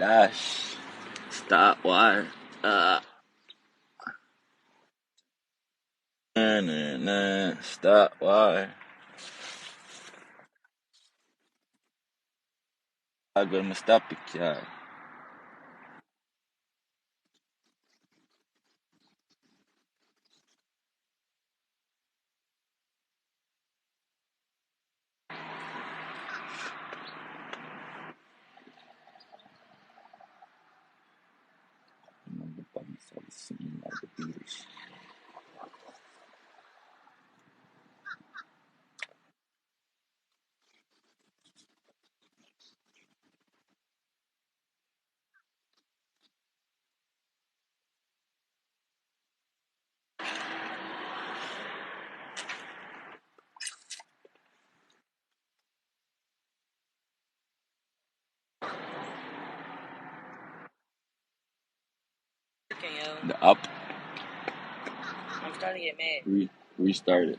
Dash. Stop. Why? Uh. Stop. Why? Agora me está a piquear. Não pode só assim, nada de vírus. The up. I'm starting to get mad. Restart it.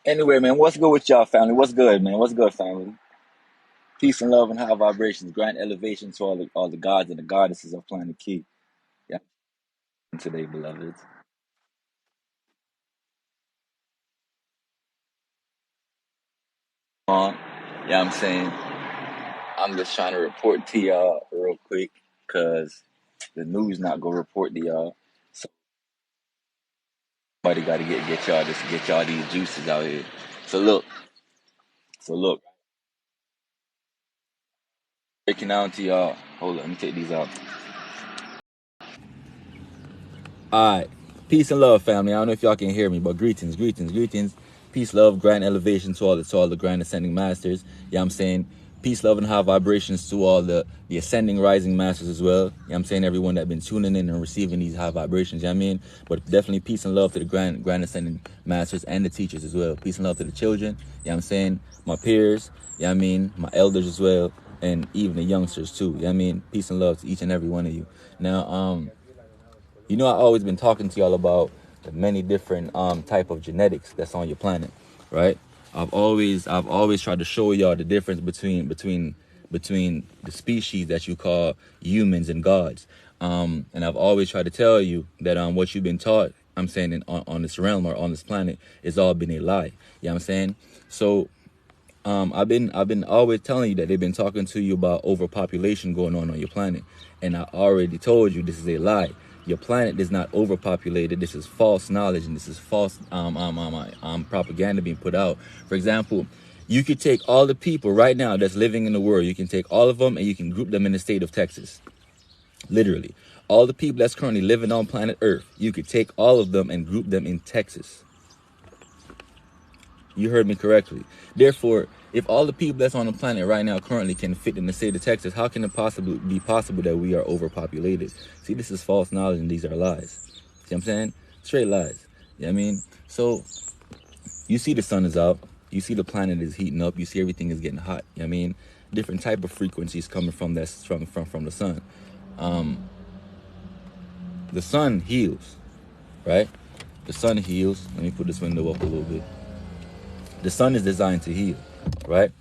Anyway, man, what's good with y'all, family? What's good, man? What's good, family? Peace and love and high vibrations. Grant elevation to all the gods and the goddesses of Planet Key. Yeah, today, beloveds. Yeah, I'm saying I'm just trying to report to y'all real quick because the news not gonna report to y'all. So somebody got to get y'all these juices out here. So look, so look, breaking down to y'all. Hold on, let me take these out. All right, peace and love, family. I don't know if y'all can hear me, but greetings, greetings, greetings. Peace, love, grand elevation to all the grand ascending masters. Yeah, I'm saying peace, love, and high vibrations to all the ascending rising masters as well. Yeah, I'm saying everyone that been tuning in and receiving these high vibrations. Yeah, I mean, but definitely peace and love to the grand ascending masters and the teachers as well. Peace and love to the children. Yeah, I'm saying my peers. Yeah, I mean my elders as well, and even the youngsters too. Yeah, I mean peace and love to each and every one of you. Now, you know, I always been talking to y'all about the many different type of genetics that's on your planet, right? I've always tried to show y'all the difference between the species that you call humans and gods. And I've always tried to tell you that what you've been taught, I'm saying on this realm or on this planet, is all been a lie. You know what I'm saying? So I've been always telling you that they've been talking to you about overpopulation going on your planet, and I already told you this is a lie. Your planet is not overpopulated. This is false knowledge, and this is false propaganda being put out. For example, you could take all the people right now that's living in the world. You can take all of them and you can group them in the state of Texas. Literally, all the people that's currently living on planet Earth, you could take all of them and group them in Texas. You heard me correctly. Therefore, if all the people that's on the planet right now currently can fit in the state of Texas, how can it possibly be possible that we are overpopulated? See, this is false knowledge and these are lies. See what I'm saying? Straight lies. You know what I mean? So, you see the sun is out. You see the planet is heating up. You see everything is getting hot. You know what I mean? Different type of frequencies coming from from the sun. The sun heals, right? The sun heals. Let me put this window up a little bit. The sun is designed to heal, right?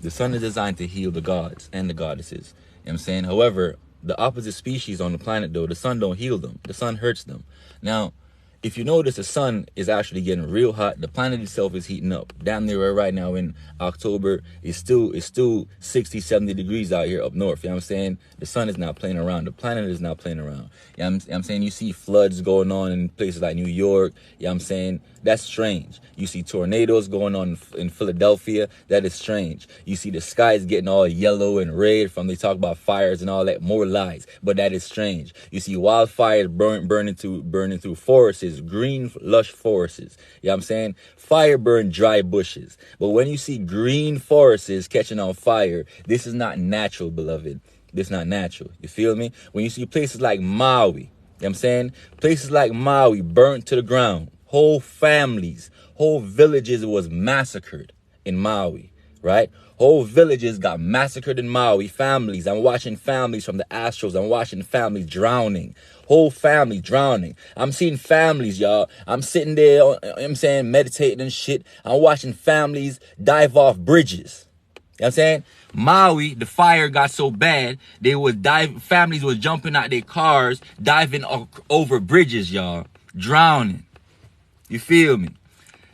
The sun is designed to heal the gods and the goddesses. You know what I'm saying? However, the opposite species on the planet, though, the sun don't heal them. The sun hurts them. Now, if you notice, the sun is actually getting real hot. The planet itself is heating up. Damn near right now in October, it's still 60, 70 degrees out here up north. You know what I'm saying? The sun is not playing around. The planet is not playing around. You know what I'm saying? You see floods going on in places like New York. You know what I'm saying? That's strange. You see tornadoes going on in Philadelphia. That is strange. You see the skies getting all yellow and red from they talk about fires and all that. More lies. But that is strange. You see wildfires burning through forests, green, lush forests. You know what I'm saying? Fire burn dry bushes. But when you see green forests catching on fire, this is not natural, beloved. This is not natural. You feel me? When you see places like Maui, you know what I'm saying? Places like Maui burnt to the ground. Whole families, whole villages was massacred in Maui, right? Whole villages got massacred in Maui. Families. I'm watching families from the Astros. I'm watching families drowning. Whole family drowning. I'm seeing families, y'all. I'm sitting there, you know what I'm saying, meditating and shit. I'm watching families dive off bridges. You know what I'm saying? Maui, the fire got so bad, families was jumping out their cars, diving over bridges, y'all. Drowning. You feel me?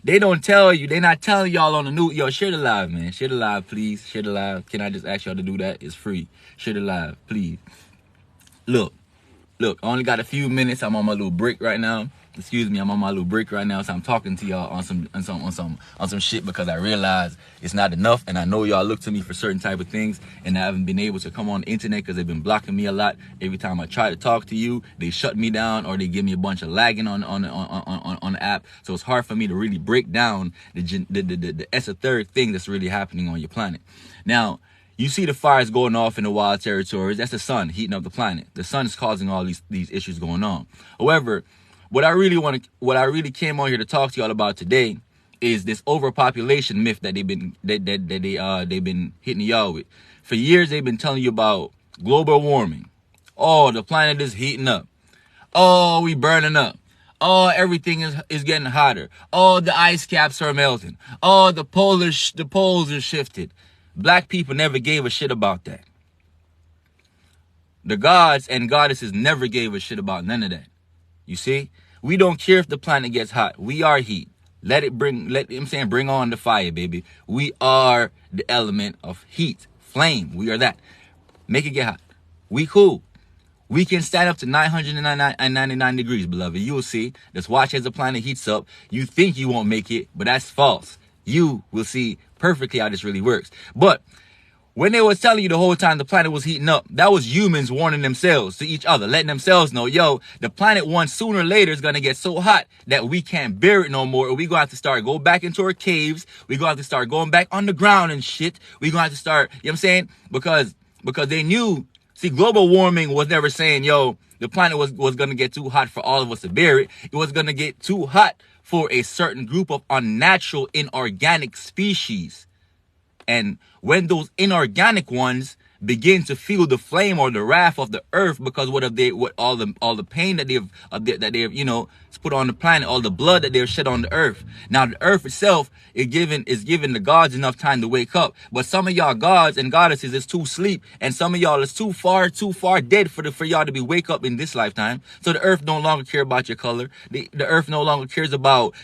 They don't tell you. They not telling y'all on the news. Yo, share the live, man. Share the live, please. Share the live. Can I just ask y'all to do that? It's free. Share the live, please. Look, I only got a few minutes. I'm on my little break right now. Excuse me, I'm on my little break right now, so I'm talking to y'all on some shit because I realize it's not enough, and I know y'all look to me for certain type of things, and I haven't been able to come on the internet because they've been blocking me a lot. Every time I try to talk to you, they shut me down or they give me a bunch of lagging on the app. So it's hard for me to really break down the esoteric thing that's really happening on your planet. Now, you see the fires going off in the wild territories. That's the sun heating up the planet. The sun is causing all these issues going on. However, what I really came on here to talk to y'all about today is this overpopulation myth that they've been hitting y'all with. For years they've been telling you about global warming. Oh, the planet is heating up. Oh, we burning up. Oh, everything is getting hotter. Oh, the ice caps are melting. Oh, the poles are shifted. Black people never gave a shit about that. The gods and goddesses never gave a shit about none of that. You see? We don't care if the planet gets hot. We are heat. Bring on the fire, baby. We are the element of heat, flame. We are that. Make it get hot. We cool. We can stand up to 999 degrees, beloved. You will see. Just watch as the planet heats up. You think you won't make it, but that's false. You will see perfectly how this really works. But when they was telling you the whole time the planet was heating up, that was humans warning themselves to each other, letting themselves know, yo, the planet one sooner or later is going to get so hot that we can't bear it no more. Or we going to have to start go back into our caves. We going to have to start going back underground and shit. We going to have to start, you know what I'm saying? Because they knew, see, global warming was never saying, yo, the planet was going to get too hot for all of us to bear it. It was going to get too hot for a certain group of unnatural, inorganic species. And when those inorganic ones begin to feel the flame or the wrath of the earth because what all the pain that they've put on the planet, all the blood that they've shed on the earth. Now the earth itself is giving the gods enough time to wake up, but some of y'all gods and goddesses is too sleep, and some of y'all is too far dead for y'all to be wake up in this lifetime. So the earth no longer care about your color. The earth no longer cares about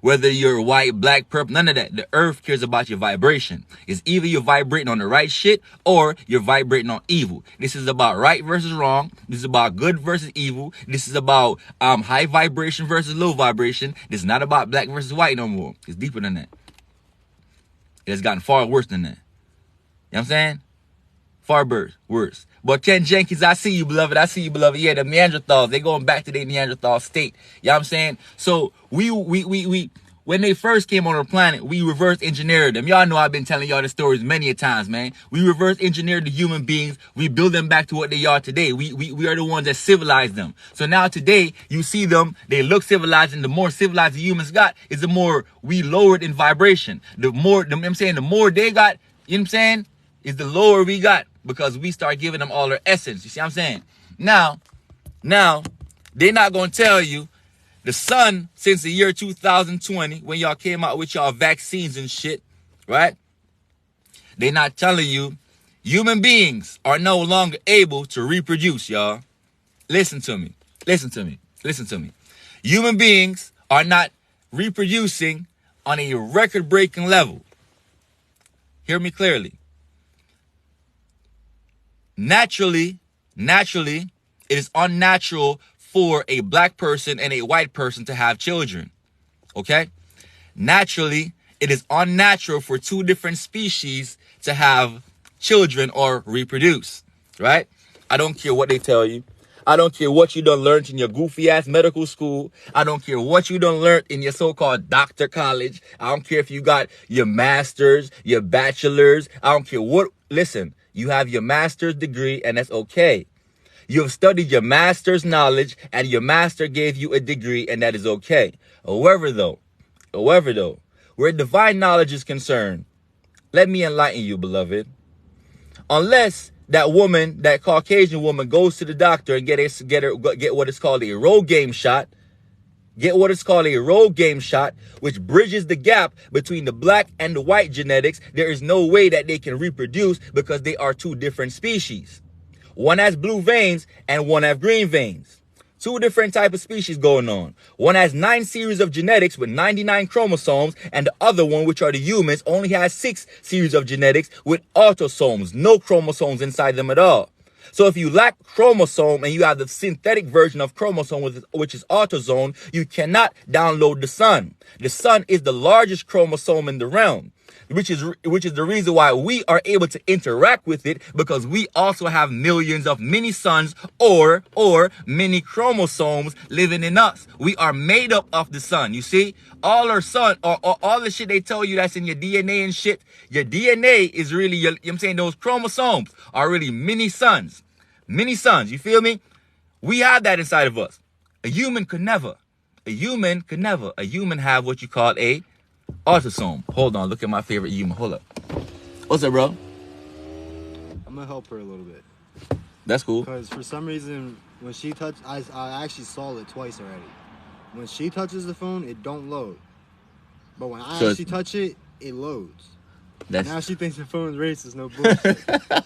whether you're white, black, purple, none of that. The earth cares about your vibration. It's either you're vibrating on the right shit or you're vibrating on evil. This is about right versus wrong. This is about good versus evil. This is about high vibration versus low vibration. This is not about black versus white no more. It's deeper than that. It has gotten far worse than that. You know what I'm saying? Far worse. But Ken Jenkins, I see you, beloved. I see you, beloved. Yeah, the Neanderthals, they going back to their Neanderthal state. You know what I'm saying? So we when they first came on our planet, we reverse engineered them. Y'all know I've been telling y'all the stories many a times, man. We reverse engineered the human beings. We build them back to what they are today. We are the ones that civilized them. So now today, you see them, they look civilized, and the more civilized the humans got, is the more we lowered in vibration. The more they got, you know what I'm saying, is the lower we got because we start giving them all their essence. You see what I'm saying? Now, they're not going to tell you the sun, since the year 2020, when y'all came out with y'all vaccines and shit, right? They're not telling you human beings are no longer able to reproduce, y'all. Listen to me. Human beings are not reproducing on a record-breaking level. Hear me clearly. Naturally, it is unnatural for a black person and a white person to have children. Okay? Naturally, it is unnatural for two different species to have children or reproduce. Right? I don't care what they tell you. I don't care what you done learned in your goofy ass medical school. I don't care what you done learned in your so-called doctor college. I don't care if you got your masters, your bachelors. I don't care what. Listen, you have your master's degree and that's okay. You have studied your master's knowledge and your master gave you a degree and that is okay. However though, where divine knowledge is concerned, Let me enlighten you, beloved. Unless that woman, that Caucasian woman, goes to the doctor and get what is called a Rogaine shot. Get what is called a Rogaine shot, which bridges the gap between the black and the white genetics. There is no way that they can reproduce because they are two different species. One has blue veins and one has green veins. Two different type of species going on. One has 9 series of genetics with 99 chromosomes, and the other one, which are the humans, only has 6 series of genetics with autosomes, no chromosomes inside them at all. So if you lack chromosome and you have the synthetic version of chromosome, which is autosome, you cannot download the sun. The sun is the largest chromosome in the realm, which is the reason why we are able to interact with it, because we also have millions of mini suns or mini chromosomes living in us. We are made up of the sun. You see, all our sun or all the shit they tell you that's in your DNA and shit, your DNA is really your, you know what I'm saying, those chromosomes are really mini suns. Mini suns, you feel me? We have that inside of us. A human could never have what you call a autosome. Hold on, look at my favorite human. Hold up. What's up, bro? I'm gonna help her a little bit. That's cool. Because for some reason, when she touched, I actually saw it twice already. When she touches the phone, it don't load. But when I actually touch it, it loads. Now she thinks her phone's racist, no bullshit.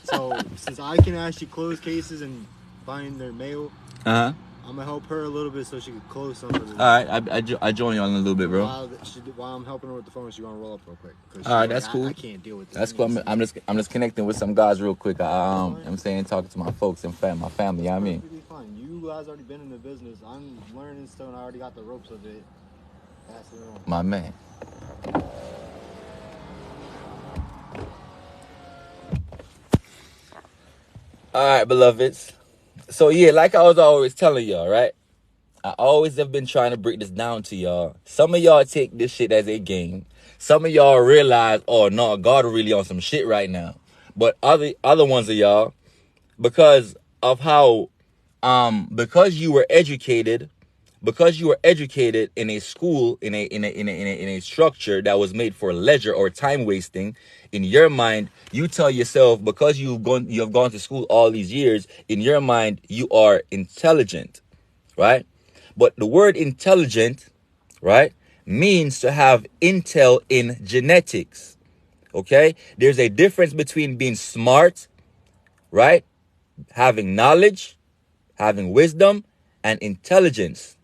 So since I can actually close cases and find their mail, I'm gonna help her a little bit so she can close some of it. All right, I join you on a little bit, bro. While I'm helping her with the phone, she's gonna roll up real quick. All right, that's cool. I can't deal with this. That's cool. I'm just connecting with some guys real quick. I'm saying talking to my folks and my family. You know what I mean, fine. You guys already been in the business. I'm learning still, and I already got the ropes of it. That's it. My man. All right, beloveds. So yeah, like I was always telling y'all, right? I always have been trying to break this down to y'all. Some of y'all take this shit as a game. Some of y'all realize, oh no, God really on some shit right now. But other ones of y'all, because of how, because you were educated in a school, in a structure that was made for leisure or time wasting, in your mind, you tell yourself, because you have gone to school all these years, in your mind, you are intelligent, right? But the word intelligent, right, means to have intel in genetics, okay? There's a difference between being smart, right, having knowledge, having wisdom, and intelligence.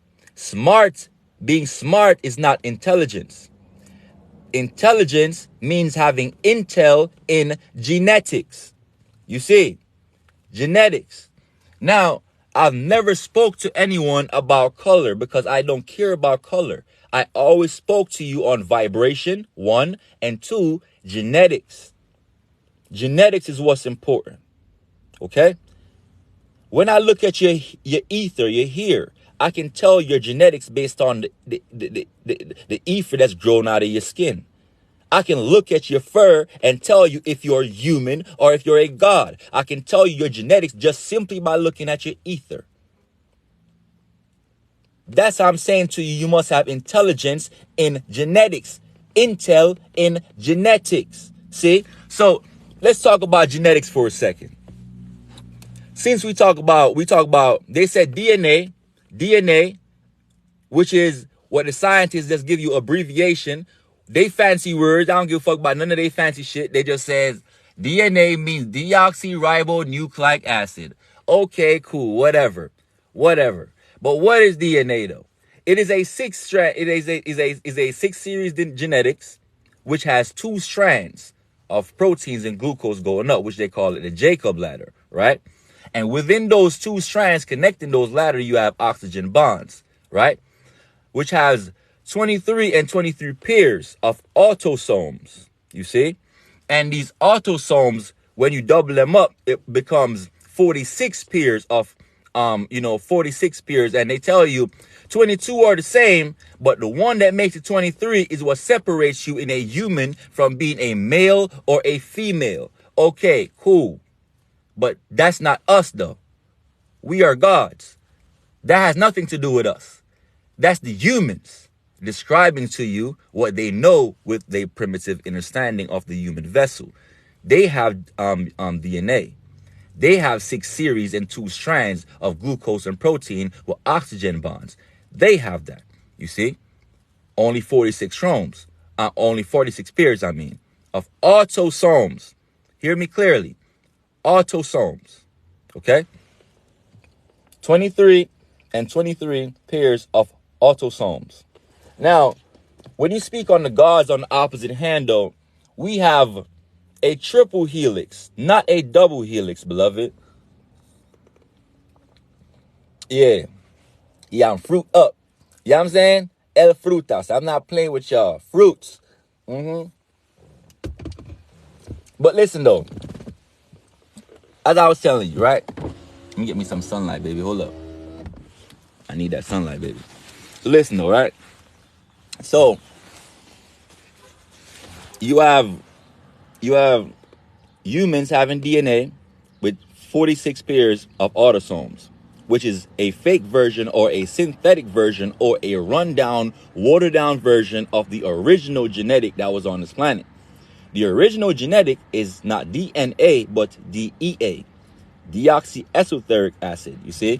Being smart is not intelligence. Intelligence means having intel in genetics. You see, genetics. Now, I've never spoke to anyone about color because I don't care about color. I always spoke to you on vibration, 1, and 2, genetics. Genetics is what's important, okay? When I look at your ether, your hair, I can tell your genetics based on the ether that's grown out of your skin. I can look at your fur and tell you if you're human or if you're a god. I can tell you your genetics just simply by looking at your ether. That's how I'm saying to you, you must have intelligence in genetics. Intel in genetics. See? So let's talk about genetics for a second. Since we talk about, they said DNA, which is what the scientists just give you abbreviation. They fancy words. I don't give a fuck about none of they fancy shit. They just says DNA means deoxyribonucleic acid. Okay, cool, whatever. But what is DNA though? It is a 6 strand. It is a 6 series genetics, which has 2 strands of proteins and glucose going up, which they call it the Jacob ladder, right? And within those 2 strands connecting those ladders, you have oxygen bonds, right? Which has 23 and 23 pairs of autosomes, you see? And these autosomes, when you double them up, it becomes 46 pairs of, 46 pairs. And they tell you 22 are the same, but the one that makes it 23 is what separates you in a human from being a male or a female. Okay, cool. But that's not us, though. We are gods. That has nothing to do with us. That's the humans. describing to you what they know with their primitive understanding of the human vessel. They have DNA. They have 6 series and 2 strands of glucose and protein with oxygen bonds. They have that. You see? Only 46 chromes. Only 46 pairs, of autosomes. Hear me clearly. Autosomes. Okay? 23 and 23 pairs of autosomes. Now, when you speak on the gods on the opposite hand, though, we have a triple helix, not a double helix, beloved. Yeah, I'm fruit up. You know what I'm saying? El frutas. I'm not playing with y'all. Fruits. But listen, though. As I was telling you, right? Let me get me some sunlight, baby. Hold up. I need that sunlight, baby. So listen, though, right? So, you have humans having DNA with 46 pairs of autosomes, which is a fake version or a synthetic version or a rundown, watered down version of the original genetic that was on this planet. The original genetic is not DNA, but DEA, deoxyesothermic acid. You see?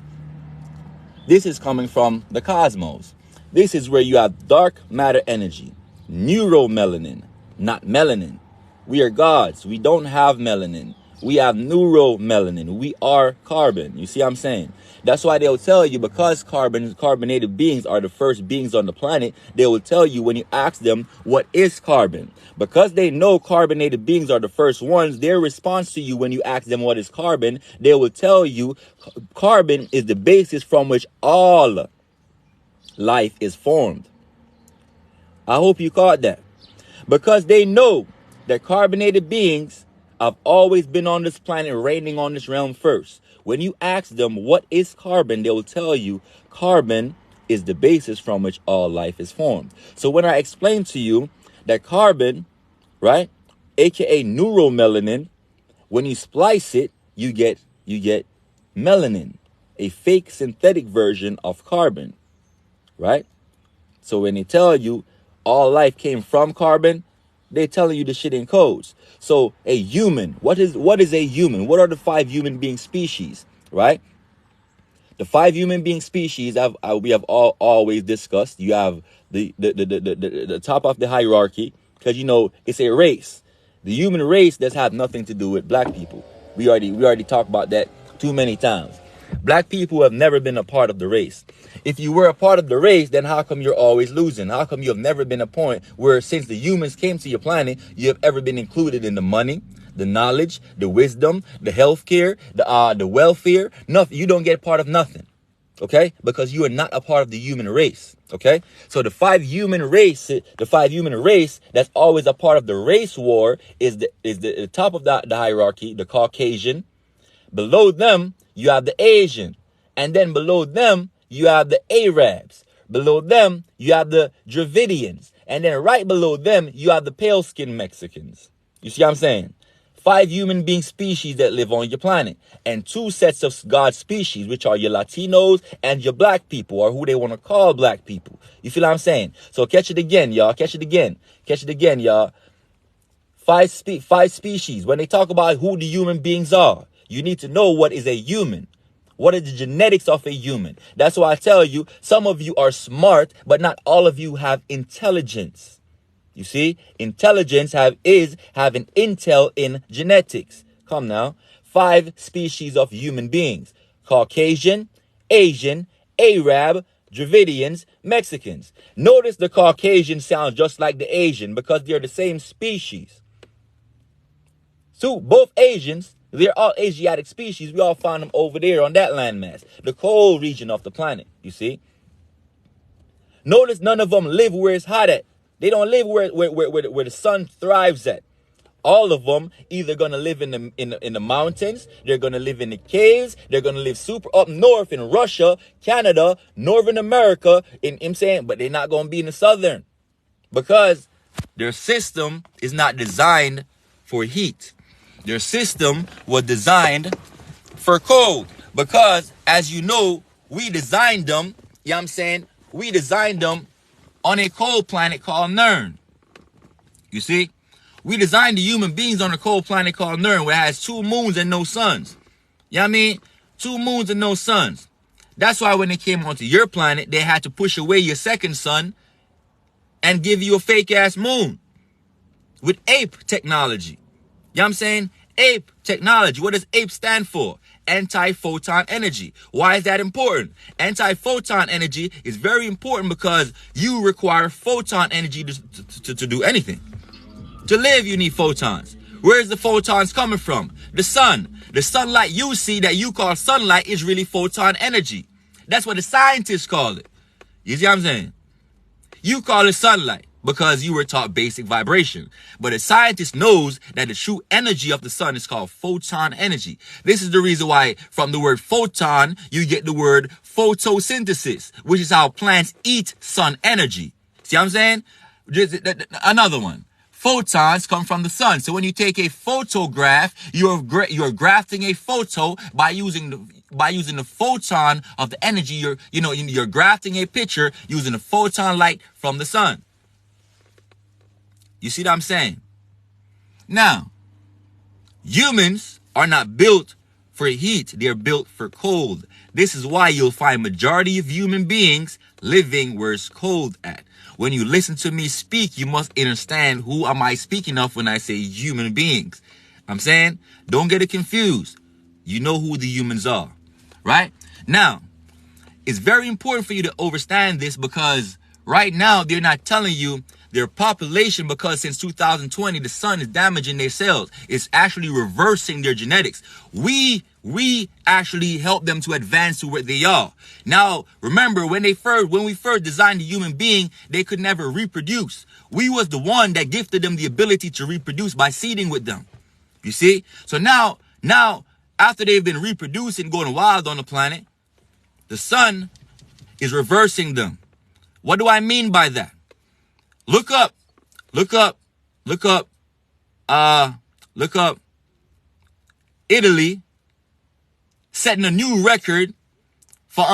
This is coming from the cosmos. This is where you have dark matter energy, neuromelanin, not melanin. We are gods. We don't have melanin. We have neuromelanin. We are carbon. You see what I'm saying? That's why they'll tell you, because carbonated beings are the first beings on the planet, they will tell you when you ask them, what is carbon? Because they know carbonated beings are the first ones, their response to you when you ask them what is carbon, they will tell you carbon is the basis from which all life is formed. I hope you caught that. Because they know that carbonated beings have always been on this planet, reigning on this realm first. When you ask them what is carbon, they will tell you carbon is the basis from which all life is formed. So when I explain to you that carbon, right, aka neuromelanin, when you splice it, you get melanin, a fake synthetic version of carbon, right? So when they tell you all life came from carbon, they're telling you the shit in codes. So a human, what is a human? What are the 5 human being species, right? The 5 human being species we have always discussed. You have the top of the hierarchy, because it's a race. The human race does have nothing to do with black people. We already talked about that too many times. Black people have never been a part of the race. If you were a part of the race, then how come you're always losing? How come you have never been a point where, since the humans came to your planet, you have ever been included in the money, the knowledge, the wisdom, the healthcare, the welfare? Nothing. You don't get part of nothing. Okay? Because you are not a part of the human race. Okay? So the 5 human race that's always a part of the race war is the top of the hierarchy, the Caucasian. Below them, you have the Asian. And then below them, you have the Arabs. Below them, you have the Dravidians. And then right below them, you have the pale-skinned Mexicans. You see what I'm saying? 5 human being species that live on your planet. And 2 sets of God species, which are your Latinos and your black people, or who they want to call black people. You feel what I'm saying? So catch it again, y'all. Catch it again, y'all. 5 species. When they talk about who the human beings are, you need to know what is a human. What is the genetics of a human? That's why I tell you, some of you are smart, but not all of you have intelligence. You see, intelligence is having intel in genetics. Come now. 5 species of human beings: Caucasian, Asian, Arab, Dravidians, Mexicans. Notice the Caucasian sounds just like the Asian because they're the same species. So both Asians, they're all Asiatic species. We all found them over there on that landmass, the cold region of the planet, you see. Notice none of them live where it's hot at. They don't live where the sun thrives at. All of them either going to live in the mountains, they're going to live in the caves, they're going to live super up north in Russia, Canada, Northern America, but they're not going to be in the southern because their system is not designed for heat. Their system was designed for cold because, as you know, we designed them, we designed them on a cold planet called Nern. You see? We designed the human beings on a cold planet called Nern, where it has 2 moons and no suns. You know what I mean? 2 moons and no suns. That's why when they came onto your planet, they had to push away your second sun and give you a fake-ass moon with ape technology. You know what I'm saying? Ape technology. What does APE stand for? Anti-photon energy. Why is that important? Anti-photon energy is very important because you require photon energy to do anything. To live, you need photons. Where's the photons coming from? The sun. The sunlight you see that you call sunlight is really photon energy. That's what the scientists call it. You see what I'm saying? You call it sunlight because you were taught basic vibration. But a scientist knows that the true energy of the sun is called photon energy. This is the reason why from the word photon, you get the word photosynthesis, which is how plants eat sun energy. See what I'm saying? Another one. Photons come from the sun. So when you take a photograph, you're grafting a photo by using the photon of the energy. You're grafting a picture using the photon light from the sun. You see what I'm saying? Now, humans are not built for heat. They're built for cold. This is why you'll find majority of human beings living where it's cold at. When you listen to me speak, you must understand who am I speaking of when I say human beings. I'm saying, don't get it confused. You know who the humans are, right? Now, it's very important for you to understand this because right now they're not telling you their population, because since 2020, the sun is damaging their cells. It's actually reversing their genetics. We actually help them to advance to where they are. Now, remember, when we first designed the human being, they could never reproduce. We was the one that gifted them the ability to reproduce by seeding with them. You see? So now, after they've been reproducing, going wild on the planet, the sun is reversing them. What do I mean by that? Look up Italy setting a new record for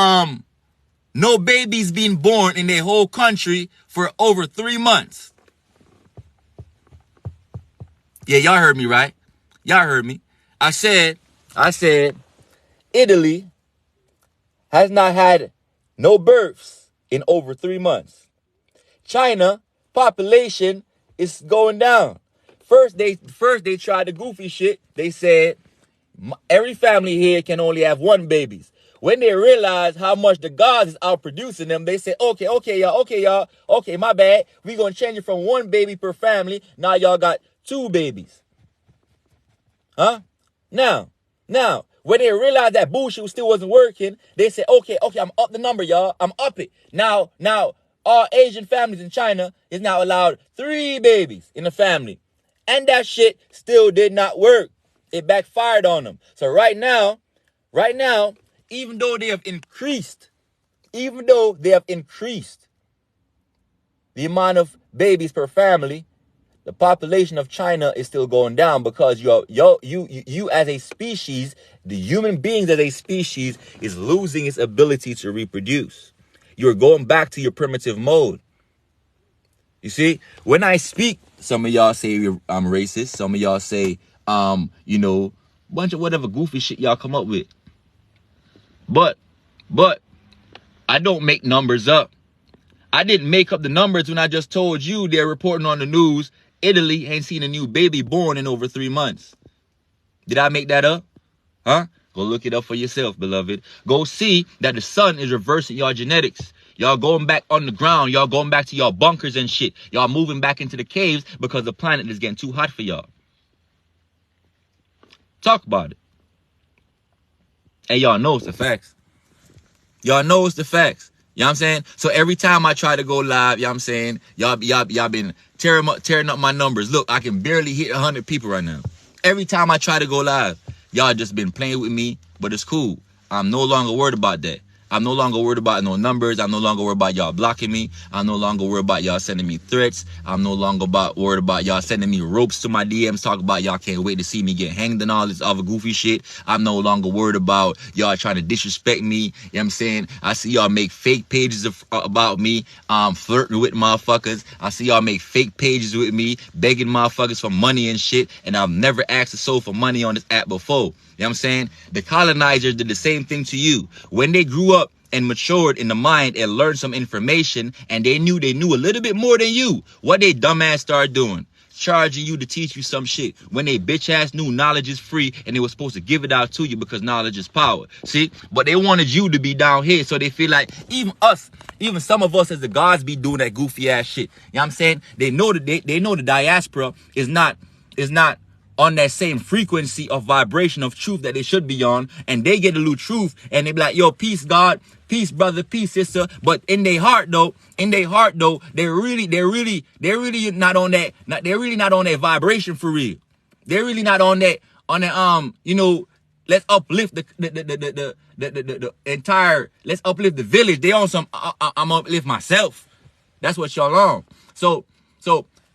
no babies being born in their whole country for over 3 months. Yeah, y'all heard me, right? Y'all heard me. I said Italy has not had no births in over 3 months. China population is going down. First they tried the goofy shit. They said every family here can only have 1 baby. When they realized how much the gods is outproducing them, they said, okay, y'all, my bad. We're going to change it from 1 baby per family. Now y'all got 2 babies. Huh? Now, when they realized that bullshit still wasn't working, they said, okay, I'm up the number, y'all. I'm up it. Now, all Asian families in China is now allowed 3 babies in a family. And that shit still did not work. It backfired on them. So right now, even though they have increased the amount of babies per family, the population of China is still going down because you as a species, the human beings as a species is losing its ability to reproduce. You're going back to your primitive mode. You see, when I speak, some of y'all say I'm racist. Some of y'all say, bunch of whatever goofy shit y'all come up with. But I don't make numbers up. I didn't make up the numbers when I just told you they're reporting on the news. Italy ain't seen a new baby born in over 3 months. Did I make that up? Huh? Go look it up for yourself, beloved. Go see that the sun is reversing your genetics. Y'all going back on the ground. Y'all going back to y'all bunkers and shit. Y'all moving back into the caves because the planet is getting too hot for y'all. Talk about it. And y'all know it's the facts. Y'all know it's the facts. You know what I'm saying? So every time I try to go live, you know what I'm saying? Y'all been tearing up my numbers. Look, I can barely hit 100 people right now. Every time I try to go live, y'all just been playing with me, but it's cool. I'm no longer worried about that. I'm no longer worried about no numbers. I'm no longer worried about y'all blocking me. I'm no longer worried about y'all sending me threats. I'm no longer worried about y'all sending me ropes to my DMs, talk about y'all can't wait to see me get hanged and all this other goofy shit. I'm no longer worried about y'all trying to disrespect me. You know what I'm saying? I see y'all make fake pages about me, flirting with motherfuckers. I see y'all make fake pages with me, begging motherfuckers for money and shit, and I've never asked a soul for money on this app before. You know what I'm saying? The colonizers did the same thing to you. When they grew up and matured in the mind and learned some information and they knew a little bit more than you, what they dumbass started doing? Charging you to teach you some shit when they bitch ass knew knowledge is free and they were supposed to give it out to you because knowledge is power. See? But they wanted you to be down here, so they feel like even some of us as the gods be doing that goofy ass shit. You know what I'm saying? They know that they know the diaspora is not on that same frequency of vibration of truth that they should be on, and they get a little truth and they be like, yo, peace God, peace brother, peace sister. But in their heart though, they're really not on that. They're really not on that vibration for real. They're really not on that let's uplift the entire, let's uplift the village. They on some I'm uplift myself. That's what y'all on. So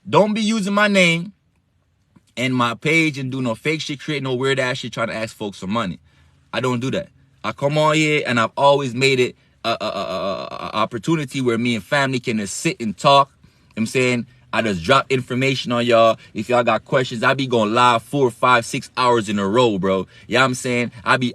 don't be using my name and my page and do no fake shit, create no weird ass shit, trying to ask folks for money. I don't do that. I come on here and I've always made it a opportunity where me and family can just sit and talk. You know what I'm saying? I just drop information on y'all. If y'all got questions, I be going live 4, 5, 6 hours in a row, bro. You know what I'm saying? I be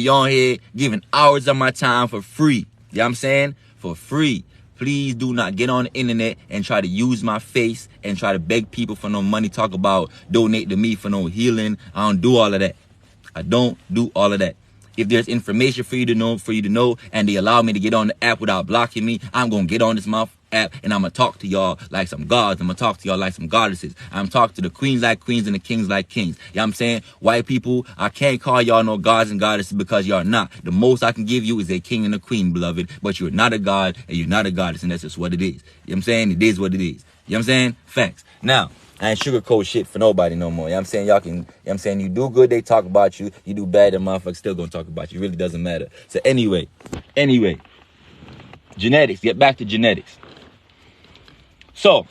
on here giving hours of my time for free. You know what I'm saying? For free. Please do not get on the internet and try to use my face and try to beg people for no money. Talk about donate to me for no healing. I don't do all of that. I don't do all of that. If there's information for you to know, and they allow me to get on the app without blocking me, I'm going to get on this app and I'm going to talk to y'all like some gods. I'm going to talk to y'all like some goddesses. I'm talking to the queens like queens and the kings like kings. You know what I'm saying? White people, I can't call y'all no gods and goddesses because y'all not. The most I can give you is a king and a queen, beloved. But you're not a god and you're not a goddess, and that's just what it is. You know what I'm saying? It is what it is. You know what I'm saying? Facts. Now, I ain't sugarcoat shit for nobody no more. You know what I'm saying? Y'all can, you know what I'm saying? You do good, they talk about you. You do bad, the motherfuckers still gonna talk about you. It really doesn't matter. So anyway, genetics. Get back to genetics. So,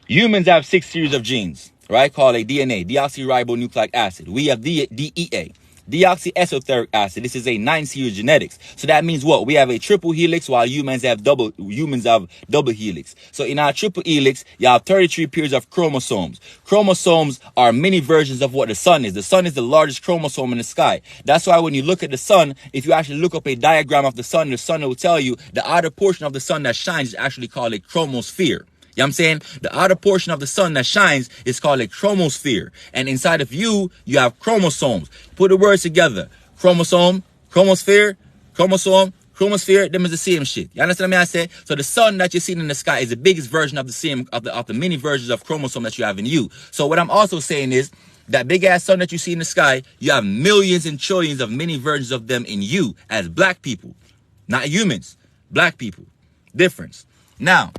humans have 6 series of genes, right? Called a DNA, deoxyribonucleic acid. We have DEA, deoxyesothermic acid. This is a 9 series genetics. So that means what? We have a triple helix while humans have double helix. So in our triple helix, you have 33 pairs of chromosomes. Chromosomes are mini versions of what the sun is. The sun is the largest chromosome in the sky. That's why when you look at the sun, if you actually look up a diagram of the sun will tell you the outer portion of the sun that shines is actually called a chromosphere. You know what I'm saying? The outer portion of the sun that shines is called a chromosphere. And inside of you have chromosomes. Put the words together. Chromosome, chromosphere, chromosome, chromosphere, them is the same shit. You understand what I said? So the sun that you're seeing in the sky is the biggest version of the same, of the many versions of chromosome that you have in you. So what I'm also saying is, that big ass sun that you see in the sky, you have millions and trillions of many versions of them in you as black people. Not humans, black people. Difference. Now,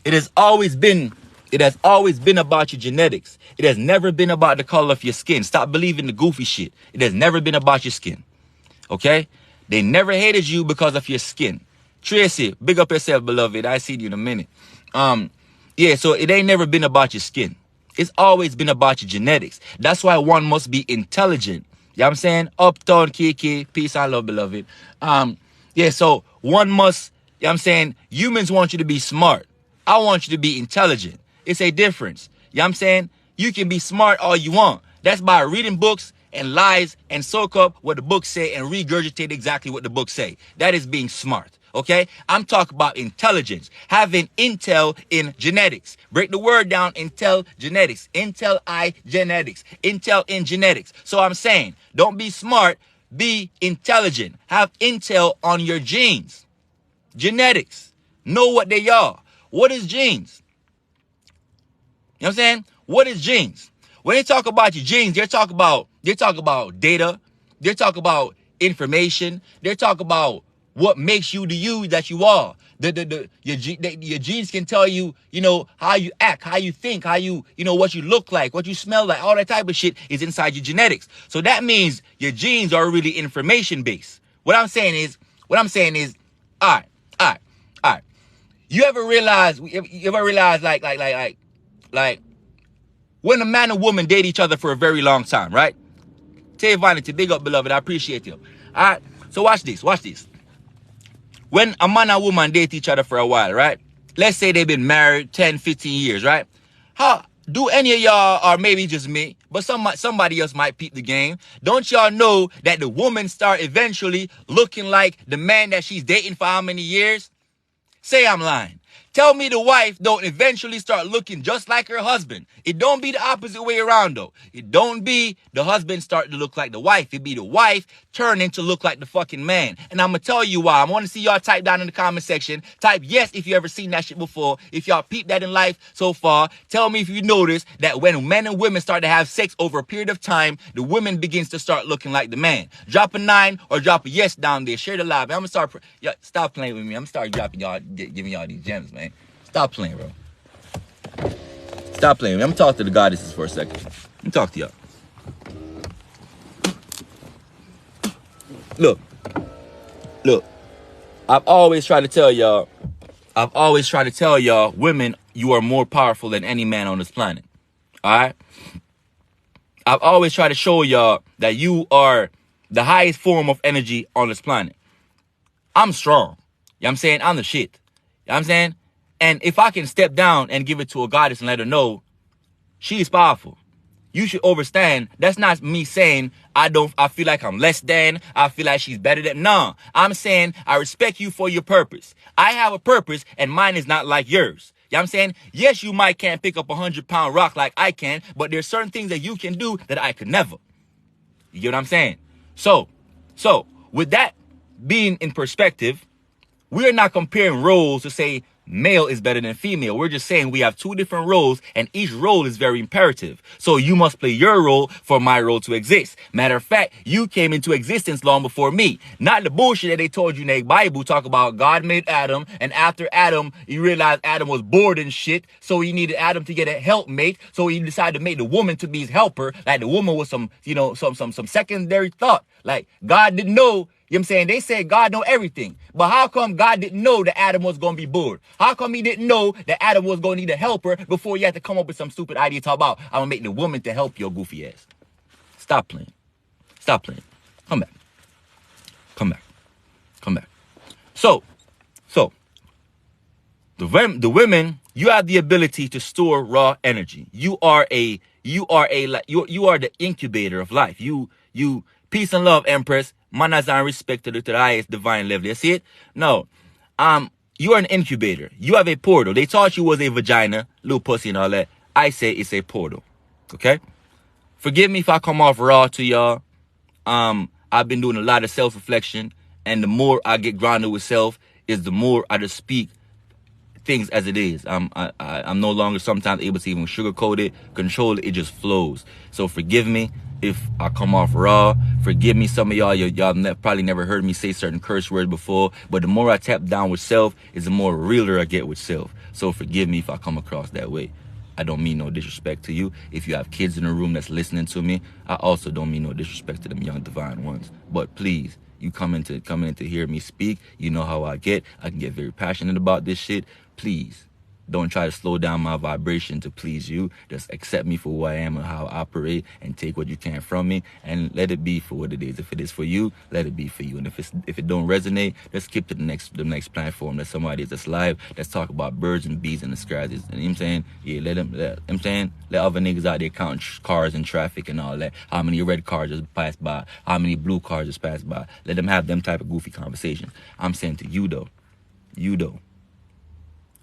it has always been about your genetics. It has never been about the color of your skin. Stop believing the goofy shit. It has never been about your skin. Okay? They never hated you because of your skin. Tracy, big up yourself, beloved. I see you in a minute. Yeah, so it ain't never been about your skin. It's always been about your genetics. That's why one must be intelligent. You know what I'm saying? Uptown, Kiki, peace and love, beloved. Yeah, so one must, you know what I'm saying? Humans want you to be smart. I want you to be intelligent. It's a difference. You know what I'm saying? You can be smart all you want. That's by reading books and lies and soak up what the books say and regurgitate exactly what the books say. That is being smart. Okay? I'm talking about intelligence. Having intel in genetics. Break the word down, intel genetics. Intel-I genetics. Intel in genetics. So I'm saying, don't be smart, be intelligent. Have intel on your genes. Genetics. Know what they are. What is genes? You know what I'm saying? What is genes? When they talk about your genes, they talk about data. They talk about information. They talk about what makes you the you that you are. Your genes can tell you, how you act, how you think, how you what you look like, what you smell like. All that type of shit is inside your genetics. So that means your genes are really information based. What I'm saying is, What I'm saying is, all right. You ever realize, like, when a man and woman date each other for a very long time, right? Tay Vanity, big up, beloved. I appreciate you. All right. So watch this. When a man and woman date each other for a while, right? Let's say they've been married 10, 15 years, right? How do any of y'all, or maybe just me, but somebody else might peep the game. Don't y'all know that the woman start eventually looking like the man that she's dating for how many years? Say I'm lying. Tell me the wife don't eventually start looking just like her husband. It don't be the opposite way around, though. It don't be the husband start to look like the wife. It be the wife turning to look like the fucking man. And I'm going to tell you why. I want to see y'all type down in the comment section. Type yes if you ever seen that shit before. If y'all peep that in life so far, tell me if you notice that when men and women start to have sex over a period of time, the woman begins to start looking like the man. Drop a 9 or drop a yes down there. Share the live. I'm going to start... stop playing with me. I'm going to start dropping y'all, giving y'all these gems, man. Stop playing, bro. Stop playing. I'm gonna talk to the goddesses for a second. Let me talk to y'all. Look. I've always tried to tell y'all, women, you are more powerful than any man on this planet. All right? I've always tried to show y'all that you are the highest form of energy on this planet. I'm strong. You know what I'm saying? I'm the shit. You know what I'm saying? And if I can step down and give it to a goddess and let her know she's powerful, you should understand that's not me saying I feel like I'm less than, I feel like she's better than. No, I'm saying I respect you for your purpose. I have a purpose and mine is not like yours. You know what I'm saying? Yes, you might can't pick up a 100-pound rock like I can, but there's certain things that you can do that I could never. You get what I'm saying? So with that being in perspective, we're not comparing roles to say male is better than female. We're just saying we have two different roles and each role is very imperative. So you must play your role for my role to exist. Matter of fact, you came into existence long before me. Not the bullshit that they told you in the Bible talk about God made Adam, and after Adam, you realized Adam was bored and shit, so he needed Adam to get a helpmate, so he decided to make the woman to be his helper. Like the woman was some secondary thought. Like God didn't know. You know what I'm saying? They said God know everything. But how come God didn't know that Adam was going to be bored? How come he didn't know that Adam was going to need a helper before he had to come up with some stupid idea to talk about, I'm going to make the woman to help your goofy ass? Stop playing. Come back. So, the women, you have the ability to store raw energy. You are the incubator of life. You, peace and love, Empress. Manners and respect to the highest divine level. You see it? No. You are an incubator. You have a portal. They taught you was a vagina, little pussy and all that. I say it's a portal. Okay? Forgive me if I come off raw to y'all. I've been doing a lot of self-reflection, and the more I get grounded with self is the more I just speak things as it is. I'm no longer sometimes able to even sugarcoat it, control it. It just flows. So forgive me if I come off raw. Forgive me, some of y'all probably never heard me say certain curse words before, but the more I tap down with self is the more realer I get with self. So forgive me if I come across that way. I don't mean no disrespect to you. If you have kids in the room that's listening to me, I also don't mean no disrespect to them young divine ones. But please, you come in to hear me speak, you know how I get. I can get very passionate about this shit. Please, don't try to slow down my vibration to please you. Just accept me for who I am and how I operate, and take what you can from me and let it be for what it is. If it is for you, let it be for you. And if it don't resonate, let's skip to the next platform. That somebody that's live. Let's talk about birds and bees in the skies. You know what I'm saying? Yeah, let other niggas out there count cars and traffic and all that. How many red cars just passed by? How many blue cars just passed by? Let them have them type of goofy conversations. I'm saying to you though.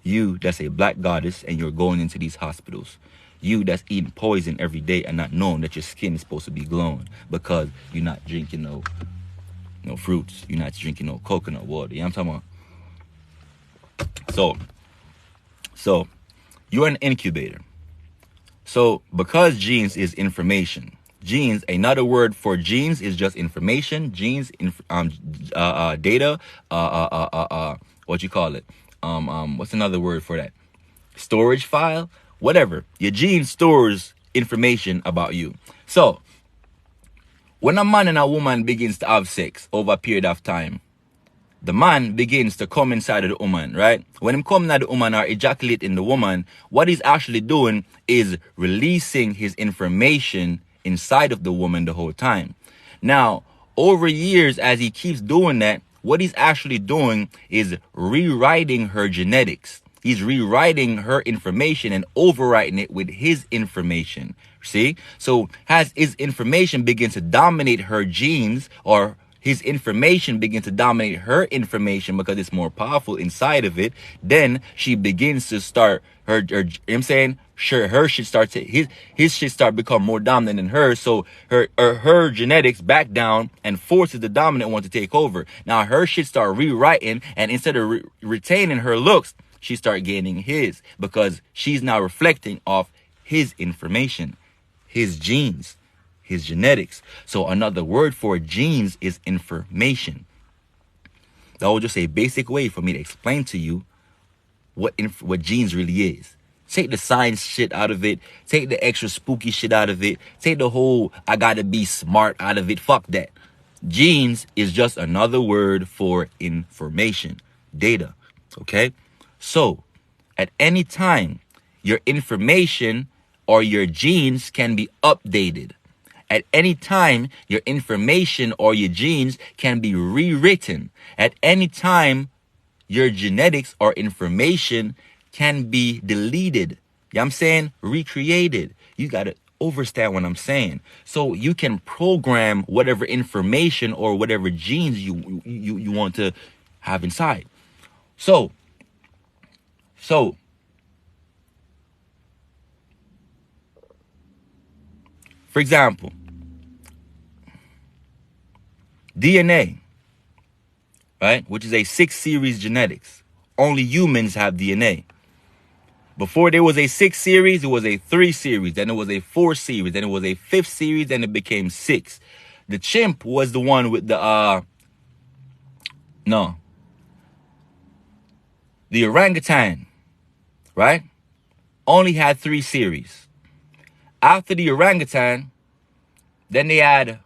You that's a black goddess and you're going into these hospitals. You that's eating poison every day and not knowing that your skin is supposed to be glowing because you're not drinking no fruits. You're not drinking no coconut water. You know what I'm talking about? So you're an incubator. So because genes is information. Genes, another word for genes is just information. Genes, data, what you call it? What's another word for that? Storage file, whatever. Your gene stores information about you. So when a man and a woman begins to have sex over a period of time, the man begins to come inside of the woman, right? When him come inside the woman or ejaculate in the woman, what he's actually doing is releasing his information inside of the woman the whole time. Now, over years, as he keeps doing that, what he's actually doing is rewriting her genetics. He's rewriting her information and overwriting it with his information. See? So as his information begins to dominate her genes, or his information begins to dominate her information because it's more powerful inside of it, then she begins to start her you know what I'm saying? Sure, her shit starts to, his shit start become more dominant than hers. So her genetics back down and forces the dominant one to take over. Now her shit start rewriting, and instead of retaining her looks, she start gaining his, because she's now reflecting off his information, his genes, his genetics. So another word for genes is information. That was just a basic way for me to explain to you what genes really is. Take the science shit out of it. Take the extra spooky shit out of it. Take the whole I gotta be smart out of it. Fuck that. Genes is just another word for information, data. Okay? So, at any time, your information or your genes can be updated. At any time, your information or your genes can be rewritten. At any time, your genetics or information can be deleted. You know what I'm saying? Recreated. You got to understand what I'm saying. So you can program whatever information or whatever genes you want to have inside. So, for example, DNA, right, which is a 6-series genetics. Only humans have DNA. Before there was a 6-series, it was a 3-series, then it was a 4-series, then it was a 5th series, then it became 6. The chimp was the one with the the orangutan, right, only had 3 series. After the orangutan, then they had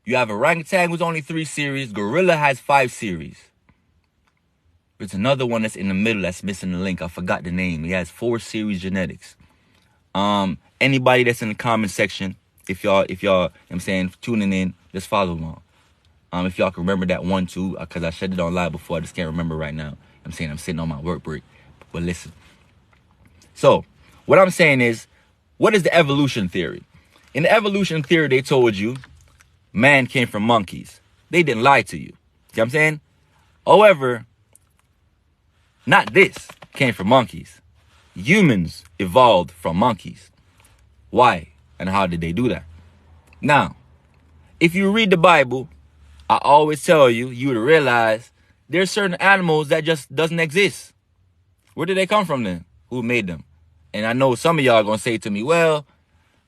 you have orangutan who's only 3 series. Gorilla has 5 series. There's another one that's in the middle that's missing the link. I forgot the name. He has 4 series genetics. Anybody that's in the comment section, if y'all, I'm saying, tuning in, just follow along. If y'all can remember that one too, because I said it on live before, I just can't remember right now. I'm saying I'm sitting on my work break. But listen. So, what I'm saying is, what is the evolution theory? In the evolution theory, they told you man came from monkeys. They didn't lie to you. You know what I'm saying? However, not this came from monkeys. Humans evolved from monkeys. Why and how did they do that? Now, if you read the Bible, I always tell you, you would realize there's certain animals that just doesn't exist. Where did they come from then? Who made them? And I know some of y'all are going to say to me, well,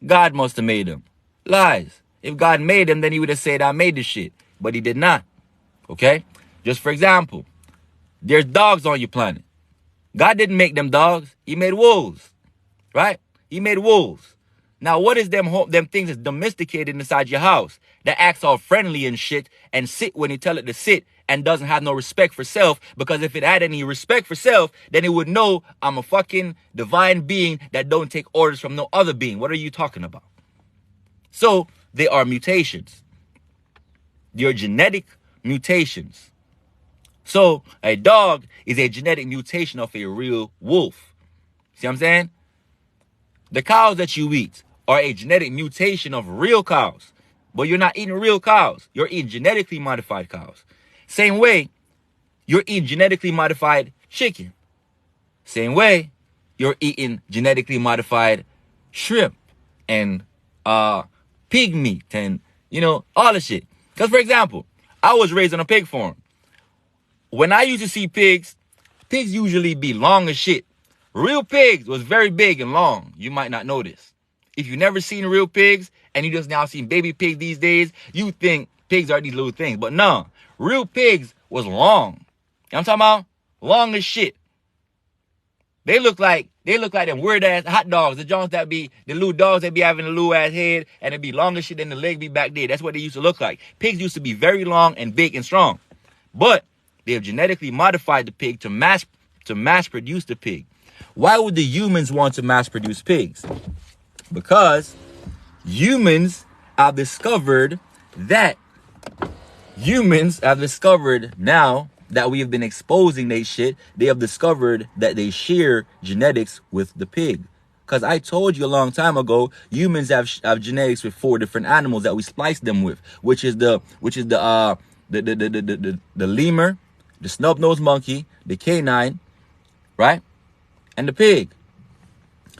God must have made them. Lies. If God made them, then he would have said, I made this shit. But he did not. Okay? Just for example, there's dogs on your planet. God didn't make them dogs. He made wolves. Right? He made wolves. Now, what is them things that's domesticated inside your house that acts all friendly and shit and sit when you tell it to sit and doesn't have no respect for self? Because if it had any respect for self, then it would know I'm a fucking divine being that don't take orders from no other being. What are you talking about? So, they are mutations. They're genetic mutations. So, a dog is a genetic mutation of a real wolf. See what I'm saying? The cows that you eat are a genetic mutation of real cows. But you're not eating real cows. You're eating genetically modified cows. Same way, you're eating genetically modified chicken. Same way, you're eating genetically modified shrimp and pig meat and, all the shit. Because, for example, I was raised on a pig farm. When I used to see pigs usually be long as shit. Real pigs was very big and long. You might not know this. If you've never seen real pigs and you just now seen baby pigs these days, you think pigs are these little things. But no, real pigs was long. You know what I'm talking about? Long as shit. They look like them weird ass hot dogs. The Jones that be the little dogs that be having a little ass head and it be longer shit than the leg be back there. That's what they used to look like. Pigs used to be very long and big and strong, but they have genetically modified the pig to mass produce the pig. Why would the humans want to mass produce pigs? Because humans have discovered now that we have been exposing they shit, they have discovered that they share genetics with the pig. Because I told you a long time ago, humans have genetics with 4 different animals that we splice them with, which is the lemur, the snub-nosed monkey, the canine, right? And the pig.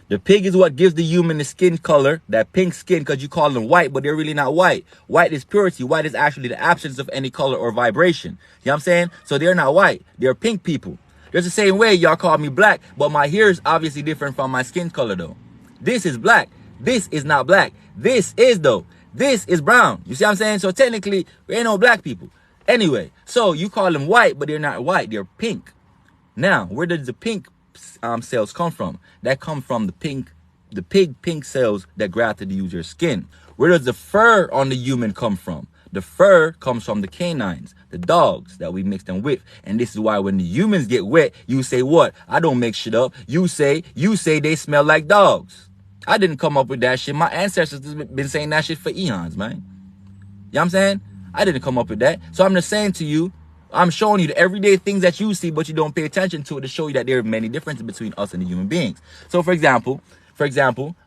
The pig is what gives the human the skin color, that pink skin, because you call them white, but they're really not white. White is purity. White is actually the absence of any color or vibration. You know what I'm saying? So they're not white. They're pink people. There's the same way y'all call me black, but my hair is obviously different from my skin color, though. This is black. This is not black. This is, though. This is brown. You see what I'm saying? So technically, there ain't no black people. Anyway, so you call them white, but they're not white. They're pink. Now, where does the pink cells come from? That come from the pink cells that grafted to use your skin. Where does the fur on the human come from? The fur comes from the canines, the dogs that we mix them with. And this is why when the humans get wet, you say what? I don't make shit up. You say they smell like dogs. I didn't come up with that shit. My ancestors have been saying that shit for eons, man. You know what I'm saying? I didn't come up with that. So I'm just saying to you, I'm showing you the everyday things that you see, but you don't pay attention to it, to show you that there are many differences between us and the human beings. So for example,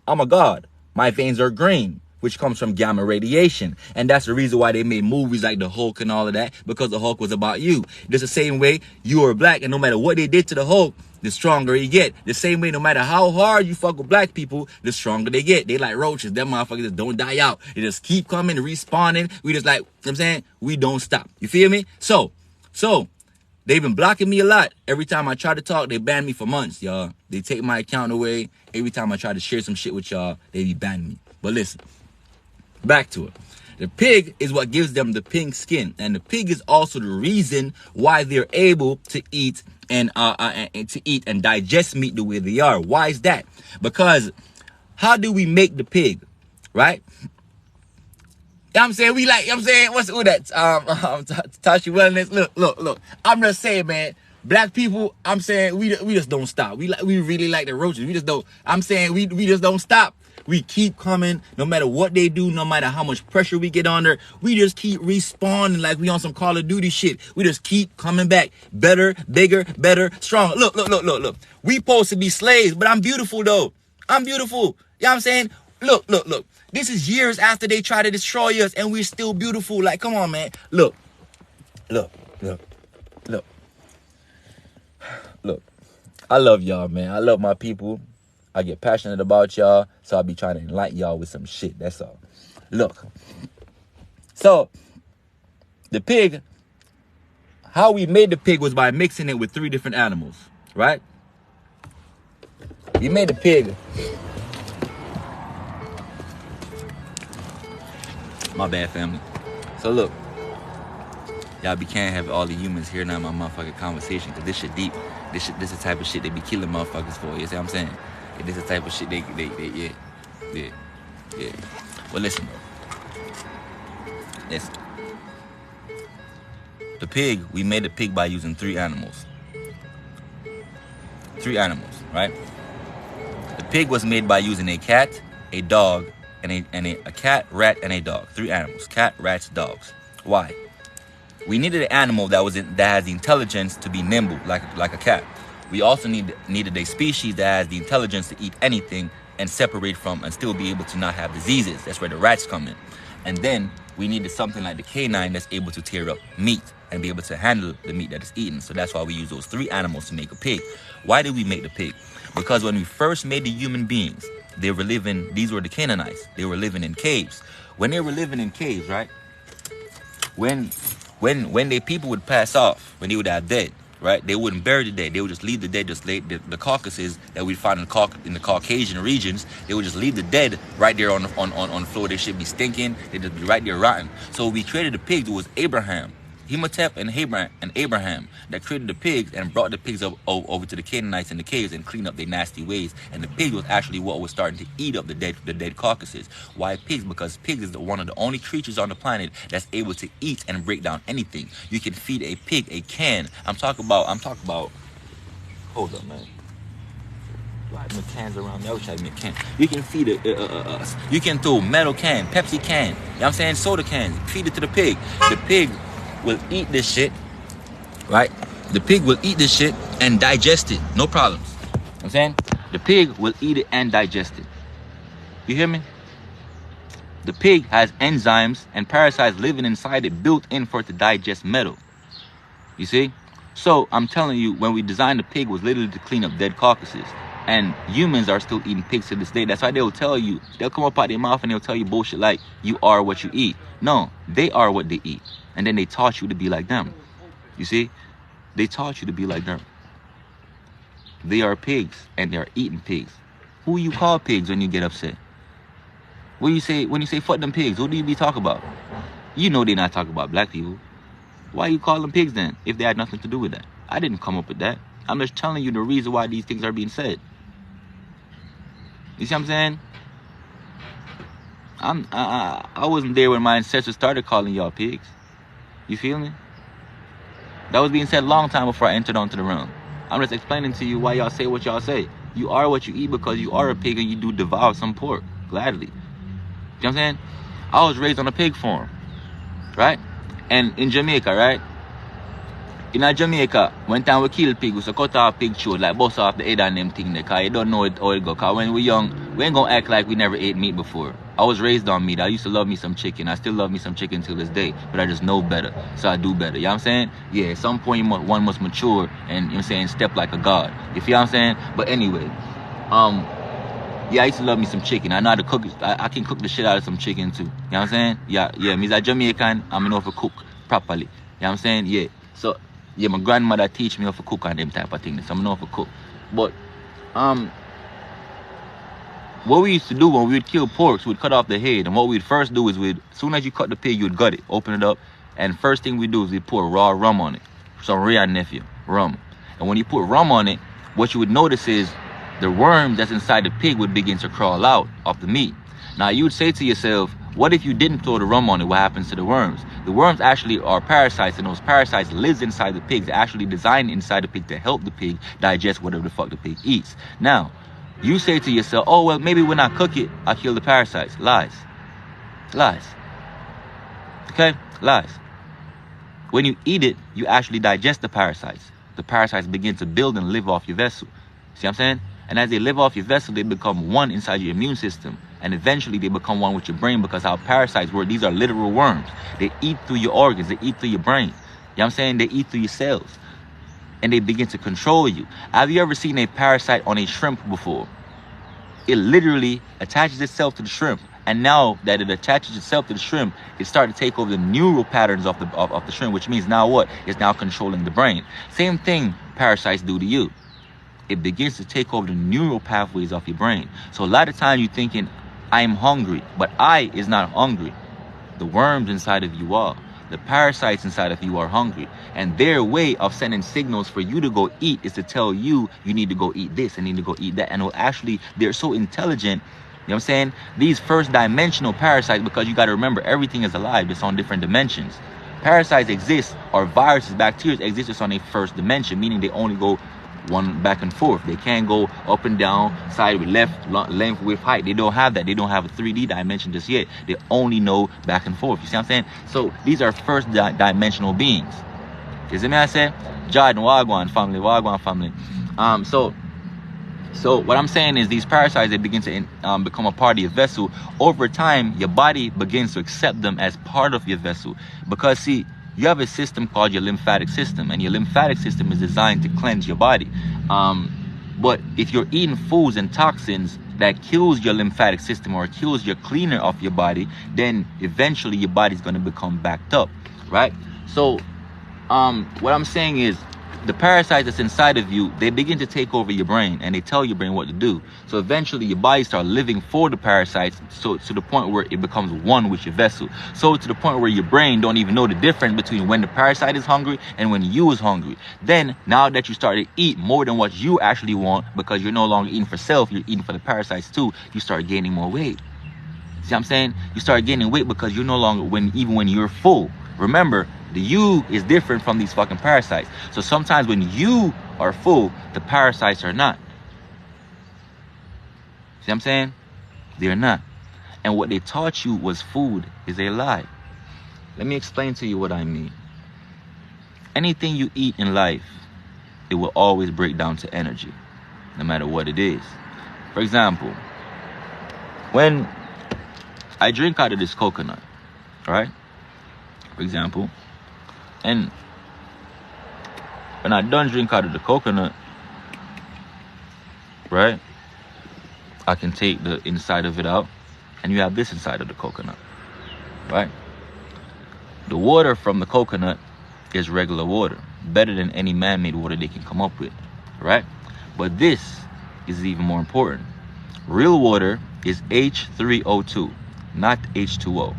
I'm a god. My veins are green, which comes from gamma radiation. And that's the reason why they made movies like the Hulk and all of that, because the Hulk was about you. Just the same way you are black, and no matter what they did to the Hulk, the stronger you get. The same way, no matter how hard you fuck with black people, the stronger they get. They like roaches. Them motherfuckers just don't die out. They just keep coming, respawning. We just like, you know what I'm saying? We don't stop. You feel me? So, they've been blocking me a lot. Every time I try to talk, they ban me for months, y'all. They take my account away. Every time I try to share some shit with y'all, they be banning me. But listen, back to it. The pig is what gives them the pink skin. And the pig is also the reason why they're able to eat and digest meat the way they are. Why is that? Because how do we make the pig, right? You know what I'm saying? We like, you know what I'm saying? What's that? Tashi Wellness. Look. I'm just saying, man, black people, I'm saying, we just don't stop. We really like the roaches. We just don't, I'm saying, we just don't stop. We keep coming, no matter what they do, no matter how much pressure we get under. We just keep respawning like we on some Call of Duty shit. We just keep coming back. Better, bigger, better, stronger. Look. We supposed to be slaves, but I'm beautiful, though. I'm beautiful. You know what I'm saying? Look. This is years after they try to destroy us, and we're still beautiful. Like, come on, man. Look. I love y'all, man. I love my people. I get passionate about y'all, so I'll be trying to enlighten y'all with some shit. That's all. Look. So, the pig, how we made the pig was by mixing it with 3 different animals, right? We made the pig. My bad, family. So look, y'all can't have all the humans hearing now my motherfucking conversation, because this shit deep. This is the type of shit they be killing motherfuckers for. You see what I'm saying? This is the type of shit they yeah. Well, listen. The pig, we made the pig by using 3 animals. 3 animals, right? The pig was made by using a cat, a dog, and a cat, rat, and a dog. 3 animals: cat, rats, dogs. Why? We needed an animal that has the intelligence to be nimble, like a cat. We also needed a species that has the intelligence to eat anything and separate from and still be able to not have diseases. That's where the rats come in. And then we needed something like the canine that's able to tear up meat and be able to handle the meat that is eaten. So that's why we use those 3 animals to make a pig. Why did we make the pig? Because when we first made the human beings, these were the Canaanites. They were living in caves. When they were living in caves, right? When the people would pass off, when they would die dead, right? They wouldn't bury the dead. They would just leave the dead, just lay the carcasses that we'd find in the Caucasian regions. They would just leave the dead right there on the floor. They should be stinking. They'd just be right there rotting. So we created a pig that was Abraham. Imhotep and Abraham that created the pigs and brought the pigs over to the Canaanites in the caves and cleaned up their nasty ways. And the pig was actually what was starting to eat up the dead carcasses. Why pigs? Because pigs is one of the only creatures on the planet that's able to eat and break down anything. You can feed a pig a can. I'm talking about. Hold up, man. I have cans around me. I wish I had a can. You can feed you can throw metal can, Pepsi can, you know what I'm saying, soda cans, feed it to the pig. The pig will eat this shit, right? The pig will eat this shit and digest it, no problems. You know what I'm saying? The pig will eat it and digest it. You hear me? The pig has enzymes and parasites living inside it, built in for it to digest metal. You see? So I'm telling you, when we designed the pig, was literally to clean up dead carcasses. And humans are still eating pigs to this day. That's why they'll tell you, they'll come up out their mouth and they'll tell you bullshit like, you are what you eat. No, they are what they eat. And then they taught you to be like them. You see? They taught you to be like them. They are pigs and they are eating pigs. Who you call pigs when you get upset? When you say fuck them pigs, what do you be talking about? You know they're not talking about black people. Why you call them pigs then, if they had nothing to do with that? I didn't come up with that. I'm just telling you the reason why these things are being said. You see what I'm saying? I wasn't there when my ancestors started calling y'all pigs. You feel me? That was being said a long time before I entered onto the realm. I'm just explaining to you why y'all say what y'all say. You are what you eat because you are a pig and you do devour some pork, gladly. You know what I'm saying? I was raised on a pig farm, right? And in Jamaica, right? In Jamaica, when time we kill pig, we used to cut off pig throat, like bust off the head and them thing there, cause you don't know how it go. Cause when we young, we ain't gonna act like we never ate meat before. I was raised on meat. I used to love me some chicken. I still love me some chicken till this day, but I just know better, so I do better. You know what I'm saying? Yeah, at some point one must mature and, you know what I'm saying, step like a god. You feel what I'm saying? But anyway, yeah, I used to love me some chicken. I know how to cook it. I can cook the shit out of some chicken too. You know what I'm saying? Yeah, me's a Jamaican, I know how to cook properly. You know what I'm saying? Yeah. So yeah, my grandmother teach me how to cook and them type of things. So I know how to cook. But what we used to do when we would kill porks, we'd cut off the head, and what we'd first do is as soon as you cut the pig, you'd gut it, open it up, and first thing we do is we pour raw rum on it. Some real nephew, rum. And when you put rum on it, what you would notice is the worm that's inside the pig would begin to crawl out of the meat. Now you would say to yourself, what if you didn't throw the rum on it? What happens to the worms? The worms actually are parasites, and those parasites live inside the pig. They're actually designed inside the pig to help the pig digest whatever the fuck the pig eats. Now, you say to yourself, oh, well, maybe when I cook it, I'll kill the parasites. Lies. Lies. Okay? Lies. When you eat it, you actually digest the parasites. The parasites begin to build and live off your vessel. See what I'm saying? And as they live off your vessel, they become one inside your immune system. And eventually they become one with your brain, because how parasites work, these are literal worms. They eat through your organs. They eat through your brain. You know what I'm saying? They eat through your cells. And they begin to control you. Have you ever seen a parasite on a shrimp before? It literally attaches itself to the shrimp. And now that it attaches itself to the shrimp, it started to take over the neural patterns of the shrimp, which means now what? It's now controlling the brain. Same thing parasites do to you. It begins to take over the neural pathways of your brain. So a lot of times you're thinking, I'm hungry, but I is not hungry. The worms inside of you are. The parasites inside of you are hungry. And their way of sending signals for you to go eat is to tell you, you need to go eat this and need to go eat that. And well, actually, they're so intelligent. You know what I'm saying? These first dimensional parasites, because you got to remember, everything is alive. It's on different dimensions. Parasites exist, or viruses, bacteria exist just on a first dimension, meaning they only go one back and forth. They can't go up and down, side with left, length with height. They don't have that. They don't have a 3D dimension just yet. They only know back and forth. You see what I'm saying? So these are first dimensional beings. You see me I say? Jordan, Wagwan family, Wagwan family. So what I'm saying is, these parasites, they begin to become a part of your vessel. Over time, your body begins to accept them as part of your vessel. Because see, you have a system called your lymphatic system, and your lymphatic system is designed to cleanse your body. But if you're eating foods and toxins that kills your lymphatic system or kills your cleaner of your body, then eventually your body's going to become backed up, right? So what I'm saying is, the parasite that's inside of you, they begin to take over your brain and they tell your brain what to do. So eventually your body starts living for the parasites, so to the point where it becomes one with your vessel. So to the point where your brain don't even know the difference between when the parasite is hungry and when you is hungry. Then now that you start to eat more than what you actually want, because you're no longer eating for self, you're eating for the parasites too, you start gaining more weight. See what I'm saying? You start gaining weight because you're no longer, even when you're full. Remember, the you is different from these fucking parasites. So sometimes when you are full, the parasites are not. See what I'm saying? They're not. And what they taught you was food is a lie. Let me explain to you what I mean. Anything you eat in life, it will always break down to energy, no matter what it is. For example, when I drink out of this coconut, right? For example, and when I done drink out of the coconut, right, I can take the inside of it out, and you have this inside of the coconut, right? The water from the coconut is regular water, better than any man-made water they can come up with, right? But this is even more important. Real water is H3O2, not H2O.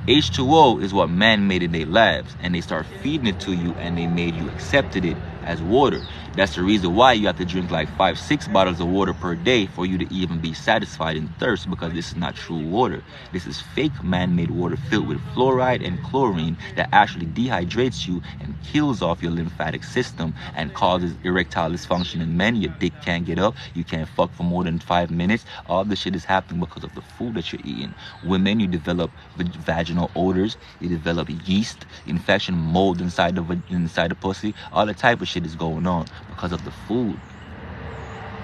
H2O is what man made in their labs, and they start feeding it to you, and they made you accepted it as water. That's the reason why you have to drink like 5-6 bottles of water per day for you to even be satisfied in thirst, because this is not true water. This is fake man-made water filled with fluoride and chlorine that actually dehydrates you and kills off your lymphatic system and causes erectile dysfunction in men. Your dick can't get up, you can't fuck for more than 5 minutes. All this shit is happening because of the food that you're eating. Women, you develop vaginal odors, you develop yeast infection, mold inside the pussy. All the type of shit is going on because of the food.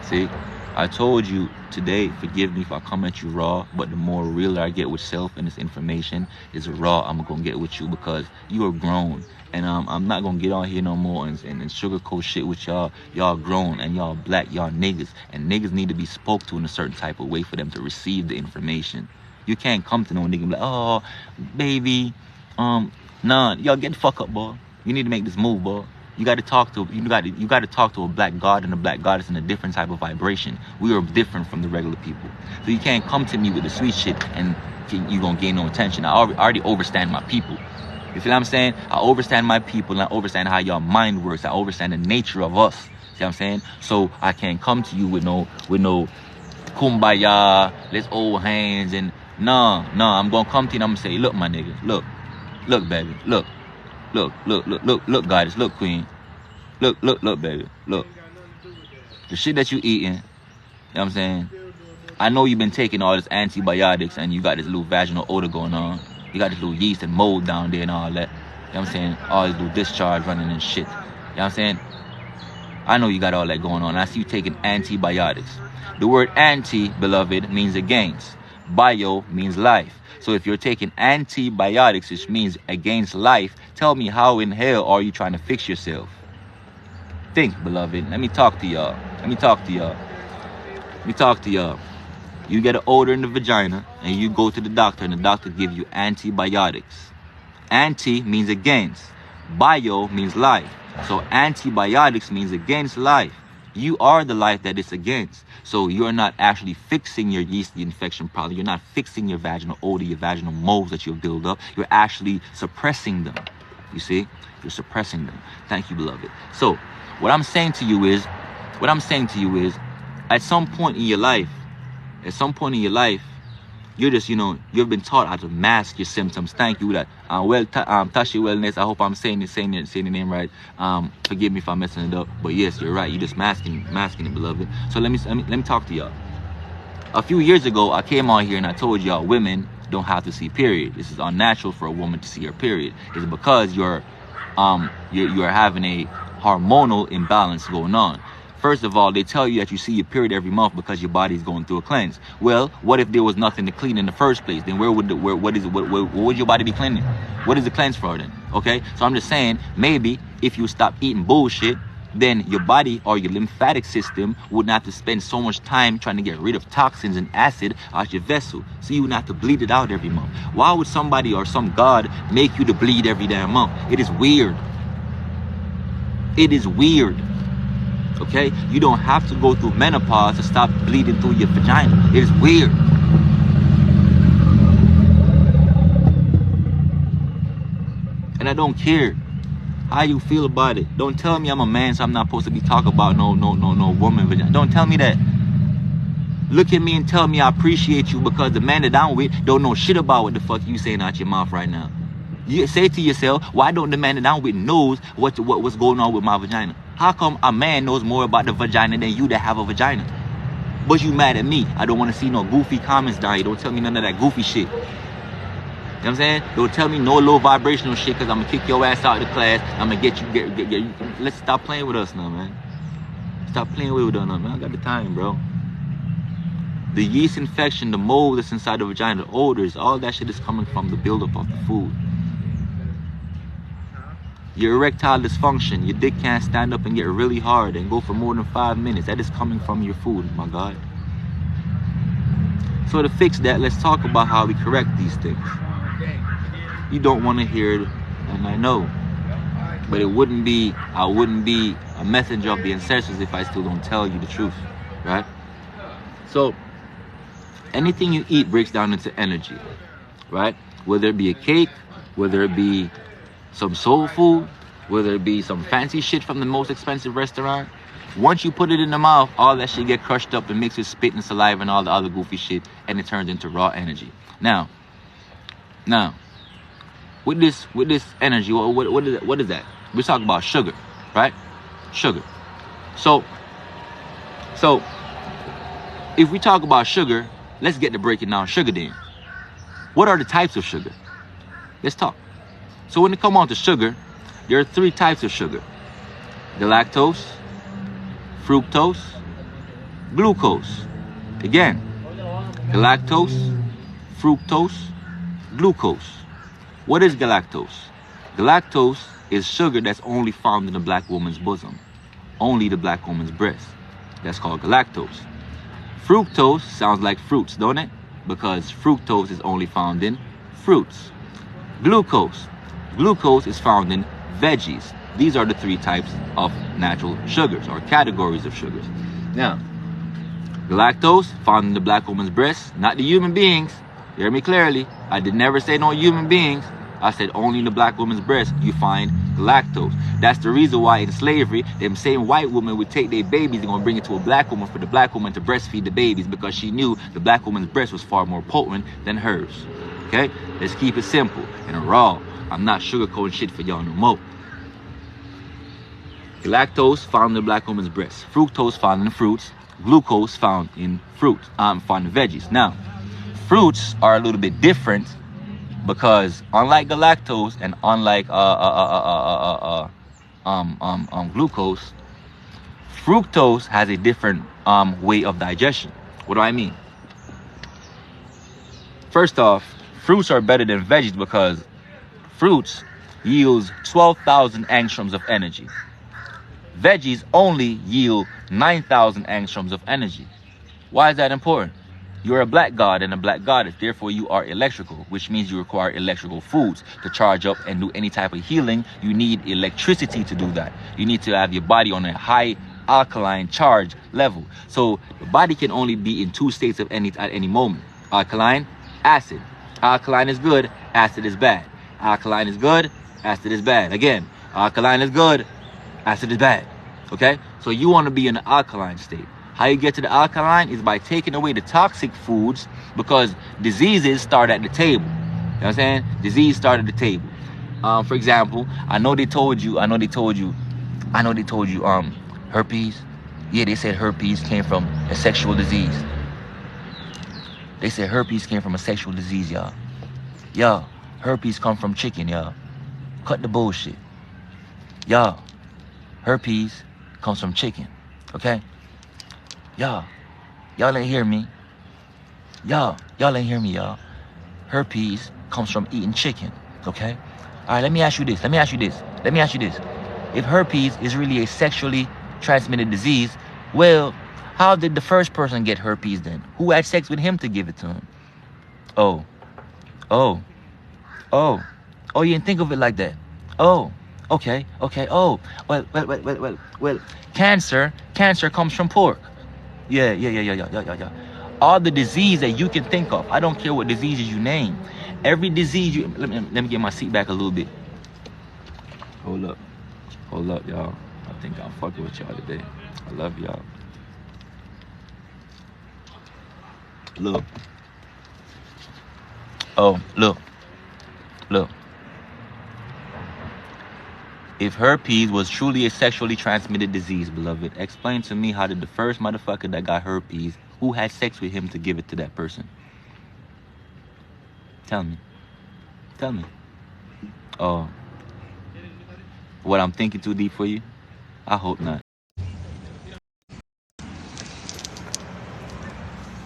See, I told you today, forgive me if I come at you raw, but the more real I get with self and this information is raw, I'm gonna get with you, because you are grown. And I'm not gonna get on here no more and sugarcoat shit with y'all. Y'all grown and y'all black, y'all niggas. And niggas need to be spoke to in a certain type of way for them to receive the information. You can't come to no nigga and be like, oh, baby, nah, y'all get the fuck up, boy. You need to make this move, boy. You got to talk to a black god and a black goddess in a different type of vibration. We are different from the regular people. So you can't come to me with the sweet shit and you gonna gain no attention. I already overstand my people. You feel what I'm saying? I overstand my people, and I overstand how your mind works. I understand the nature of us. See what I'm saying? So I can't come to you with no kumbaya, let's hold hands, and nah, I'm gonna come to you and I'm gonna say, look, my nigga, look, baby, look, goddess, look, queen, look, baby, look. The shit that you eating, you know what I'm saying? I know you've been taking all this antibiotics and you got this little vaginal odor going on. You got this little yeast and mold down there and all that. You know what I'm saying? All this little discharge running and shit. You know what I'm saying? I know you got all that going on. I see you taking antibiotics. The word anti, beloved, means against. Bio means life. So if you're taking antibiotics, which means against life, tell me, how in hell are you trying to fix yourself? Think, beloved. Let me talk to y'all. You get an odor in the vagina and you go to the doctor and the doctor gives you antibiotics. Anti means against. Bio means life. So antibiotics means against life. You are the life that it's against. So you're not actually fixing your yeast infection problem. You're not fixing your vaginal odor, your vaginal molds that you've built up. You're actually suppressing them. You see? You're suppressing them. Thank you, beloved. So what I'm saying to you is, at some point in your life, you're just, you've been taught how to mask your symptoms. Thank you, that. Tashi Wellness, I hope I'm saying the name right. Forgive me if I'm messing it up, but yes, you're right. You're just masking it, beloved. So let me talk to y'all. A few years ago, I came on here and I told y'all women don't have to see period. This is unnatural for a woman to see her period. It's because you're having a hormonal imbalance going on. First of all, they tell you that you see your period every month because your body's going through a cleanse. Well, what if there was nothing to clean in the first place? Then what would your body be cleaning? What is the cleanse for then? Okay, so I'm just saying, maybe if you stop eating bullshit, then your body or your lymphatic system would not have to spend so much time trying to get rid of toxins and acid out your vessel. So you would not have to bleed it out every month. Why would somebody or some god make you to bleed every damn month? It is weird. It is weird. Okay? You don't have to go through menopause to stop bleeding through your vagina. It is weird. And I don't care how you feel about it. Don't tell me I'm a man, so I'm not supposed to be talking about no woman vagina. Don't tell me that. Look at me and tell me I appreciate you, because the man that I'm with don't know shit about what the fuck you saying out your mouth right now. You say to yourself, why don't the man that I'm with knows what's going on with my vagina? How come a man knows more about the vagina than you that have a vagina? But you mad at me. I don't want to see no goofy comments down here. Don't tell me none of that goofy shit. You know what I'm saying? Don't tell me no low vibrational shit, because I'm going to kick your ass out of the class. I'm going to get you. Let's stop playing with us now, man. Stop playing with us now, man. I got the time, bro. The yeast infection, the mold that's inside the vagina, the odors, all that shit is coming from the buildup of the food. Your erectile dysfunction, your dick can't stand up and get really hard and go for more than 5 minutes. That is coming from your food, my God. So to fix that, let's talk about how we correct these things. You don't want to hear it, and I know. But I wouldn't be a messenger of the ancestors if I still don't tell you the truth, right? So anything you eat breaks down into energy, right? Whether it be a cake, whether it be some soul food, whether it be some fancy shit from the most expensive restaurant. Once you put it in the mouth, all that shit get crushed up and mixed with spit and saliva and all the other goofy shit, and it turns into raw energy. Now, with this energy, what is that? We're talking about sugar, right? Sugar. So if we talk about sugar, let's get to breaking down sugar then. What are the types of sugar? Let's talk. So when it comes on to sugar, there are 3 types of sugar: galactose, fructose, glucose. Again, galactose, fructose, glucose. What is galactose? Galactose is sugar that's only found in the black woman's bosom, only the black woman's breast. That's called galactose. Fructose sounds like fruits, don't it? Because fructose is only found in fruits. Glucose is found in veggies. These are the 3 types of natural sugars, or categories of sugars. Now, galactose found in the black woman's breast, not the human beings. Hear me clearly. I did never say no human beings. I said only in the black woman's breast you find galactose. That's the reason why in slavery, them same white women would take their babies and gonna bring it to a black woman for the black woman to breastfeed the babies, because she knew the black woman's breast was far more potent than hers. Okay? Let's keep it simple and raw. I'm not sugarcoating shit for y'all no more. Galactose found in the black woman's breast. Fructose found in fruits. Glucose found in fruits. Found in veggies. Now, fruits are a little bit different, because unlike galactose and unlike glucose, fructose has a different way of digestion. What do I mean? First off, fruits are better than veggies because fruits yields 12,000 angstroms of energy. Veggies only yield 9,000 angstroms of energy. Why is that important? You're a black god and a black goddess, therefore you are electrical, which means you require electrical foods to charge up and do any type of healing. You need electricity to do that. You need to have your body on a high alkaline charge level. So the body can only be in 2 states of at any moment: alkaline, acid. Alkaline is good, acid is bad. Alkaline is good, acid is bad. Again, alkaline is good, acid is bad. Okay? So you want to be in the alkaline state. How you get to the alkaline is by taking away the toxic foods, because diseases start at the table. You know what I'm saying? Disease start at the table. For example, I know they told you, herpes. Yeah, they said herpes came from a sexual disease. They said herpes came from a sexual disease, y'all. Y'all, herpes come from chicken, y'all. Cut the bullshit. Y'all, herpes comes from chicken, okay? Y'all ain't hear me. Y'all ain't hear me, y'all. Herpes comes from eating chicken, okay? All right, let me ask you this. If herpes is really a sexually transmitted disease, well, how did the first person get herpes then? Who had sex with him to give it to him? Oh, you didn't think of it like that. Oh, Okay. Oh, well. Cancer comes from pork. Yeah. All the disease that you can think of. I don't care what diseases you name. Every disease you. Let me get my seat back a little bit. Hold up, y'all. I think I'm fucking with y'all today. I love y'all. Look. Oh, look. If herpes was truly a sexually transmitted disease, beloved, explain to me how did the first motherfucker that got herpes, who had sex with him to give it to that person? Tell me. Oh, what, I'm thinking too deep for you? I hope not.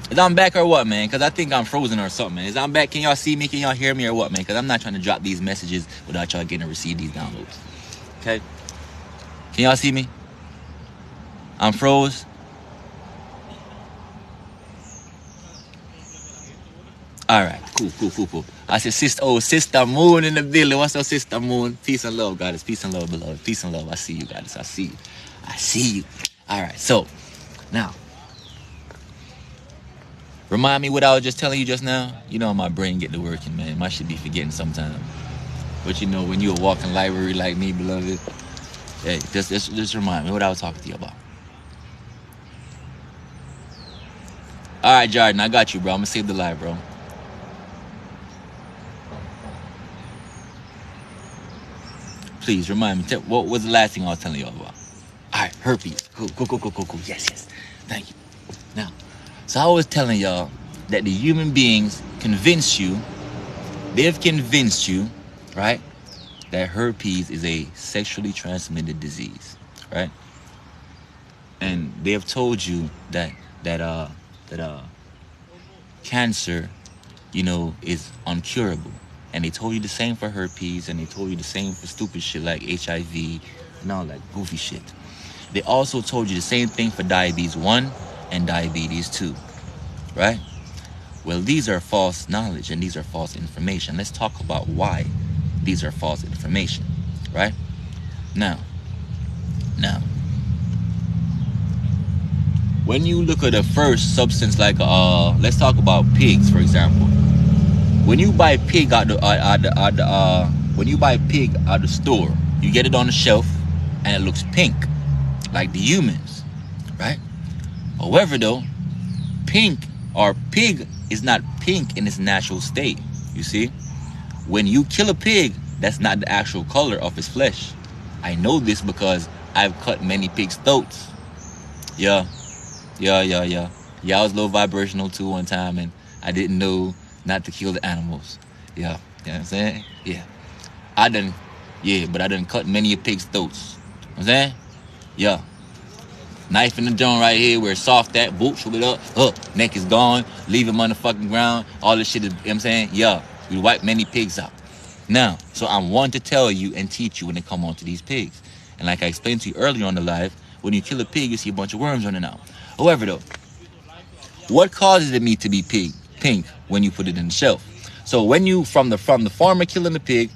Is I'm back or what, man? Because I think I'm frozen or something, man. Is I'm back? Can y'all see me? Can y'all hear me or what, man? Because I'm not trying to drop these messages without y'all getting to receive these downloads. Okay? Can y'all see me? I'm froze. All right, cool. I said, Sister Moon in the building. What's up, Sister Moon? Peace and love, goddess. Peace and love, beloved. Peace and love. I see you, goddess. I see you. All right, so now, remind me what I was just telling you just now. You know, my brain get to working, man. My shit be forgetting sometimes. But you know, when you a walking library like me, beloved, hey, just remind me what I was talking to you about. All right, Jordan, I got you, bro. I'm gonna save the live, bro. Please remind me. What was the last thing I was telling you all about? All right, herpes. Cool. Yes. Thank you. Now, so I was telling y'all that the human beings they've convinced you, right, that herpes is a sexually transmitted disease, right? And they have told you that cancer, you know, is uncurable. And they told you the same for herpes, and they told you the same for stupid shit like HIV and all that goofy shit. They also told you the same thing for diabetes 1 and diabetes 2, right? Well, these are false knowledge and these are false information. Let's talk about why these are false information, right? Now, when you look at the first substance, like let's talk about pigs, for example. When you buy pig when you buy pig at the store, you get it on the shelf and it looks pink, like the humans, right? However, though, pig is not pink in its natural state. You see, when you kill a pig, that's not the actual color of its flesh. I know this because I've cut many pigs' throats. Yeah, I was a little vibrational too one time, and I didn't know not to kill the animals. Yeah, you know what I'm saying? Yeah. But I done cut many a pig's throats. You know what I'm saying? Yeah. Knife in the joint right here where it's soft at, boop, shoot it up, neck is gone, leave him on the fucking ground, all this shit is, you know what I'm saying? Yeah, we wipe many pigs out. Now, so I'm one to tell you and teach you when it come on to these pigs. And like I explained to you earlier on the live, when you kill a pig, you see a bunch of worms running out. However, though, what causes the meat to be pink when you put it in the shelf? So when you, from the farmer killing the pig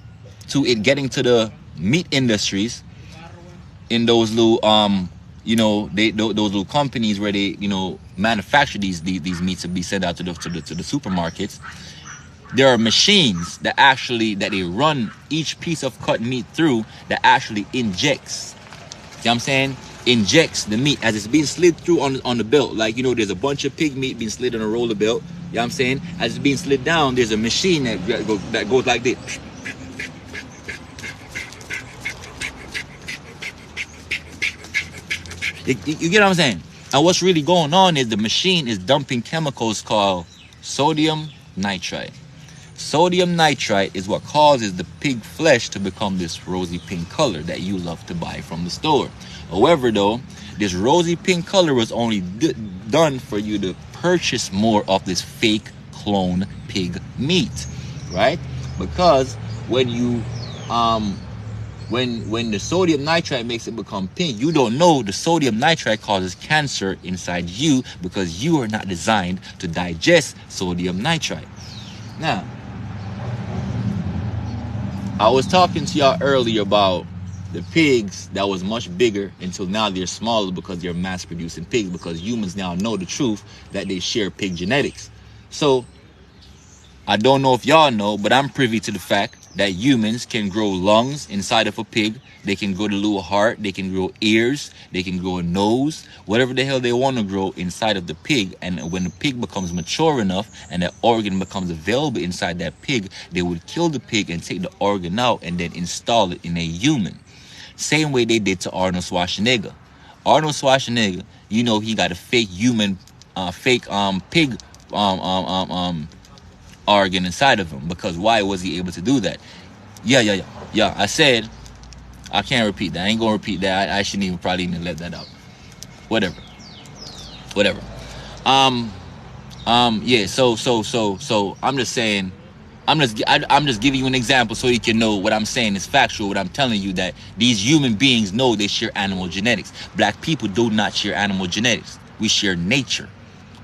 to it getting to the meat industries, in those little those little companies where they manufacture these meats to be sent out to the supermarkets, there are machines that they run each piece of cut meat through that actually injects. You know what I'm saying? Injects the meat as it's being slid through on the belt. Like, there's a bunch of pig meat being slid on a roller belt. You know what I'm saying? As it's being slid down, there's a machine that goes like this. You get what I'm saying? And what's really going on is the machine is dumping chemicals called sodium nitrite. Sodium nitrite is what causes the pig flesh to become this rosy pink color that you love to buy from the store. However, though, this rosy pink color was only done for you to purchase more of this fake clone pig meat, right? Because when you when the sodium nitrite makes it become pink, you don't know the sodium nitrite causes cancer inside you because you are not designed to digest sodium nitrite. Now, I was talking to y'all earlier about the pigs that was much bigger until now they're smaller because they're mass producing pigs, because humans now know the truth that they share pig genetics. So I don't know if y'all know, but I'm privy to the fact that humans can grow lungs inside of a pig. They can grow the little heart. They can grow ears. They can grow a nose. Whatever the hell they want to grow inside of the pig. And when the pig becomes mature enough and that organ becomes available inside that pig, they would kill the pig and take the organ out and then install it in a human. Same way they did to Arnold Schwarzenegger. Arnold Schwarzenegger, you know, he got a fake human, fake pig organ inside of him. Because why was he able to do that? Yeah. I said, I can't repeat that. I ain't gonna repeat that. I shouldn't even probably even let that out. Whatever. Yeah. So I'm just saying. I'm just giving you an example so you can know what I'm saying is factual. What I'm telling you, that these human beings know they share animal genetics. Black people do not share animal genetics. We share nature.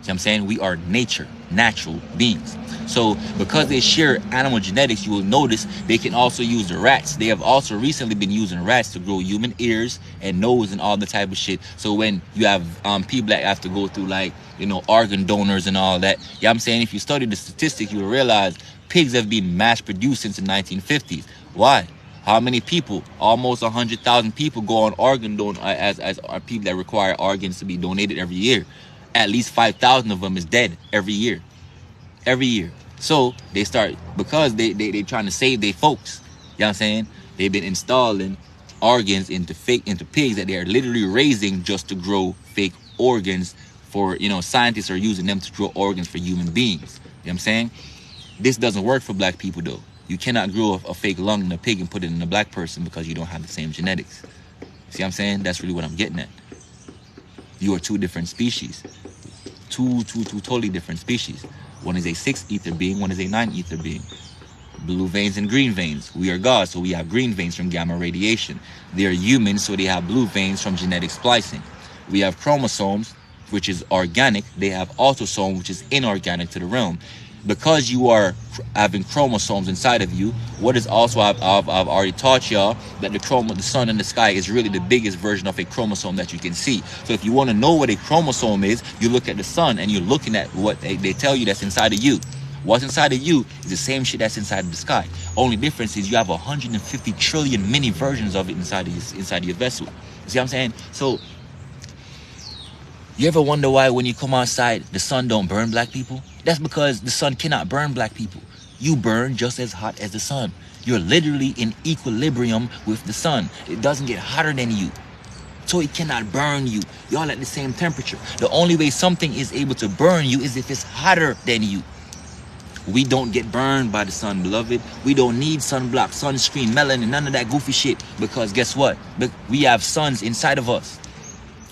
See what I'm saying? We are natural beings. So because they share animal genetics, you will notice they can also use the rats. They have also recently been using rats to grow human ears and nose and all the type of shit. So when you have people that have to go through, like, you know, organ donors and all that, yeah, I'm saying if you study the statistics, you will realize pigs have been mass produced since the 1950s. Why? How many people? Almost 100,000 people go on organ donor as people that require organs to be donated every year. At least 5,000 of them is dead every year. So they start, because they trying to save their folks. You know what I'm saying? They've been installing organs into pigs that they are literally raising just to grow fake organs for, you know, scientists are using them to grow organs for human beings. You know what I'm saying? This doesn't work for black people though. You cannot grow a fake lung in a pig and put it in a black person because you don't have the same genetics. See what I'm saying? That's really what I'm getting at. You are two different species. Two totally different species. One is a 6 ether being, one is a 9 ether being. Blue veins and green veins. We are gods, so we have green veins from gamma radiation. They are humans, so they have blue veins from genetic splicing. We have chromosomes, which is organic. They have autosome, which is inorganic to the realm. Because you are having chromosomes inside of you, what is also, I've already taught y'all that the sun in the sky is really the biggest version of a chromosome that you can see. So if you want to know what a chromosome is, you look at the sun and you're looking at what they tell you that's inside of you. What's inside of you is the same shit that's inside of the sky. Only difference is you have 150 trillion mini versions of it inside of your vessel. You see what I'm saying? So you ever wonder why when you come outside, the sun don't burn black people? That's because the sun cannot burn black people. You burn just as hot as the sun. You're literally in equilibrium with the sun. It doesn't get hotter than you. So it cannot burn you. Y'all at the same temperature. The only way something is able to burn you is if it's hotter than you. We don't get burned by the sun, beloved. We don't need sunblock, sunscreen, melanin, none of that goofy shit. Because guess what? We have suns inside of us.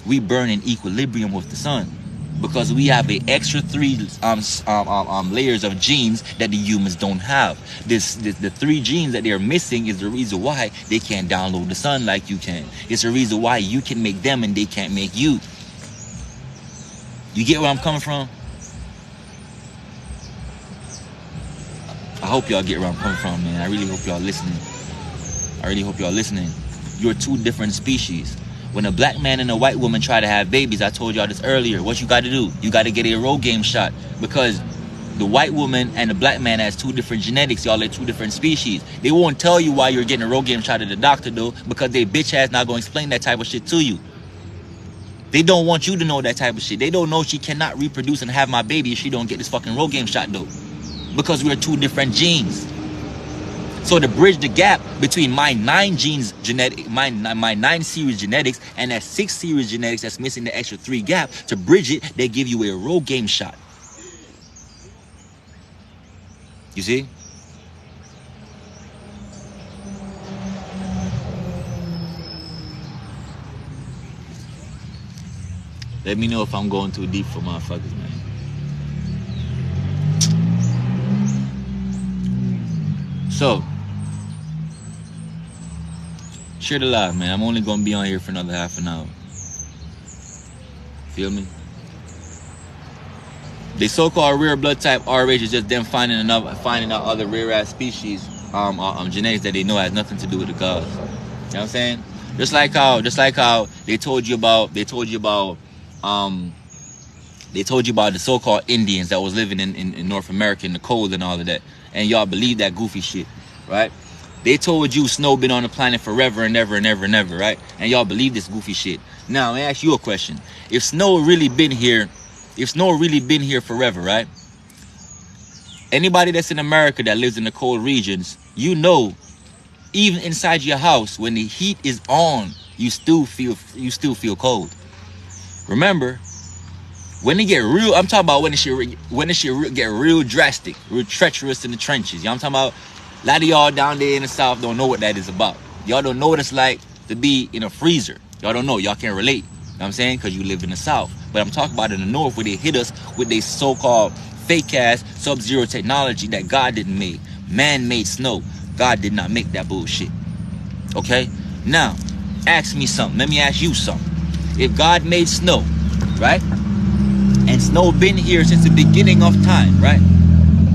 We burn in equilibrium with the sun because we have an extra 3 layers of genes that the humans don't have. The 3 genes that they're missing is the reason why they can't download the sun like you can. It's the reason why you can make them and they can't make you. You get where I'm coming from? I hope y'all get where I'm coming from, man. I really hope y'all listening. You're 2 different species. When a black man and a white woman try to have babies, I told y'all this earlier, what you got to do? You got to get a road game shot, because the white woman and the black man has 2 different genetics. Y'all are 2 different species. They won't tell you why you're getting a road game shot at the doctor, though, because they bitch ass not going to explain that type of shit to you. They don't want you to know that type of shit. They don't know she cannot reproduce and have my baby if she don't get this fucking road game shot, though, because we're 2 different genes. So to bridge the gap between my 9 series genetics and that 6 series genetics that's missing the extra 3 gap, to bridge it, they give you a road game shot. You see? Let me know if I'm going too deep for motherfuckers, man. So, share the live, man. I'm only gonna be on here for another half an hour. Feel me? The so-called rare blood type RH is just them finding out other rare ass species, genetics that they know has nothing to do with the cause. You know what I'm saying? Just like how they told you about the so-called Indians that was living in North America in the cold and all of that. And y'all believe that goofy shit, right? They told you snow been on the planet forever and ever and ever and ever, right? And y'all believe this goofy shit. Now, let me ask you a question. If snow really been here forever, right? Anybody that's in America that lives in the cold regions, you know, even inside your house, when the heat is on, you still feel cold. Remember, when it get real, I'm talking about when the shit get real drastic, real treacherous in the trenches. You know what I'm talking about? A lot of y'all down there in the South don't know what that is about. Y'all don't know what it's like to be in a freezer. Y'all don't know. Y'all can't relate. You know what I'm saying? Because you live in the South. But I'm talking about in the North where they hit us with their so-called fake-ass sub-zero technology that God didn't make. Man-made snow. God did not make that bullshit. Okay? Now, ask me something. Let me ask you something. If God made snow, right? And snow been here since the beginning of time, right?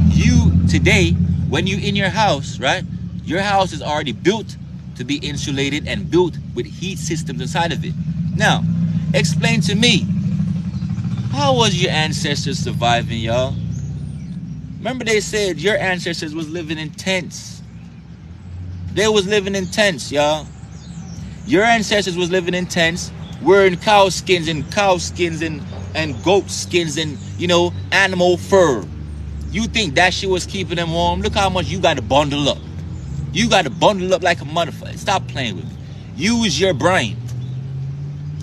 You, today, when you in your house, right? Your house is already built to be insulated and built with heat systems inside of it. Now, explain to me, how was your ancestors surviving, y'all? Remember they said your ancestors was living in tents. They was living in tents, y'all. Your ancestors was living in tents, wearing cow skins and goat skins and, you know, animal fur. You think that shit was keeping them warm? Look how much you got to bundle up. You got to bundle up like a motherfucker. Stop playing with me. Use your brain.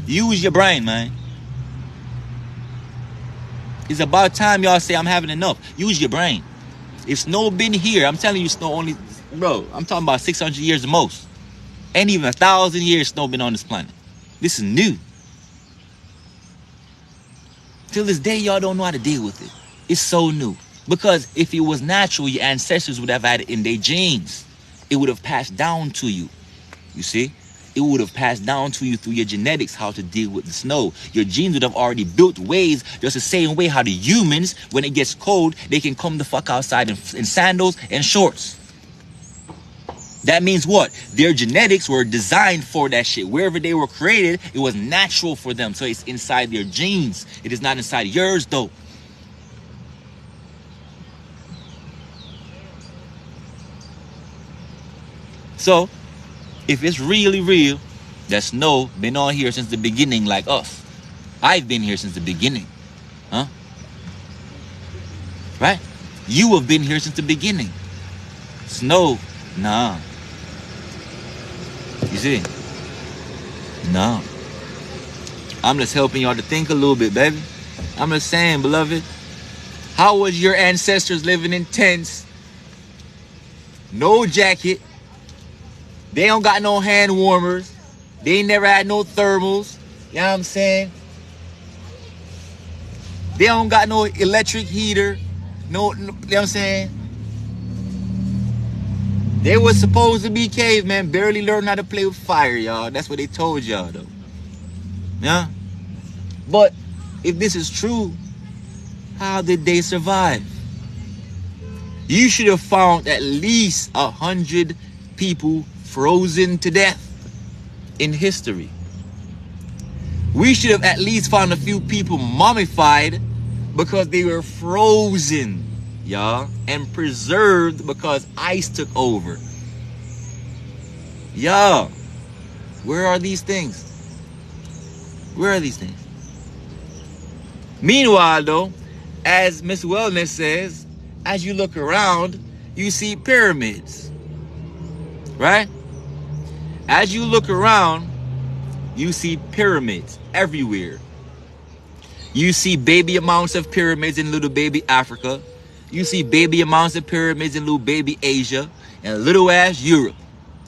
Use your brain, man. It's about time y'all say I'm having enough. Use your brain. If snow been here, I'm telling you, snow only, bro, I'm talking about 600 years the most. Ain't even 1,000 years snow been on this planet. This is new. Till this day, y'all don't know how to deal with it. It's so new. Because if it was natural, your ancestors would have had it in their genes. It would have passed down to you. You see? It would have passed down to you through your genetics how to deal with the snow. Your genes would have already built ways, just the same way how the humans, when it gets cold, they can come the fuck outside in sandals and shorts. That means what? Their genetics were designed for that shit. Wherever they were created, it was natural for them. So it's inside their genes. It is not inside yours, though. So, if it's really real that snow been on here since the beginning like us, I've been here since the beginning, huh? Right? You have been here since the beginning. Snow, nah. You see? No. I'm just helping y'all to think a little bit, baby. I'm just saying, beloved, how was your ancestors living in tents? No jacket. They don't got no hand warmers. They ain't never had no thermals. You know what I'm saying? They don't got no electric heater. No, you know what I'm saying? They was supposed to be cavemen, barely learned how to play with fire, y'all. That's what they told y'all, though. Yeah? But if this is true, how did they survive? You should have found at least 100 people frozen to death in history. We should have at least found a few people mummified because they were frozen, y'all, and preserved because ice took over. Y'all, where are these things? Where are these things? Meanwhile, though, as Miss Wellness says, as you look around, you see pyramids, right? As you look around, you see pyramids everywhere. You see baby amounts of pyramids in little baby Africa. You see baby amounts of pyramids in little baby Asia and little ass Europe,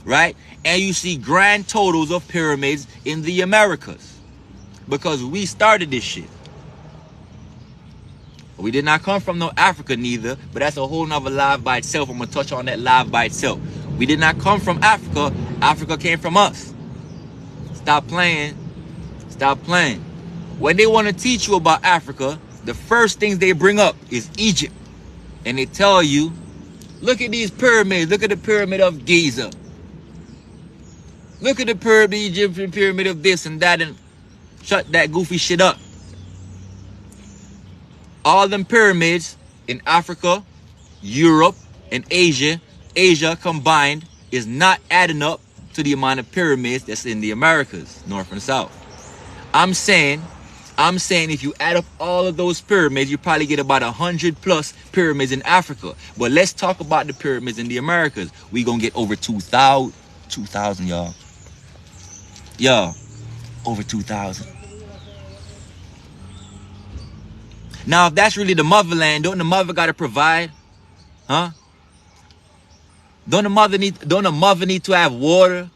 right? And you see grand totals of pyramids in the Americas because we started this shit. We did not come from no Africa neither, but that's a whole nother live by itself. I'm going to touch on that live by itself. We did not come from Africa. Africa came from us. Stop playing. Stop playing. When they want to teach you about Africa, the first things they bring up is Egypt. And they tell you, look at these pyramids. Look at the pyramid of Giza. Look at the pyramid, the Egyptian pyramid of this and that, and shut that goofy shit up. All them pyramids in Africa, Europe, and Asia combined is not adding up to the amount of pyramids that's in the Americas, North and South. I'm saying if you add up all of those pyramids, you probably get about 100+ pyramids in Africa. But let's talk about the pyramids in the Americas. We gonna get over 2,000, y'all. Y'all, over 2,000. Now, if that's really the motherland, don't the mother gotta provide? Huh? Don't the mother need to have water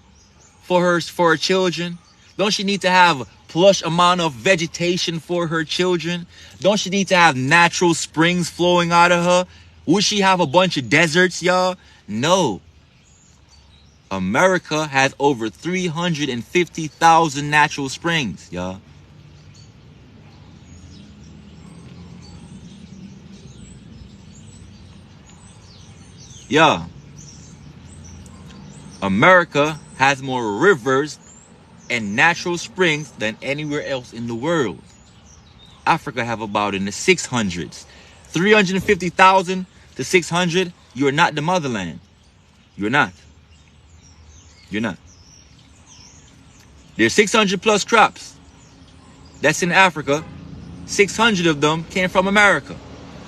for her children? Don't she need to have plush amount of vegetation for her children? Don't she need to have natural springs flowing out of her? Would she have a bunch of deserts, y'all? No. America has over 350,000 natural springs, y'all. Yeah. America has more rivers and natural springs than anywhere else in the world. Africa have about in the 600s. 350,000 to 600, you're not the motherland. You're not. You're not. There's 600+ crops. That's in Africa. 600 of them came from America.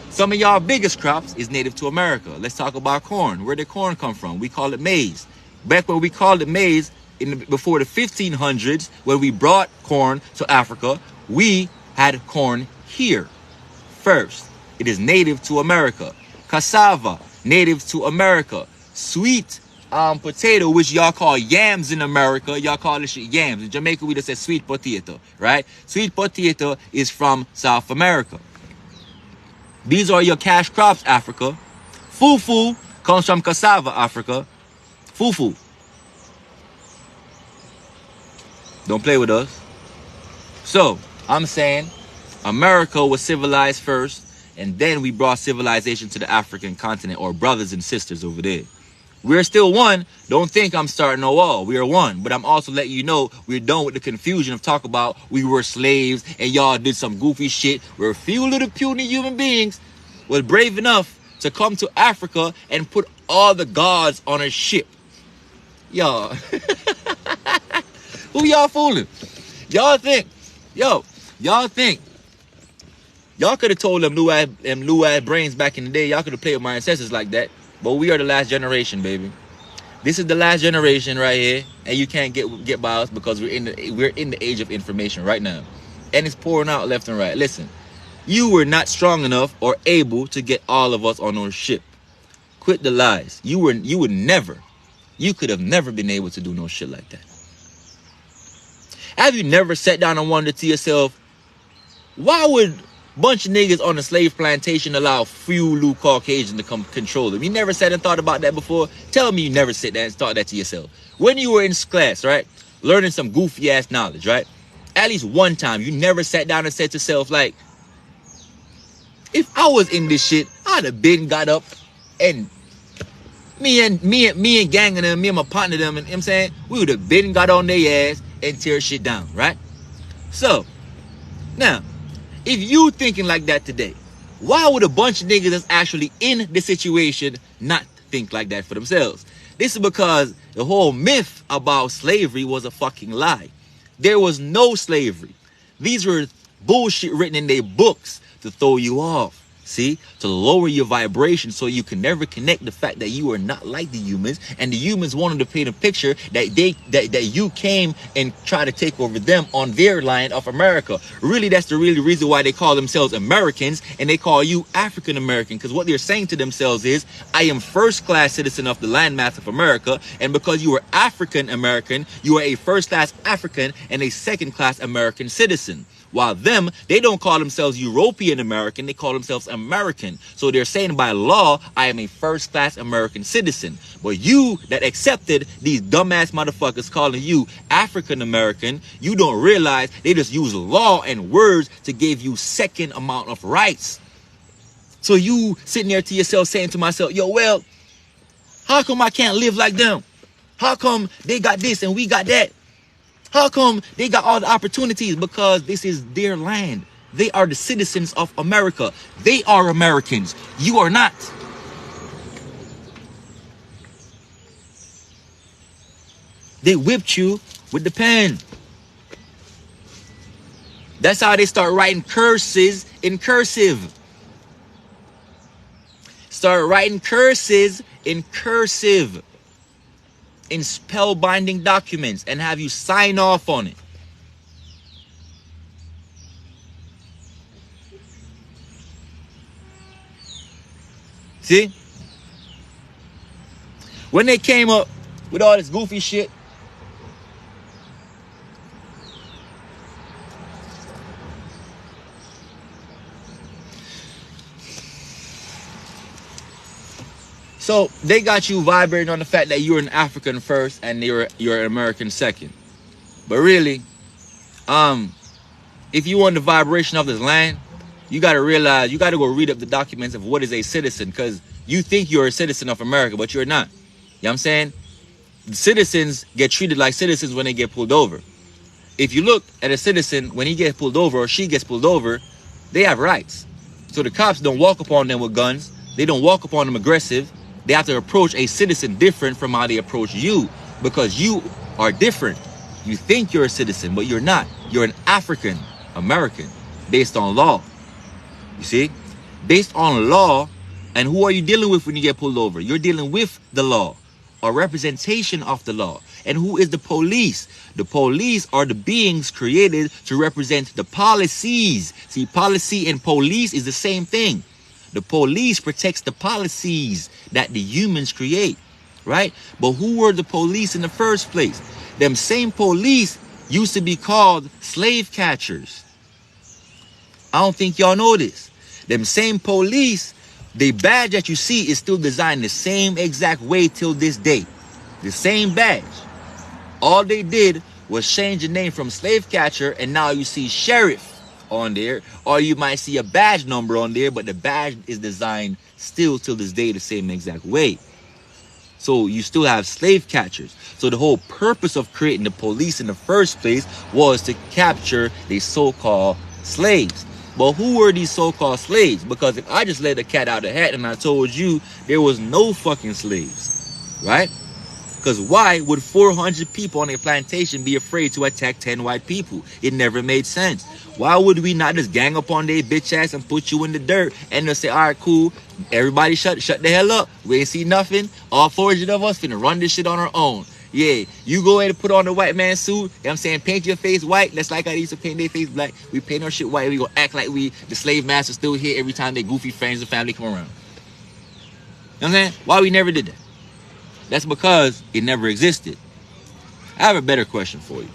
Some of y'all biggest crops is native to America. Let's talk about corn. Where did corn come from? We call it maize. Back when we called it maize, before the 1500s, when we brought corn to Africa, we had corn here first. It is native to America. Cassava, native to America. Sweet potato, which y'all call yams in America, y'all call this shit yams. In Jamaica, we just say sweet potato, right? Sweet potato is from South America. These are your cash crops, Africa. Fufu comes from cassava, Africa. Fufu. Don't play with us. So, I'm saying America was civilized first, and then we brought civilization to the African continent, or brothers and sisters over there. We're still one. Don't think I'm starting a wall. We are one. But I'm also letting you know we're done with the confusion of talk about we were slaves and y'all did some goofy shit. We're a few little puny human beings was brave enough to come to Africa and put all the gods on a ship. Y'all. Who y'all fooling? Y'all think y'all could have told them blue ass brains back in the day. Y'all could have played with my ancestors like that. But we are the last generation, baby. This is the last generation right here, and you can't get by us because we're in the age of information right now, and it's pouring out left and right. Listen, you were not strong enough or able to get all of us on our ship. Quit the lies. You could have never been able to do no shit like that. Have you never sat down and wondered to yourself, why would bunch of niggas on a slave plantation allow few little Caucasians to come control them? You never sat and thought about that before? Tell me you never sit there and thought that to yourself. When you were in class, right, learning some goofy ass knowledge, right, at least one time you never sat down and said to yourself, like, if I was in this shit, I'd have been got up and me and gang and them, me and my partner them, and you know what I'm saying, we would have been got on their ass and tear shit down, right? So now, if you thinking like that today, why would a bunch of niggas that's actually in the situation not think like that for themselves? This is because the whole myth about slavery was a fucking lie. There was no slavery. These were bullshit written in their books to throw you off. See, to lower your vibration so you can never connect the fact that you are not like the humans, and the humans wanted to paint a picture that you came and try to take over them on their line of America. Really, that's the really reason why they call themselves Americans and they call you African American, because what they're saying to themselves is, I am first class citizen of the landmass of America, and because you are African American, you are a first class African and a second class American citizen. While them, they don't call themselves European American, they call themselves American. So they're saying by law, I am a first class American citizen. But you that accepted these dumbass motherfuckers calling you African American, you don't realize they just use law and words to give you second amount of rights. So you sitting there to yourself saying to myself, yo, well, how come I can't live like them? How come they got this and we got that? How come they got all the opportunities? Because this is their land. They are the citizens of America. They are Americans. You are not. They whipped you with the pen. That's how they start writing curses in cursive. Start writing curses in cursive. In spellbinding documents and have you sign off on it. See? When they came up with all this goofy shit, so they got you vibrating on the fact that you're an African first and you're an American second. But really, if you want the vibration of this land, you got to realize, you got to go read up the documents of what is a citizen, because you think you're a citizen of America, but you're not. You know what I'm saying? Citizens get treated like citizens when they get pulled over. If you look at a citizen, when he gets pulled over or she gets pulled over, they have rights. So the cops don't walk upon them with guns. They don't walk upon them aggressive. They have to approach a citizen different from how they approach you, because you are different. You think you're a citizen, but you're not. You're an African American based on law. You see? Based on law. And who are you dealing with when you get pulled over? You're dealing with the law, a representation of the law. And who is the police? The police are the beings created to represent the policies. See, policy and police is the same thing. The police protects the policies that the humans create, right? But who were the police in the first place? Them same police used to be called slave catchers. I don't think y'all know this. Them same police, the badge that you see is still designed the same exact way till this day. The same badge. All they did was change the name from slave catcher, and now you see sheriff on there, or you might see a badge number on there, but the badge is designed still till this day the same exact way. So you still have slave catchers. So the whole purpose of creating the police in the first place was to capture the so-called slaves. But who were these so-called slaves? Because if I just let the cat out of the hat and I told you there was no fucking slaves, right? Because why would 400 people on a plantation be afraid to attack 10 white people? It never made sense. Why would we not just gang up on their bitch ass and put you in the dirt and they'll say, all right, cool, everybody shut the hell up. We ain't see nothing. All 400 of us finna run this shit on our own. Yeah, you go ahead and put on the white man suit. You know what I'm saying? Paint your face white. That's like I used to paint their face black. We paint our shit white. We gonna act like the slave master still here every time their goofy friends and family come around. You know what I'm saying? Why we never did that? That's because it never existed. I have a better question for you.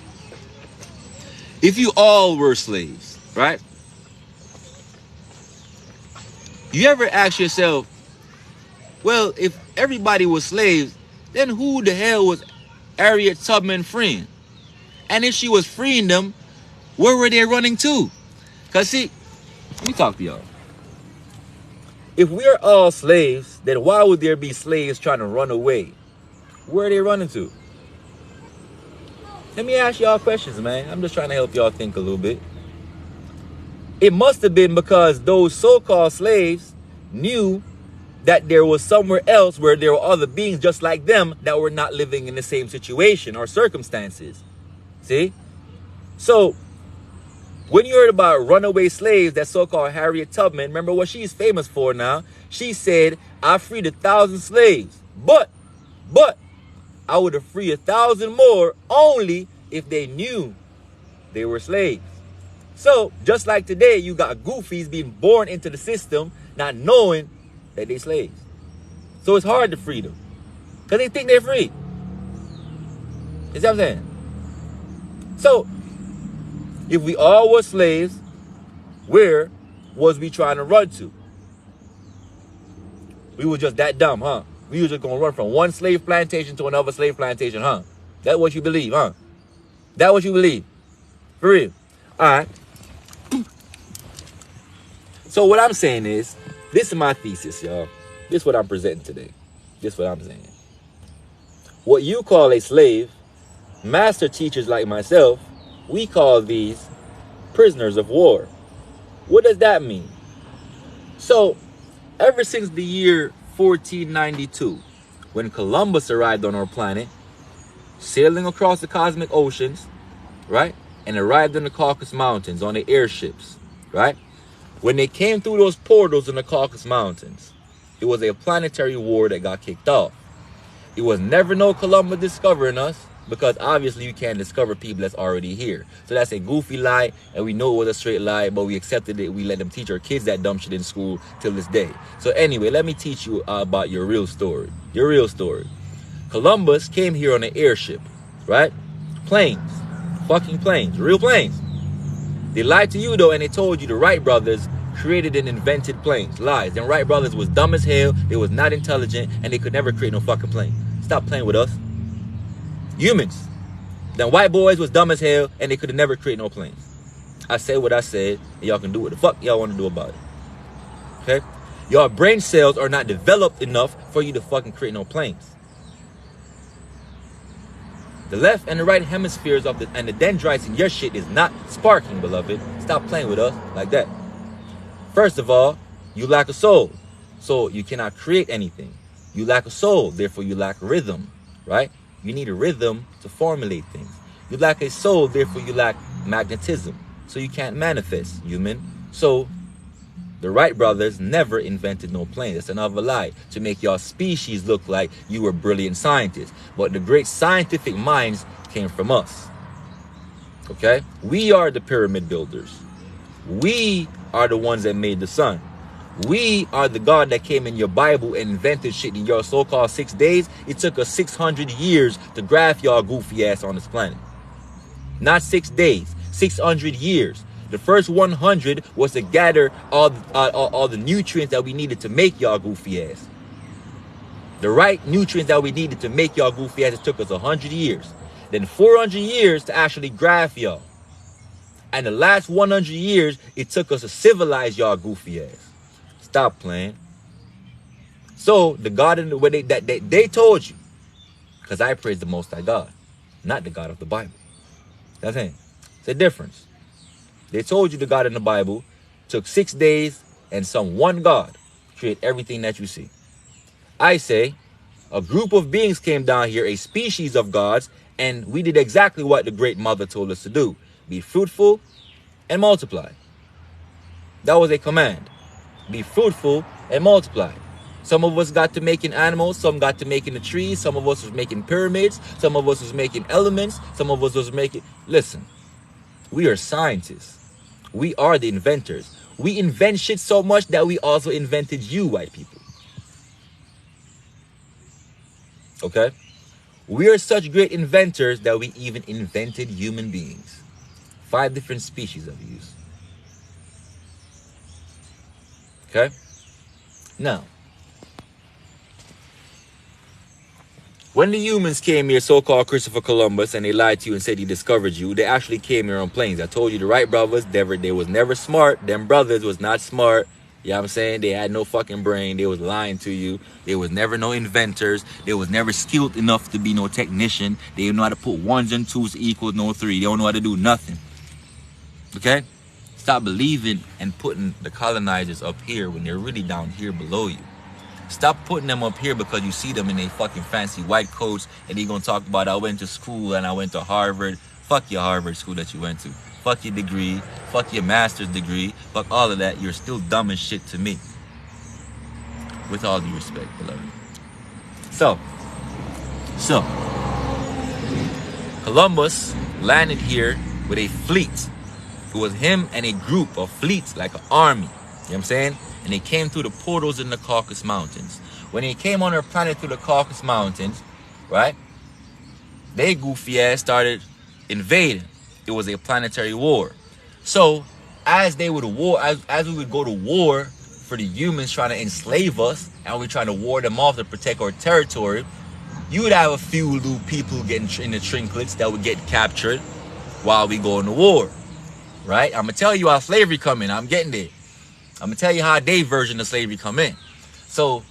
If you all were slaves, right? You ever ask yourself, well, if everybody was slaves, then who the hell was Harriet Tubman freeing? And if she was freeing them, where were they running to? Because see, let me talk to y'all. If we're all slaves, then why would there be slaves trying to run away? Where are they running to? Let me ask y'all questions, man. I'm just trying to help y'all think a little bit. It must have been because those so-called slaves knew that there was somewhere else where there were other beings just like them that were not living in the same situation or circumstances. See? So, when you heard about runaway slaves, that so-called Harriet Tubman, remember what she's famous for now? She said, I freed 1,000 slaves, but I would have freed 1,000 more only if they knew they were slaves. So, just like today, you got goofies being born into the system, not knowing that they're slaves. So it's hard to free them, because they think they're free. You see what I'm saying? So, if we all were slaves, where was we trying to run to? We were just that dumb, huh? We were just going to run from one slave plantation to another slave plantation, huh? That's what you believe, huh? That's what you believe? For real? All right. So what I'm saying is, this is my thesis, y'all. This is what I'm presenting today. This is what I'm saying. What you call a slave, master teachers like myself, we call these prisoners of war. What does that mean? So, ever since the year 1492, when Columbus arrived on our planet, sailing across the cosmic oceans, right, and arrived in the Caucasus Mountains on the airships, right, when they came through those portals in the Caucasus Mountains, it was a planetary war that got kicked off. It was never no Columbus discovering us, because obviously you can't discover people that's already here. So that's a goofy lie, and we know it was a straight lie, but we accepted it. We let them teach our kids that dumb shit in school till this day. So anyway, let me teach you about your real story. Your real story. Columbus came here on an airship, right? Planes. Fucking planes. Real planes. They lied to you though, and they told you the Wright brothers created and invented planes. Lies. Them Wright brothers was dumb as hell, they was not intelligent, and they could never create no fucking plane. Stop playing with us. Humans. Them white boys was dumb as hell, and they could have never created no planes. I said what I said, and y'all can do what the fuck y'all want to do about it. Okay? Y'all brain cells are not developed enough for you to fucking create no planes. The left and the right hemispheres of and the dendrites in your shit is not sparking, beloved. Stop playing with us like that. First of all, you lack a soul, so you cannot create anything. You lack a soul, therefore you lack rhythm, right? You need a rhythm to formulate things. You lack a soul, therefore you lack magnetism, so you can't manifest, human. So the Wright brothers never invented no plane. That's another lie to make your species look like you were brilliant scientists. But the great scientific minds came from us. Okay? We are the pyramid builders. We are the ones that made the sun. We are the God that came in your Bible and invented shit in your so-called 6 days. It took us 600 years to graft y'all goofy ass on this planet. Not 6 days, 600 years. The first 100 was to gather all the nutrients that we needed to make y'all goofy ass. The right nutrients that we needed to make y'all goofy ass, it took us 100 years. Then 400 years to actually graft y'all. And the last 100 years, it took us to civilize y'all goofy ass. Stop playing. So the God in the way they told you, because I praise the Most High God, not the God of the Bible. That's it. It's a difference. They told you the God in the Bible took 6 days and some one God to create everything that you see. I say a group of beings came down here, a species of gods, and we did exactly what the Great Mother told us to do. Be fruitful and multiply. That was a command. Be fruitful and multiply. Some of us got to making animals, some got to making the trees, some of us was making pyramids, some of us was making elements, some of us was making... Listen, we are scientists. We are the inventors. We invent shit so much that we also invented you, white people. Okay? We are such great inventors that we even invented human beings. 5 different species of use. Okay? Now, when the humans came here, so-called Christopher Columbus, and they lied to you and said he discovered you, they actually came here on planes. I told you the Wright brothers, they was never smart. Them brothers was not smart. You know what I'm saying? They had no fucking brain. They was lying to you. They was never no inventors. They was never skilled enough to be no technician. They didn't know how to put 1s and 2s equal no 3. They don't know how to do nothing. Okay? Stop believing and putting the colonizers up here when they're really down here below you. Stop putting them up here because you see them in their fucking fancy white coats and they're going to talk about I went to school and I went to Harvard. Fuck your Harvard school that you went to. Fuck your degree. Fuck your master's degree. Fuck all of that. You're still dumb as shit to me. With all due respect, beloved. So, Columbus landed here with a fleet. It was him and a group of fleets, like an army. You know what I'm saying? And they came through the portals in the Caucasus Mountains. When they came on our planet through the Caucasus Mountains, right? They goofy ass started invading. It was a planetary war. So, as they would war, as we would go to war for the humans trying to enslave us, and we're trying to ward them off to protect our territory, you would have a few little people getting in the trinkets that would get captured while we go into war. Right? I'm going to tell you how slavery come in. I'm getting there. I'm going to tell you how their version of slavery come in. So,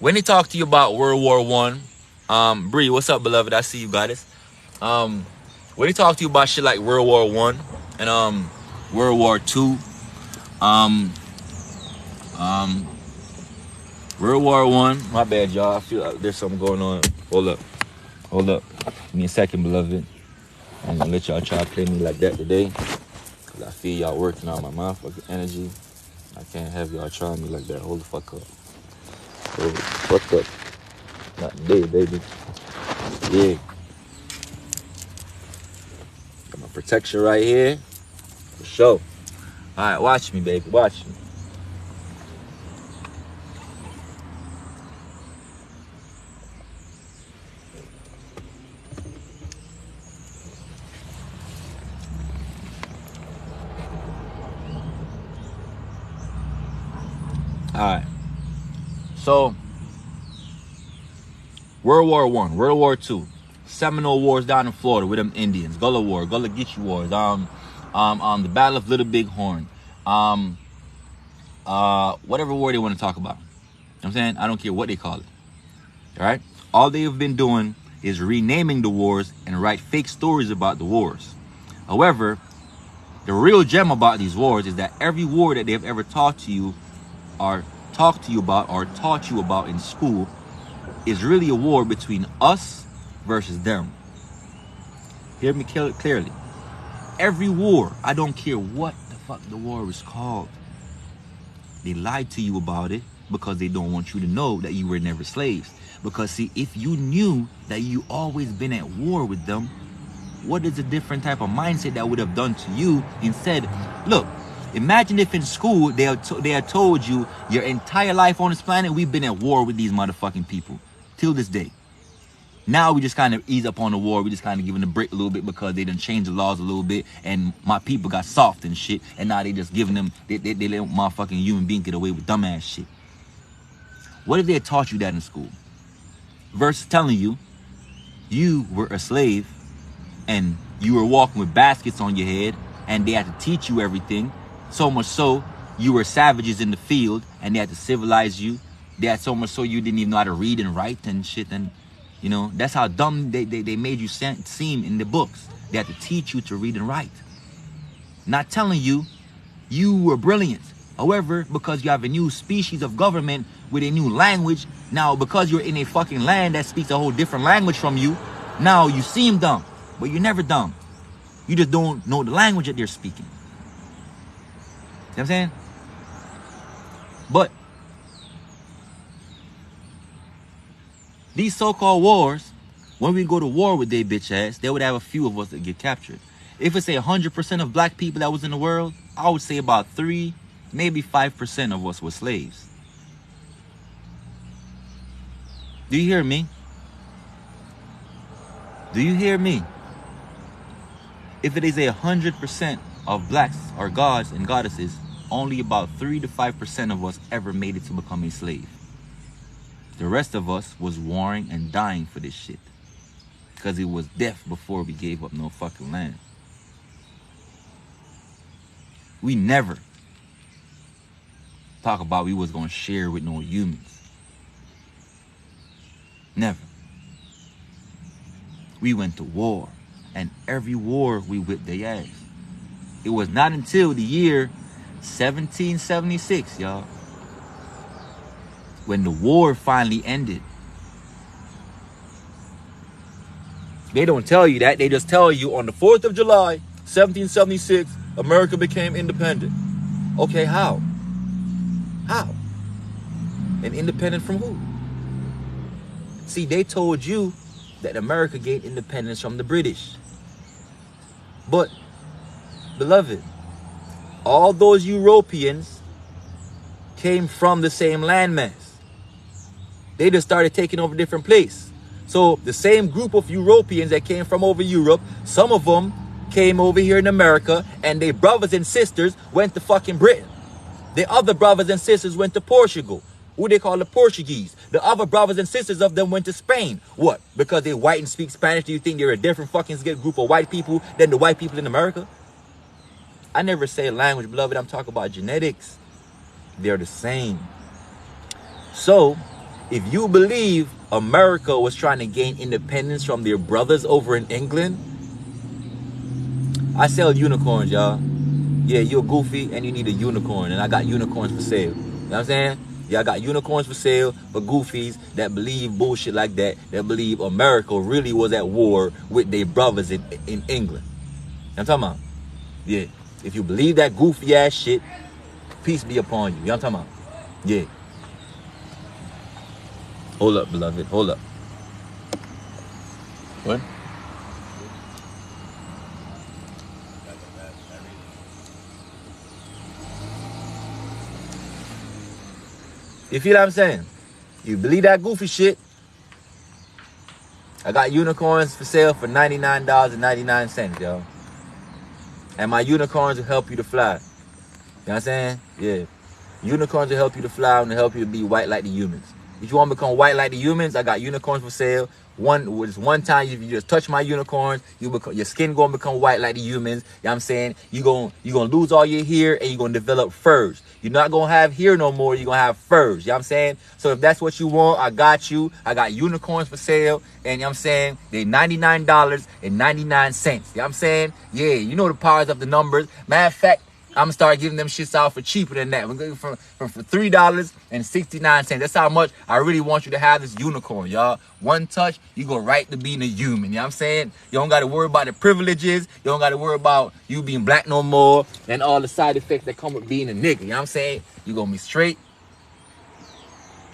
when they talk to you about World War I, Bree, what's up, beloved? I see you, goddess. When he talk to you about shit like World War One and World War Two, um, World War One. My bad, y'all. I feel like there's something going on. Hold up. Give me a second, beloved. I'm gonna let y'all try to play me like that today, cause I feel y'all working on my motherfucking energy. I can't have y'all trying me like that. Hold the fuck up. Hold the fuck up. Not today, baby. Yeah. Got my protection right here. For sure. Alright, watch me, baby. Watch me. Alright. So, World War One, World War Two, Seminole Wars down in Florida with them Indians, Gullah War, Gullah Geechee Wars, the Battle of Little Bighorn, whatever war they want to talk about. You know what I'm saying? I don't care what they call it. Alright? All they have been doing is renaming the wars and write fake stories about the wars. However, the real gem about these wars is that every war that they have ever taught you about in school is really a war between us versus them. Hear me clearly. Every war, I don't care what the fuck the war is called, they lied to you about it because they don't want you to know that you were never slaves. Because see, if you knew that you always been at war with them, what is a different type of mindset that would have done to you? Instead, look, imagine if in school they had told you your entire life on this planet, we've been at war with these motherfucking people till this day. Now we just kind of ease up on the war. We just kind of giving the break a little bit because they done changed the laws a little bit, and my people got soft and shit. And now they just giving them, they let motherfucking human beings get away with dumbass shit. What if they had taught you that in school? Versus telling you you were a slave and you were walking with baskets on your head and they had to teach you everything. So much so, you were savages in the field and they had to civilize you. They had so much so you didn't even know how to read and write and shit. And, you know, that's how dumb they made you seem in the books. They had to teach you to read and write. Not telling you you were brilliant. However, because you have a new species of government with a new language, now because you're in a fucking land that speaks a whole different language from you, now you seem dumb. But you're never dumb. You just don't know the language that they're speaking. See what I'm saying? But these so-called wars, when we go to war with their bitch ass, they would have a few of us that get captured. If it's 100% of black people that was in the world, I would say about 3, maybe 5% of us were slaves. Do you hear me? Do you hear me? If it is 100% of blacks or gods and goddesses, only about 3 to 5% of us ever made it to become a slave. The rest of us was warring and dying for this shit. Because it was death before we gave up no fucking land. We never talk about we was gonna share with no humans. Never. We went to war. And every war we whipped their ass. It was not until the year 1776, y'all, when the war finally ended. They don't tell you that. They just tell you on the 4th of July, 1776, America became independent. Okay, how? How? And independent from who? See, they told you that America gained independence from the British. But, beloved, all those Europeans came from the same landmass. They just started taking over different places. So the same group of Europeans that came from over Europe, some of them came over here in America, and their brothers and sisters went to fucking Britain. The other brothers and sisters went to Portugal, who they call the Portuguese. The other brothers and sisters of them went to Spain. What? Because they're white and speak Spanish, do you think they're a different fucking group of white people than the white people in America? I never say language, beloved. I'm talking about genetics. They're the same. So, if you believe America was trying to gain independence from their brothers over in England, I sell unicorns, y'all. Yeah, you're goofy and you need a unicorn, and I got unicorns for sale. You know what I'm saying? Yeah, I got unicorns for sale for goofies that believe bullshit like that, that believe America really was at war with their brothers in England. You know what I'm talking about? Yeah. If you believe that goofy ass shit, peace be upon you. You know what I'm talking about? Yeah. Hold up, beloved. Hold up. What? You feel what I'm saying? You believe that goofy shit? I got unicorns for sale for $99.99, y'all. And my unicorns will help you to fly. You know what I'm saying? Yeah. Unicorns will help you to fly and help you to be white like the humans. If you want to become white like the humans, I got unicorns for sale. One time, if you just touch my unicorns, your skin gonna become white like the humans. You know what I'm saying? You're gonna lose all your hair and you're gonna develop furs. You're not gonna have hair no more, you're gonna have furs. You know what I'm saying? So if that's what you want, I got you. I got unicorns for sale. And you know what I'm saying? They're $99.99. You know what I'm saying? Yeah, you know the powers of the numbers. Matter of fact, I'm gonna start giving them shits out for cheaper than that. We're going for $3.69. That's how much I really want you to have this unicorn, y'all. One touch, you go right to being a human. You know what I'm saying? You don't gotta worry about the privileges. You don't gotta worry about you being black no more and all the side effects that come with being a nigga. You know what I'm saying? You gonna be straight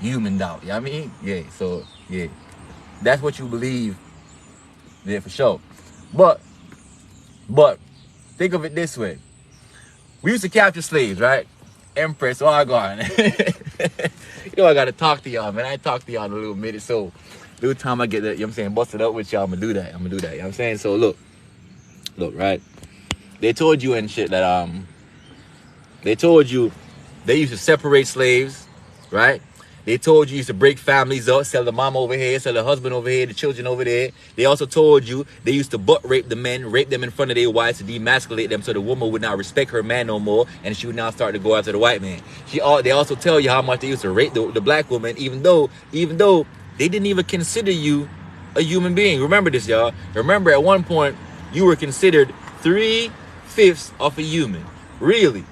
human out. You know what I mean? Yeah, so yeah. That's what you believe. Yeah, for sure. But think of it this way. We used to capture slaves, right? Empress, oh God. You know I gotta talk to y'all, man. I ain't talked to y'all in a little minute, so little time I get that, you know what I'm saying, busted up with y'all, I'm gonna do that. You know what I'm saying? So look, right? They told you and shit that they told you they used to separate slaves, right? They told you used to break families up, sell the mom over here, sell the husband over here, the children over there. They also told you they used to butt rape the men, rape them in front of their wives to demasculate them so the woman would not respect her man no more, and she would now start to go after the white man. They also tell you how much they used to rape the black woman, even though they didn't even consider you a human being. Remember this, y'all. Remember at one point, you were considered 3/5 of a human. Really.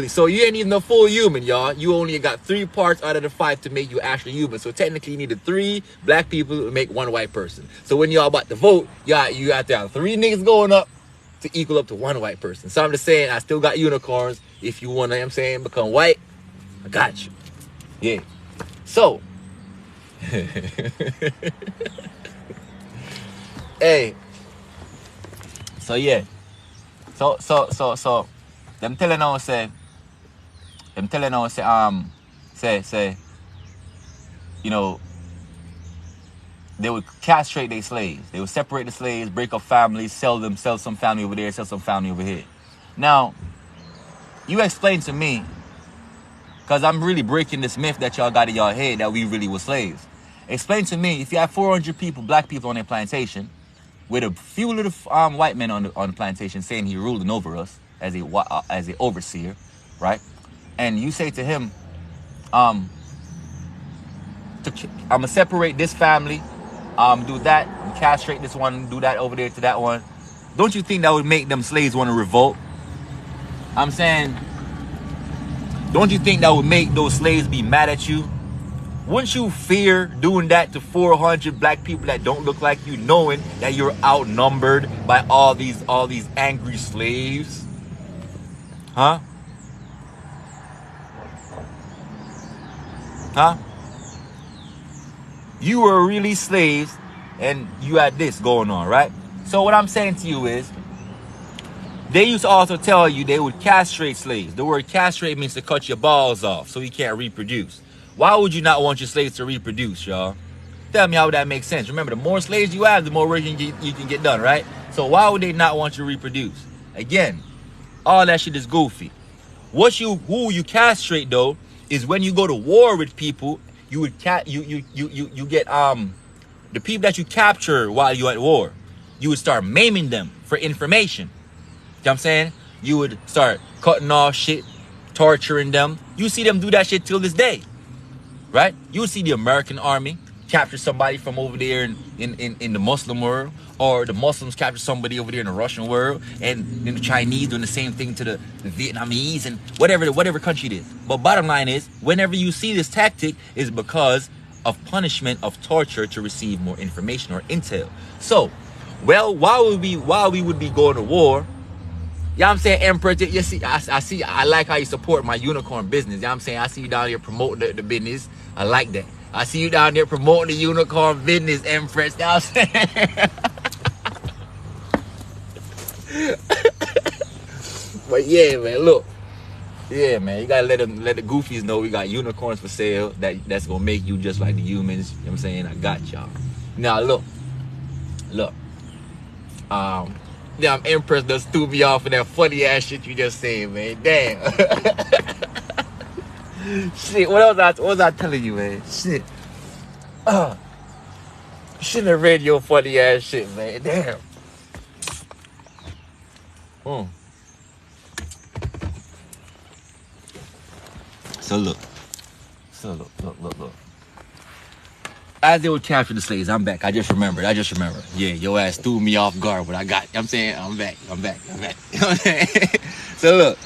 So you ain't even a full human, y'all. You only got 3 parts out of the 5 to make you actually human. So technically you needed 3 black people to make 1 white person. So when y'all about to vote, you got to have 3 niggas going up to equal up to 1 white person. So I'm just saying, I still got unicorns. If you want to, you know what I'm saying, become white, I got you. Yeah. So, hey. So yeah. So. Them telling us say, you know, they would castrate their slaves. They would separate the slaves, break up families, sell some family over there, sell some family over here. Now, you explain to me, because I'm really breaking this myth that y'all got in y'all head that we really were slaves. Explain to me, if you have 400 people, black people on their plantation, with a few little white men on the plantation saying he ruling over us, as a overseer, right? And you say to him, I'm gonna separate this family, do that, castrate this one, do that over there to that one. Don't you think that would make them slaves want to revolt? I'm saying, don't you think that would make those slaves be mad at you? Wouldn't you fear doing that to 400 black people that don't look like you, knowing that you're outnumbered by all these angry slaves? Huh? You were really slaves and you had this going on, right? So what I'm saying to you is, they used to also tell you they would castrate slaves. The word castrate means to cut your balls off so you can't reproduce. Why would you not want your slaves to reproduce, y'all? Tell me how that makes sense. Remember, the more slaves you have, the more work you can get done, right? So why would they not want you to reproduce? Again, all that shit is goofy. Who you castrate though is when you go to war with people, you get the people that you capture while you're at war, you would start maiming them for information. You know what I'm saying? You would start cutting off shit, torturing them. You see them do that shit till this day. right? You would see the American army capture somebody from over there in the Muslim world, or the Muslims capture somebody over there in the Russian world, and then the Chinese doing the same thing to the Vietnamese and whatever country it is. But bottom line is, whenever you see this tactic, is because of punishment, of torture, to receive more information or intel. So, well, while we would be going to war, you know what I'm saying, Emperor, you see, I like how you support my unicorn business. You know what I'm saying? I see you down here promoting the business. I like that. I see you down there promoting the unicorn business, Empress. You know what I'm saying? But yeah, man, look. Yeah, man, you gotta let the goofies know we got unicorns for sale. That's gonna make you just like the humans. You know what I'm saying? I got y'all. Now look. Damn, Empress just threw me off in that funny ass shit you just said, man. Damn. Shit, what was I telling you, man? Shit. Shouldn't have read your funny ass shit, man. Damn. So look. As they would capture the slaves, I'm back. I just remembered. Yeah, your ass threw me off guard, but I got, I'm saying, I'm back. You know what I'm saying? So look,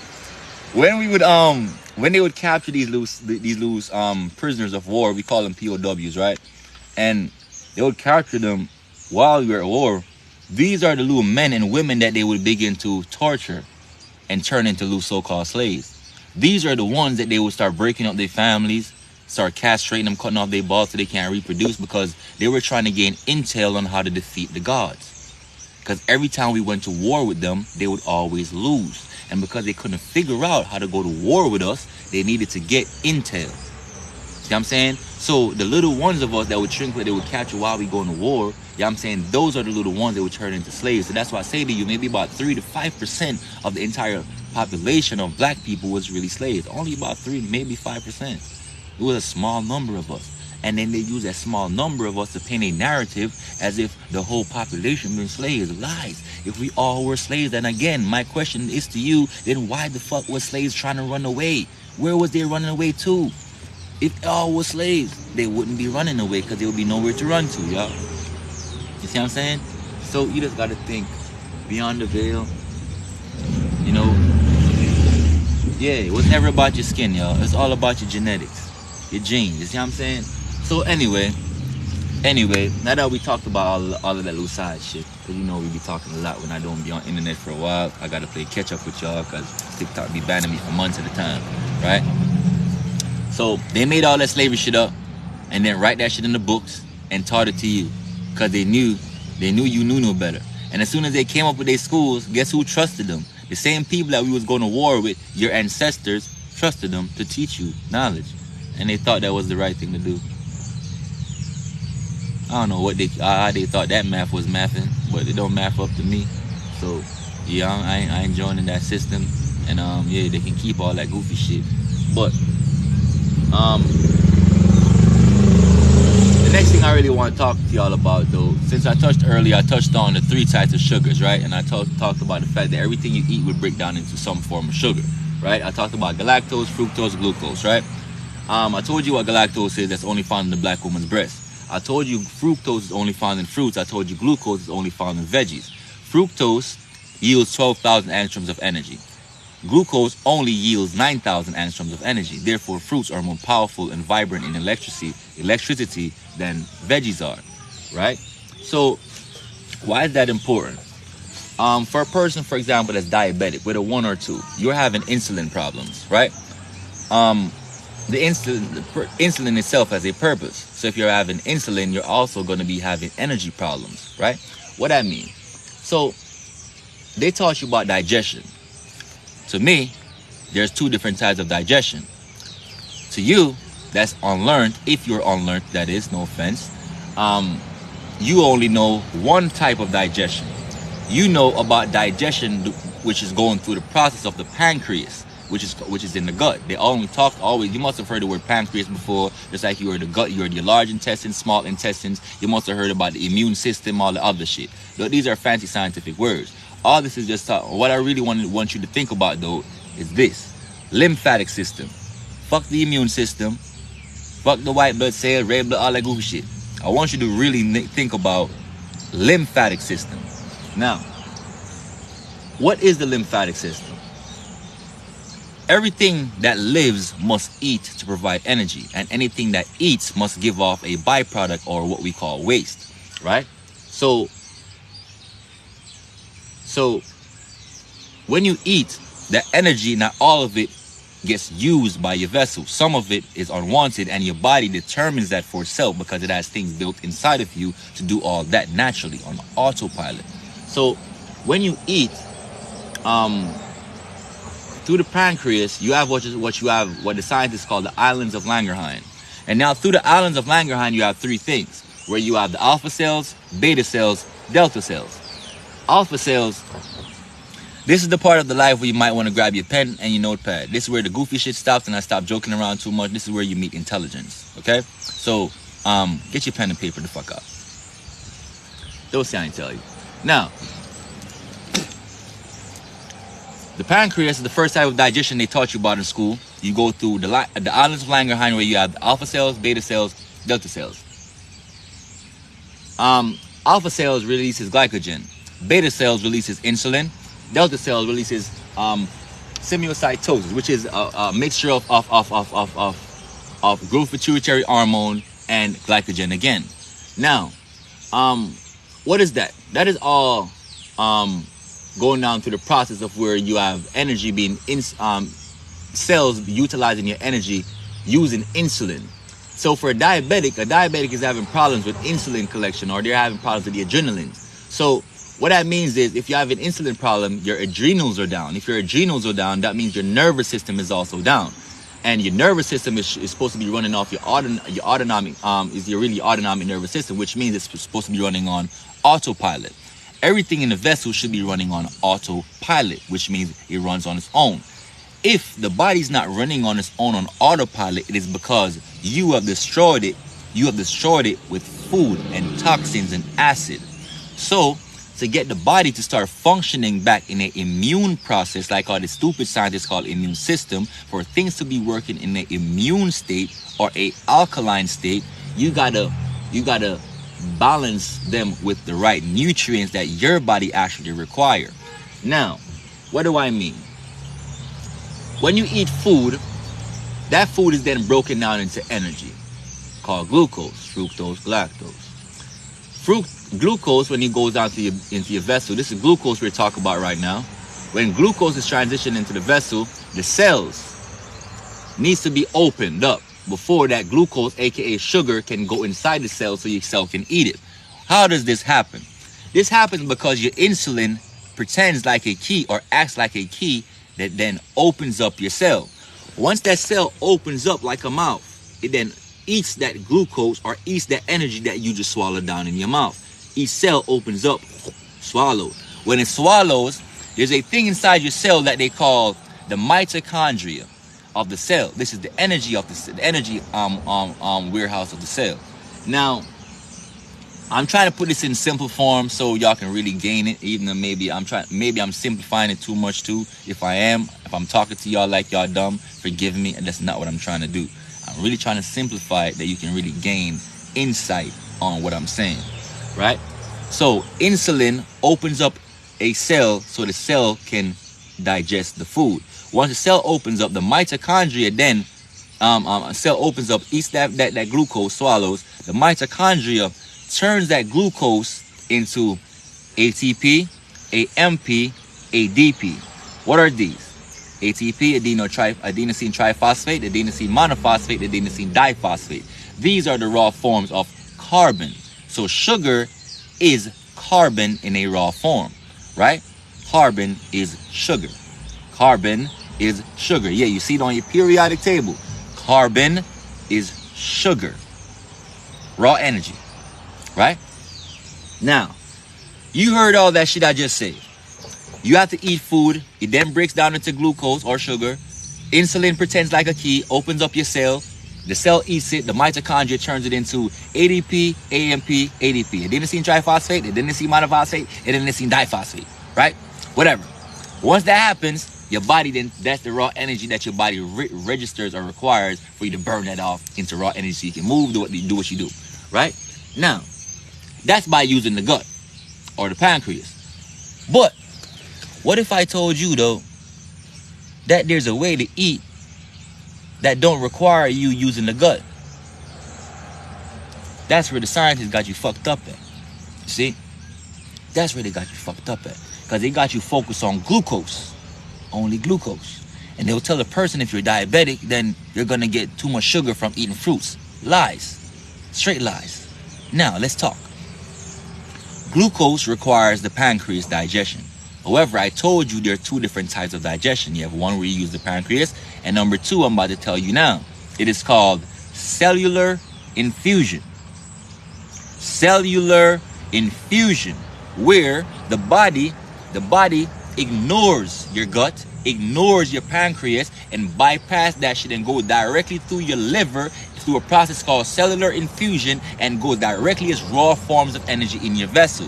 when they would capture these loose prisoners of war, we call them POWs, right? And they would capture them while we were at war. These are the little men and women that they would begin to torture and turn into loose so-called slaves. These are the ones that they would start breaking up their families, start castrating them, cutting off their balls so they can't reproduce, because they were trying to gain intel on how to defeat the gods. Because every time we went to war with them, they would always lose. And because they couldn't figure out how to go to war with us, they needed to get intel. See what I'm saying? So the little ones of us that would shrink, they would capture while we go to war, you know what I'm saying? Those are the little ones that would turn into slaves. So that's why I say to you, maybe about 3 to 5% of the entire population of black people was really slaves. Only about 3, maybe 5%. It was a small number of us. And then they use that small number of us to paint a narrative as if the whole population been slaves. Lies. If we all were slaves, then again, my question is to you, then why the fuck was slaves trying to run away? Where was they running away to? If all were slaves, they wouldn't be running away, because there would be nowhere to run to, y'all. You see what I'm saying? So you just got to think beyond the veil. You know, yeah, it was never about your skin, y'all. It's all about your genetics. Your genes, you see what I'm saying? So anyway, now that we talked about all of that little side shit, because you know we be talking a lot when I don't be on internet for a while. I gotta play catch up with y'all, because TikTok be banning me for months at a time, right? So they made all that slavery shit up, and then write that shit in the books and taught it to you, because they knew you knew no better. And as soon as they came up with their schools, guess who trusted them? The same people that we was going to war with, your ancestors, trusted them to teach you knowledge. And they thought that was the right thing to do. I don't know how they thought that math was mathing, but it don't math up to me. So yeah, I ain't joining that system. And yeah, they can keep all that goofy shit. But the next thing I really want to talk to y'all about, though, since I touched on the 3 types of sugars, right? And I talked about the fact that everything you eat would break down into some form of sugar, right? I talked about galactose, fructose, glucose, right? I told you what galactose is. That's only found in the black woman's breast. I told you fructose is only found in fruits. I told you glucose is only found in veggies. Fructose yields 12,000 angstroms of energy. Glucose only yields 9,000 angstroms of energy. Therefore, fruits are more powerful and vibrant in electricity than veggies are, right? So, why is that important? For a person, for example, that's diabetic with a 1 or 2, you're having insulin problems, right? The insulin itself has a purpose. So if you're having insulin, you're also going to be having energy problems, right? What that means? So they taught you about digestion. To me, there's 2 different types of digestion. To you, that's unlearned. If you're unlearned, that is, no offense. You only know one type of digestion. You know about digestion, which is going through the process of the pancreas, which is in the gut. They only talk always. You must have heard the word pancreas before, just like you heard the gut. You heard your large intestine, small intestines. You must have heard about the immune system, all the other shit. But these are fancy scientific words. All this is just talk. What I really want you to think about, though, is this: lymphatic system. Fuck the immune system. Fuck the white blood cells, red blood, all that goofy shit. I want you to really think about lymphatic system. Now, what is the lymphatic system? Everything that lives must eat to provide energy, and anything that eats must give off a byproduct, or what we call waste, right? So when you eat, the energy, not all of it gets used by your vessel. Some of it is unwanted, and your body determines that for itself because it has things built inside of you to do all that naturally on autopilot. So when you eat, through the pancreas, you have what the scientists call the islands of Langerhans. And now through the islands of Langerhans, you have three things, where you have the alpha cells, beta cells, delta cells. Alpha cells, this is the part of the life where you might want to grab your pen and your notepad. This is where the goofy shit stops and I stop joking around too much. This is where you meet intelligence, okay? So, get your pen and paper the fuck up. Don't say I ain't tell you. Now, the pancreas is the first type of digestion they taught you about in school. You go through the islands of Langerhans, where you have the alpha cells, beta cells, delta cells. Alpha cells releases glycogen. Beta cells releases insulin. Delta cells releases semiocytosis, which is a mixture of growth pituitary hormone and glycogen again. Now, what is that? That is all going down through the process of where you have energy being cells utilizing your energy using insulin. So for a diabetic is having problems with insulin collection, or they're having problems with the adrenaline. So what that means is, if you have an insulin problem, your adrenals are down. If your adrenals are down, that means your nervous system is also down. And your nervous system is supposed to be running off your autonomic, is your really autonomic nervous system, which means it's supposed to be running on autopilot. Everything in the vessel should be running on autopilot, which means it runs on its own. If the body's not running on its own on autopilot, it is because you have destroyed it. You have destroyed it with food and toxins and acid. So, to get the body to start functioning back in an immune process, like all the stupid scientists call immune system, for things to be working in an immune state or a alkaline state, you gotta balance them with the right nutrients that your body actually require. Now, what do I mean? When you eat food, that food is then broken down into energy, called glucose, fructose, galactose. Glucose, when it goes down into your vessel, this is glucose we're talking about right now. When glucose is transitioned into the vessel, the cells needs to be opened up before that glucose, aka sugar, can go inside the cell so your cell can eat it. How does this happen? This happens because your insulin pretends like a key, or acts like a key, that then opens up your cell. Once that cell opens up like a mouth, it then eats that glucose, or eats that energy that you just swallowed down in your mouth. Each cell opens up, swallows. When it swallows, there's a thing inside your cell that they call the mitochondria of the cell. This is the energy of the energy warehouse of the cell. Now, I'm trying to put this in simple form so y'all can really gain it, even though maybe I'm simplifying it too much too. If I'm talking to y'all like y'all dumb, forgive me, and that's not what I'm trying to do. I'm really trying to simplify it that you can really gain insight on what I'm saying, right? So insulin opens up a cell so the cell can digest the food. Once the cell opens up, the mitochondria then cell opens up, eats that glucose, swallows. The mitochondria turns that glucose into ATP, AMP, ADP. What are these? ATP, adenosine triphosphate, adenosine monophosphate, adenosine diphosphate. These are the raw forms of carbon. So sugar is carbon in a raw form, right? Carbon is sugar. Carbon is sugar. Yeah, you see it on your periodic table. Carbon is sugar. Raw energy, right? Now, you heard all that shit I just said. You have to eat food. It then breaks down into glucose or sugar. Insulin pretends like a key, opens up your cell. The cell eats it. The mitochondria turns it into ADP, AMP, ADP. Adenosine triphosphate, adenosine monophosphate, adenosine diphosphate, right? Whatever. Once that happens, Your body then, that's the raw energy that your body registers or requires for you to burn that off into raw energy so you can move, do what you do. Right? Now, that's by using the gut or the pancreas. But what if I told you, though, that there's a way to eat that don't require you using the gut? That's where the scientists got you fucked up at. You see? That's where they got you fucked up at. Because they got you focused on glucose. Only glucose. And they'll tell a person if you're diabetic, then you're going to get too much sugar from eating fruits. Lies. Straight lies. Now, let's talk. Glucose requires the pancreas digestion. However, I told you there are two different types of digestion. You have one where you use the pancreas, and number two, I'm about to tell you now. It is called cellular infusion. Cellular infusion, where the body ignores your gut, ignores your pancreas, and bypass that shit and go directly through your liver through a process called cellular infusion and goes directly as raw forms of energy in your vessel.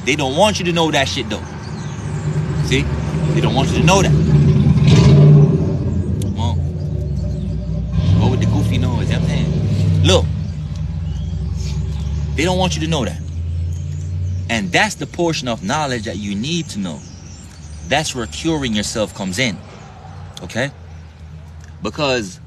They don't want you to know that shit though. See? They don't want you to know that. Come on. Go with the goofy noise, you know what I'm saying? Look. They don't want you to know that. And that's the portion of knowledge that you need to know. That's where curing yourself comes in. Okay? Because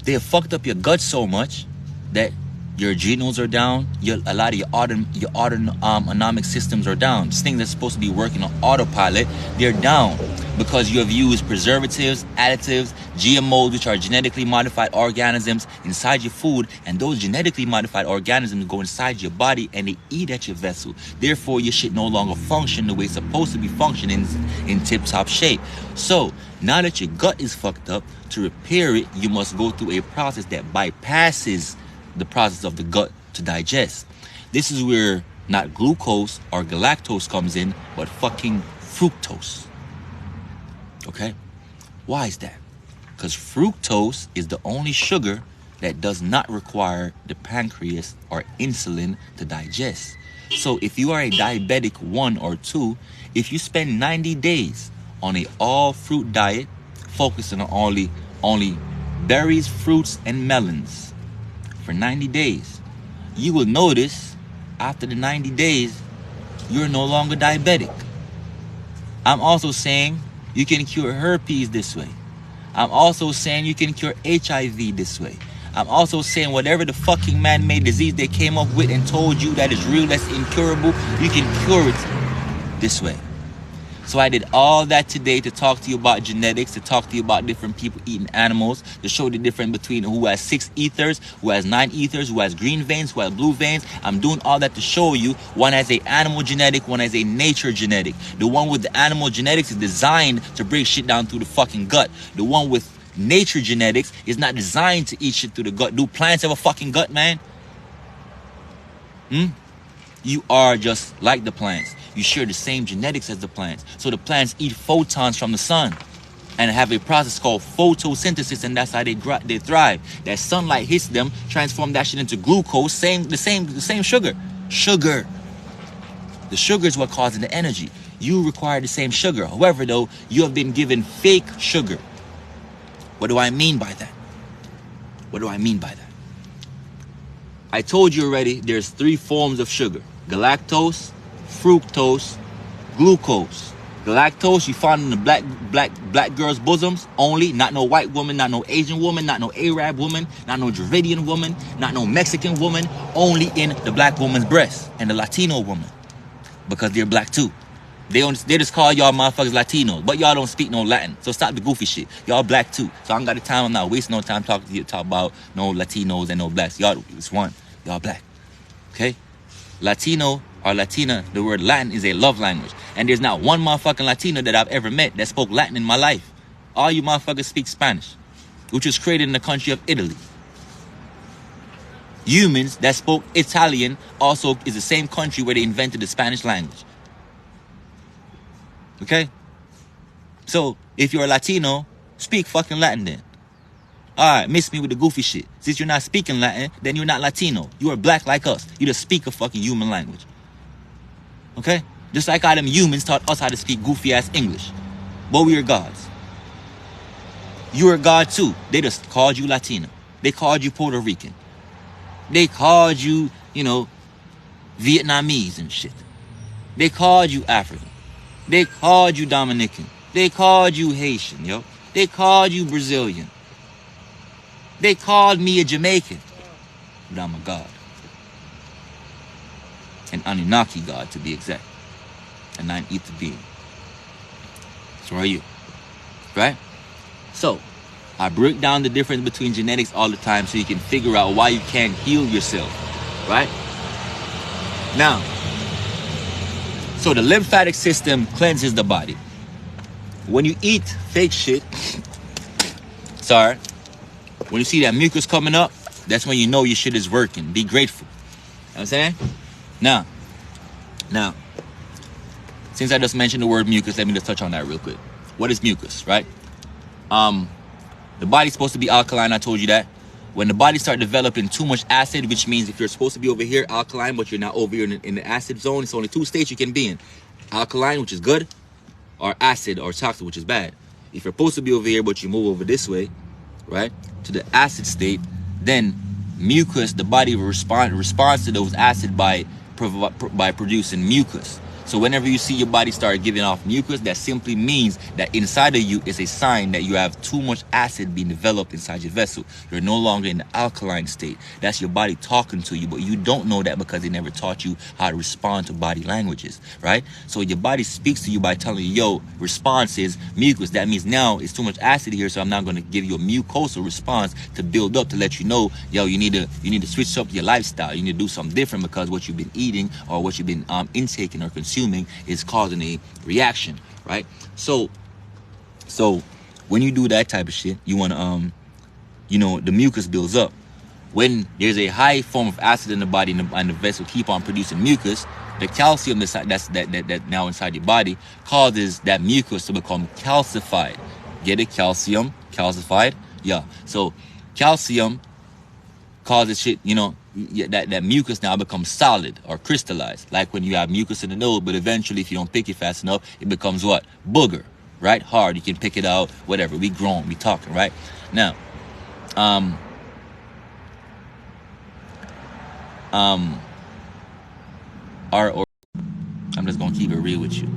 they have fucked up your gut so much that your adrenals are down. A lot of your autonomic systems are down. This thing that's supposed to be working on autopilot, they're down because you have used preservatives, additives, GMOs, which are genetically modified organisms inside your food, and those genetically modified organisms go inside your body and they eat at your vessel. Therefore, your shit no longer function the way it's supposed to be functioning in tip-top shape. So, now that your gut is fucked up, to repair it, you must go through a process that bypasses the process of the gut to digest. This is where not glucose or galactose comes in, but fucking fructose. Okay? Why is that? Because fructose is the only sugar that does not require the pancreas or insulin to digest. So if you are a diabetic 1 or 2, if you spend 90 days on a all fruit diet, focusing on only berries, fruits, and melons for 90 days, you will notice after the 90 days, you're no longer diabetic. I'm also saying you can cure herpes this way. I'm also saying you can cure HIV this way. I'm also saying whatever the fucking man-made disease they came up with and told you that is real, that's incurable, you can cure it this way. So I did all that today to talk to you about genetics, to talk to you about different people eating animals, to show the difference between who has 6 ethers, who has 9 ethers, who has green veins, who has blue veins. I'm doing all that to show you one has a animal genetic, one has a nature genetic. The one with the animal genetics is designed to break shit down through the fucking gut. The one with nature genetics is not designed to eat shit through the gut. Do plants have a fucking gut, man? You are just like the plants. You share the same genetics as the plants. So the plants eat photons from the sun and have a process called photosynthesis, and that's how they thrive. That sunlight hits them, transform that shit into glucose, the same sugar. Sugar. The sugar is what causes the energy. You require the same sugar. However, though, you have been given fake sugar. What do I mean by that? What do I mean by that? I told you already, there's 3 forms of sugar. Galactose, fructose, glucose. Galactose you find in the black girls' bosoms only, not no white woman, not no Asian woman, not no Arab woman, not no Dravidian woman, not no Mexican woman, only in the black woman's breast and the Latino woman, because they're black too. They just call y'all motherfuckers Latinos, but y'all don't speak no Latin, so stop the goofy shit. Y'all black too, so I don't got the time. I'm not wasting no time talking to you, talk about no Latinos and no blacks. Y'all, it's one. Y'all black, okay? Latino or Latina, the word Latin is a love language. And there's not one motherfucking Latino that I've ever met that spoke Latin in my life. All you motherfuckers speak Spanish, which was created in the country of Italy. Humans that spoke Italian also is the same country where they invented the Spanish language. Okay? So, if you're a Latino, speak fucking Latin then. Alright, miss me with the goofy shit. Since you're not speaking Latin, then you're not Latino. You are black like us. You just speak a fucking human language. Okay? Just like how them humans taught us how to speak goofy ass English. But we are gods. You're a god too. They just called you Latino. They called you Puerto Rican. They called you, Vietnamese and shit. They called you African. They called you Dominican. They called you Haitian, yo. They called you Brazilian. They called me a Jamaican. But I'm a god. An Anunnaki god, to be exact. A nine-ether being. So are you. Right? So, I break down the difference between genetics all the time so you can figure out why you can't heal yourself. Right? Now, so the lymphatic system cleanses the body. When you eat fake shit, when you see that mucus coming up, that's when you know your shit is working. Be grateful. You know what I'm saying? Now, since I just mentioned the word mucus, let me just touch on that real quick. What is mucus, right? The body's supposed to be alkaline, I told you that. When the body starts developing too much acid, which means if you're supposed to be over here alkaline, but you're not over here in the acid zone, it's only two states you can be in. Alkaline, which is good, or acid or toxic, which is bad. If you're supposed to be over here, but you move over this way, right, to the acid state, then mucus, the body will responds to those acid by producing mucus. So whenever you see your body start giving off mucus, that simply means that inside of you is a sign that you have too much acid being developed inside your vessel. You're no longer in the alkaline state. That's your body talking to you, but you don't know that because they never taught you how to respond to body languages, right? So your body speaks to you by telling you, yo, response is mucus. That means now it's too much acid here, so I'm not going to give you a mucosal response to build up to let you know, yo, you need to switch up your lifestyle. You need to do something different because what you've been eating or what you've been intaking or consuming is causing a reaction, right? So when you do that type of shit, you want to the mucus builds up. When there's a high form of acid in the body and the vessel keep on producing mucus, the calcium that now inside your body causes that mucus to become calcified. Get it? Calcium calcified. Yeah. So calcium causes shit, that mucus now becomes solid or crystallized. Like when you have mucus in the nose, but eventually if you don't pick it fast enough, it becomes what? Booger, right? Hard. You can pick it out, whatever. We grown, we talking, right? Now, I'm just gonna keep it real with you.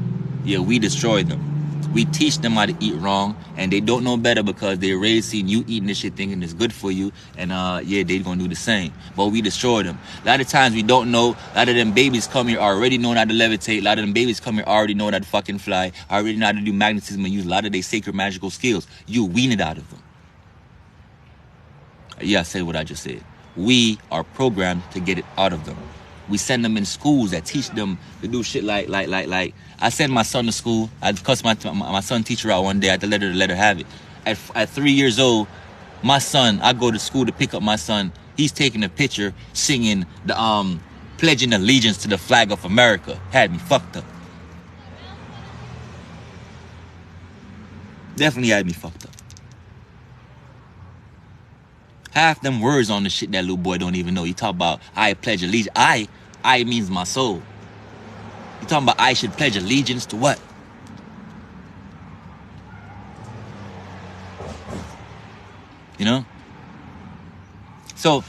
Yeah, we destroy them. We teach them how to eat wrong, and they don't know better because they're raised seeing you eating this shit thinking it's good for you, and they're gonna do the same. But we destroy them. A lot of times we don't know. A lot of them babies come here already knowing how to levitate. A lot of them babies come here already knowing how to fucking fly, already know how to do magnetism and use a lot of their sacred magical skills. You wean it out of them. Yeah, I said what I just said. We are programmed to get it out of them. We send them in schools that teach them to do shit like I sent my son to school. I cussed my son teacher out one day. I had to let her have it. At 3 years old, my son, I go to school to pick up my son. He's taking a picture singing the pledging allegiance to the flag of America. Had me fucked up. Definitely had me fucked up. Half them words on the shit that little boy don't even know. You talk about I pledge allegiance. I means my soul. You talking about I should pledge allegiance to what? So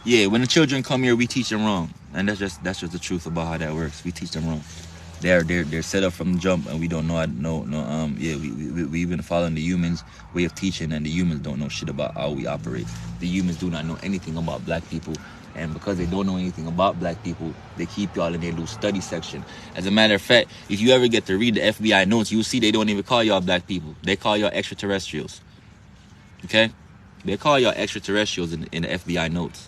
yeah, when the children come here, we teach them wrong, and that's just the truth about how that works. We teach them wrong. They're set up from the jump, and we don't know. We've been following the humans' way of teaching, and the humans don't know shit about how we operate. The humans do not know anything about black people, and because they don't know anything about black people, they keep y'all in their little study section. As a matter of fact, if you ever get to read the FBI notes, you'll see they don't even call y'all black people. They call y'all extraterrestrials. Okay? They call y'all extraterrestrials in the FBI notes.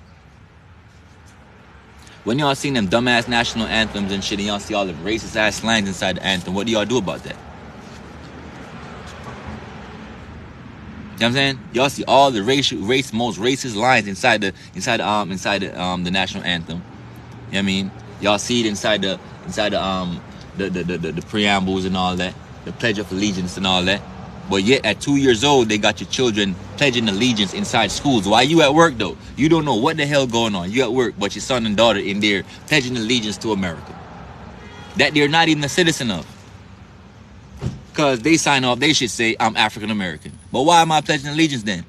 When y'all sing them dumbass national anthems and shit, and y'all see all the racist ass lines inside the anthem, what do y'all do about that? You know what I'm saying? Y'all see all the most racist lines inside the national anthem. You know what I mean? Y'all see it inside the preambles and all that, the Pledge of Allegiance and all that. But yet at 2 years old, they got your children pledging allegiance inside schools. Why you at work though? You don't know what the hell going on. You at work, but your son and daughter in there pledging allegiance to America that they're not even a citizen of. Because they sign off, they should say, I'm African American. But why am I pledging allegiance then?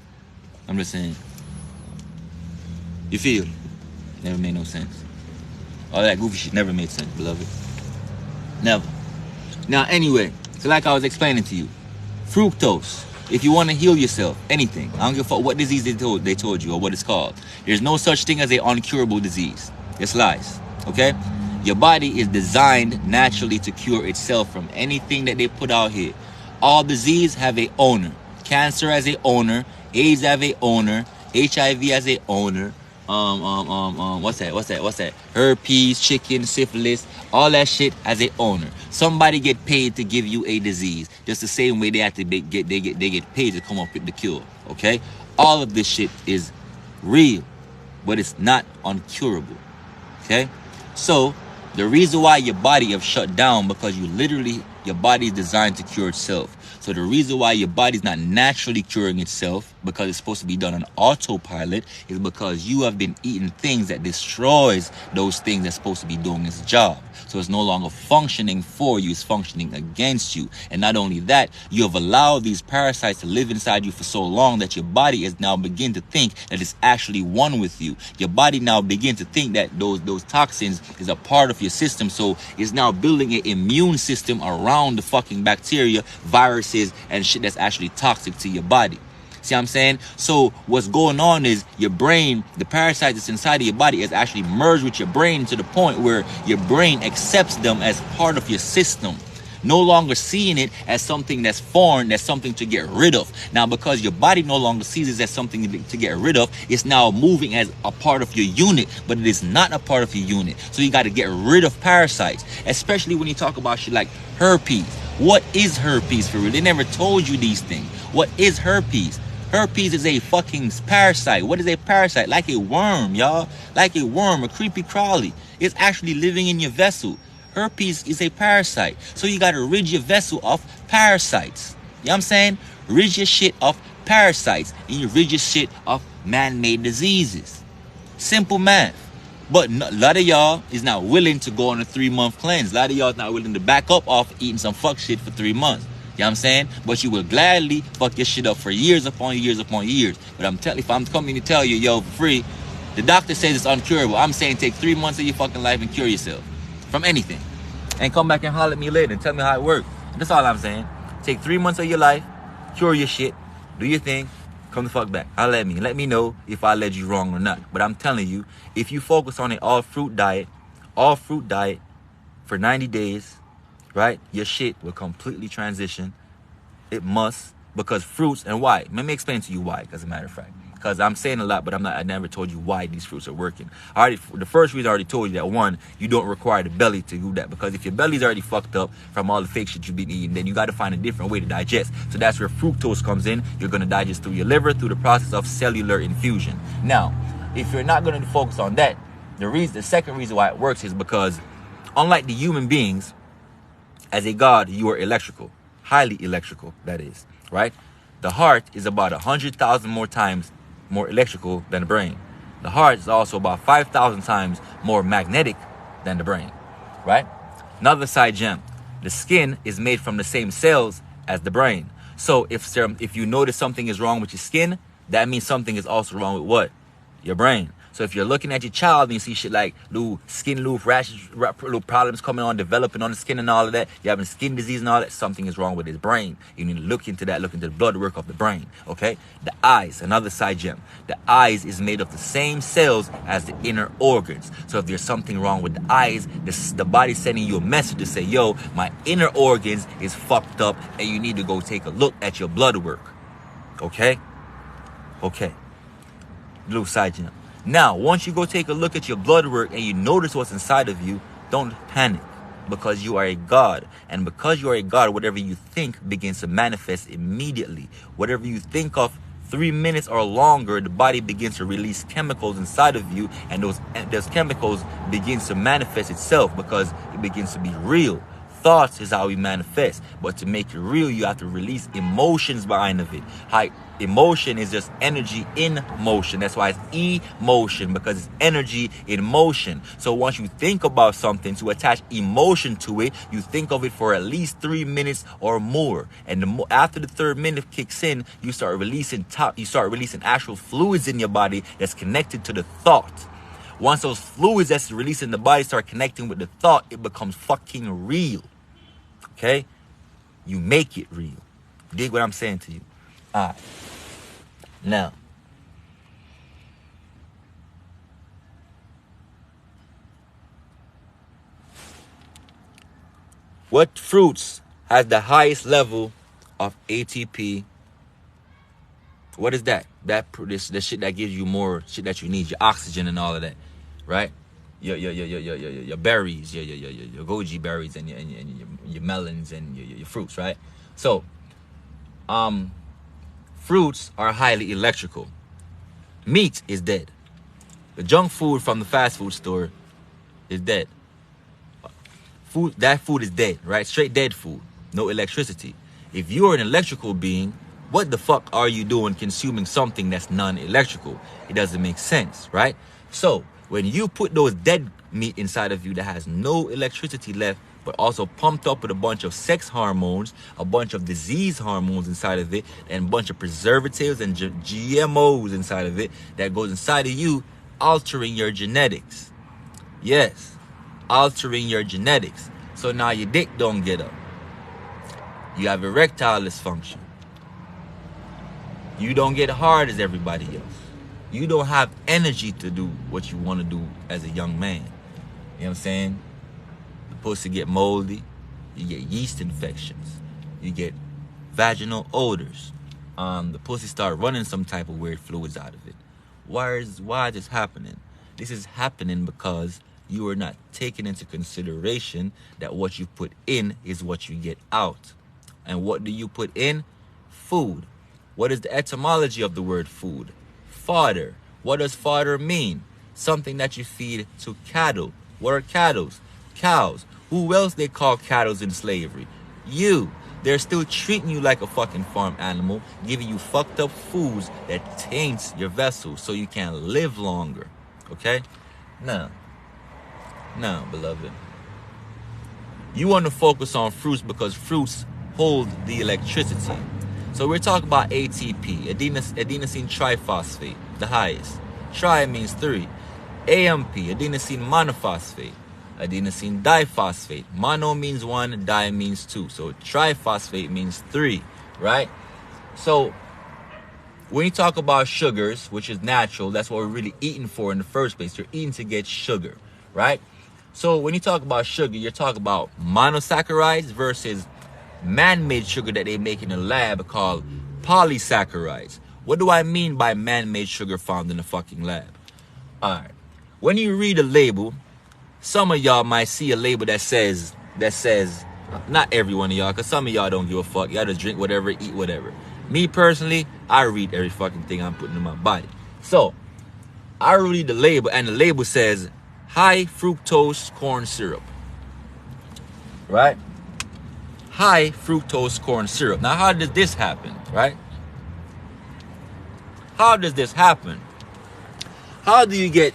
I'm just saying. You feel? Never made no sense. All that goofy shit never made sense, beloved. Never. Now, anyway, so like I was explaining to you, fructose, if you want to heal yourself, anything, I don't give a fuck what disease they told you or what it's called. There's no such thing as an uncurable disease. It's lies, okay? Your body is designed naturally to cure itself from anything that they put out here. All disease have a owner. Cancer has a owner. AIDS have a owner. HIV has a owner. What's that? Herpes, chicken, syphilis, all that shit has a owner. Somebody get paid to give you a disease, just the same way they have to get paid to come up with the cure. Okay, all of this shit is real, but it's not uncurable. Okay, so the reason why your body have shut down because your body is designed to cure itself. So the reason why your body's not naturally curing itself, because it's supposed to be done on autopilot, is because you have been eating things that destroys those things that's supposed to be doing its job. So it's no longer functioning for you, it's functioning against you. And not only that, you have allowed these parasites to live inside you for so long that your body is now begin to think that it's actually one with you. Your body now begin to think that those toxins is a part of your system. So it's now building an immune system around the fucking bacteria, viruses, and shit that's actually toxic to your body. See what I'm saying? So what's going on is your brain, the parasite that's inside of your body is actually merged with your brain to the point where your brain accepts them as part of your system. No longer seeing it as something that's foreign, that's something to get rid of. Now, because your body no longer sees it as something to get rid of, it's now moving as a part of your unit, but it is not a part of your unit. So you got to get rid of parasites, especially when you talk about shit like herpes. What is herpes for real? They never told you these things. What is herpes? Herpes is a fucking parasite. What is a parasite? Like a worm, y'all. Like a worm, a creepy crawly. It's actually living in your vessel. Herpes is a parasite. So you got to rid your vessel of parasites. You know what I'm saying? Rid your shit of parasites. And you rid your shit of man-made diseases. Simple math. But a lot of y'all is not willing to go on a 3-month cleanse. A lot of y'all is not willing to back up off eating some fuck shit for 3 months. You know what I'm saying? But you will gladly fuck your shit up for years upon years upon years. But I'm telling you, if I'm coming to tell you, yo, for free, the doctor says it's uncurable. I'm saying take 3 months of your fucking life and cure yourself from anything. And come back and holler at me later and tell me how it works. That's all I'm saying. Take 3 months of your life, cure your shit, do your thing, come the fuck back. Holler at me. Let me know if I led you wrong or not. But I'm telling you, if you focus on an all-fruit diet for 90 days, right, your shit will completely transition. It must, because fruits, and why? Let me explain to you why, as a matter of fact. Because I'm saying a lot, but I never told you why these fruits are working. The first reason I already told you that, one, you don't require the belly to do that. Because if your belly's already fucked up from all the fake shit you've been eating, then you got to find a different way to digest. So that's where fructose comes in. You're going to digest through your liver, through the process of cellular infusion. Now, if you're not going to focus on that, the second reason why it works is because, unlike the human beings, as a god, you are electrical. Highly electrical, that is, right? The heart is about 100,000 more times more electrical than the brain. The heart is also about 5,000 times more magnetic than the brain, right? Another side gem, the skin is made from the same cells as the brain. So if you notice something is wrong with your skin, that means something is also wrong with what? Your brain. So if you're looking at your child and you see shit like little skin loop rashes, little problems coming on, developing on the skin and all of that, you're having skin disease and all that, something is wrong with his brain. You need to look into that, look into the blood work of the brain, okay? The eyes, another side gem. The eyes is made of the same cells as the inner organs. So if there's something wrong with the eyes, the body's sending you a message to say, yo, my inner organs is fucked up and you need to go take a look at your blood work, okay? Okay. Little side gem. Now, once you go take a look at your blood work and you notice what's inside of you, don't panic, because you are a god. And because you are a god, whatever you think begins to manifest immediately. Whatever you think of 3 minutes or longer, the body begins to release chemicals inside of you, and those chemicals begins to manifest itself because it begins to be real. thoughts is how we manifest. But to make it real, you have to release emotions behind of it. Emotion is just energy in motion. That's why it's emotion, because it's energy in motion. So once you think about something, to attach emotion to it, you think of it for at least 3 minutes or more. And after the third minute kicks in, you start releasing actual fluids in your body that's connected to the thought. Once those fluids that's released in the body start connecting with the thought, it becomes fucking real. Okay? You make it real. Dig what I'm saying to you? Alright. Now, what fruits has the highest level of ATP? What is that? The shit that gives you more shit that you need, your oxygen and all of that, right? Your berries, your goji berries and your melons and your fruits, right? So, fruits are highly electrical. Meat is dead. The junk food from the fast food store is dead. That food is dead, right? Straight dead food. No electricity. If you're an electrical being, what the fuck are you doing consuming something that's non-electrical? It doesn't make sense, right? So, when you put those dead meat inside of you that has no electricity left, but also pumped up with a bunch of sex hormones, a bunch of disease hormones inside of it, and a bunch of preservatives and GMOs inside of it, that goes inside of you, altering your genetics. Yes, altering your genetics. So now your dick don't get up. You have erectile dysfunction. You don't get hard as everybody else. You don't have energy to do what you want to do as a young man. You know what I'm saying? The pussy get moldy. You get yeast infections. You get vaginal odors. The pussy start running some type of weird fluids out of it. Why is this happening? This is happening because you are not taking into consideration that what you put in is what you get out. And what do you put in? Food. What is the etymology of the word food? Fodder. What does fodder mean? Something that you feed to cattle. What are cattle? Cows. Who else they call cattle in slavery? You. They're still treating you like a fucking farm animal, giving you fucked up foods that taints your vessel so you can't live longer. Okay? Now, beloved, you want to focus on fruits because fruits hold the electricity. So we're talking about ATP, adenosine triphosphate, the highest. Tri means 3. AMP, adenosine monophosphate, adenosine diphosphate. Mono means 1, di means 2. So triphosphate means 3, right? So when you talk about sugars, which is natural, that's what we're really eating for in the first place. You're eating to get sugar, right? So when you talk about sugar, you're talking about monosaccharides versus man-made sugar that they make in the lab called polysaccharides. What do I mean by man-made sugar found in the fucking lab? Alright. When you read a label, some of y'all might see a label that says, not every one of y'all, because some of y'all don't give a fuck. Y'all just drink whatever, eat whatever. Me personally, I read every fucking thing I'm putting in my body. So, I read the label, and the label says high fructose corn syrup. Right? High fructose corn syrup. Now, how does this happen, right? How does this happen? How do you get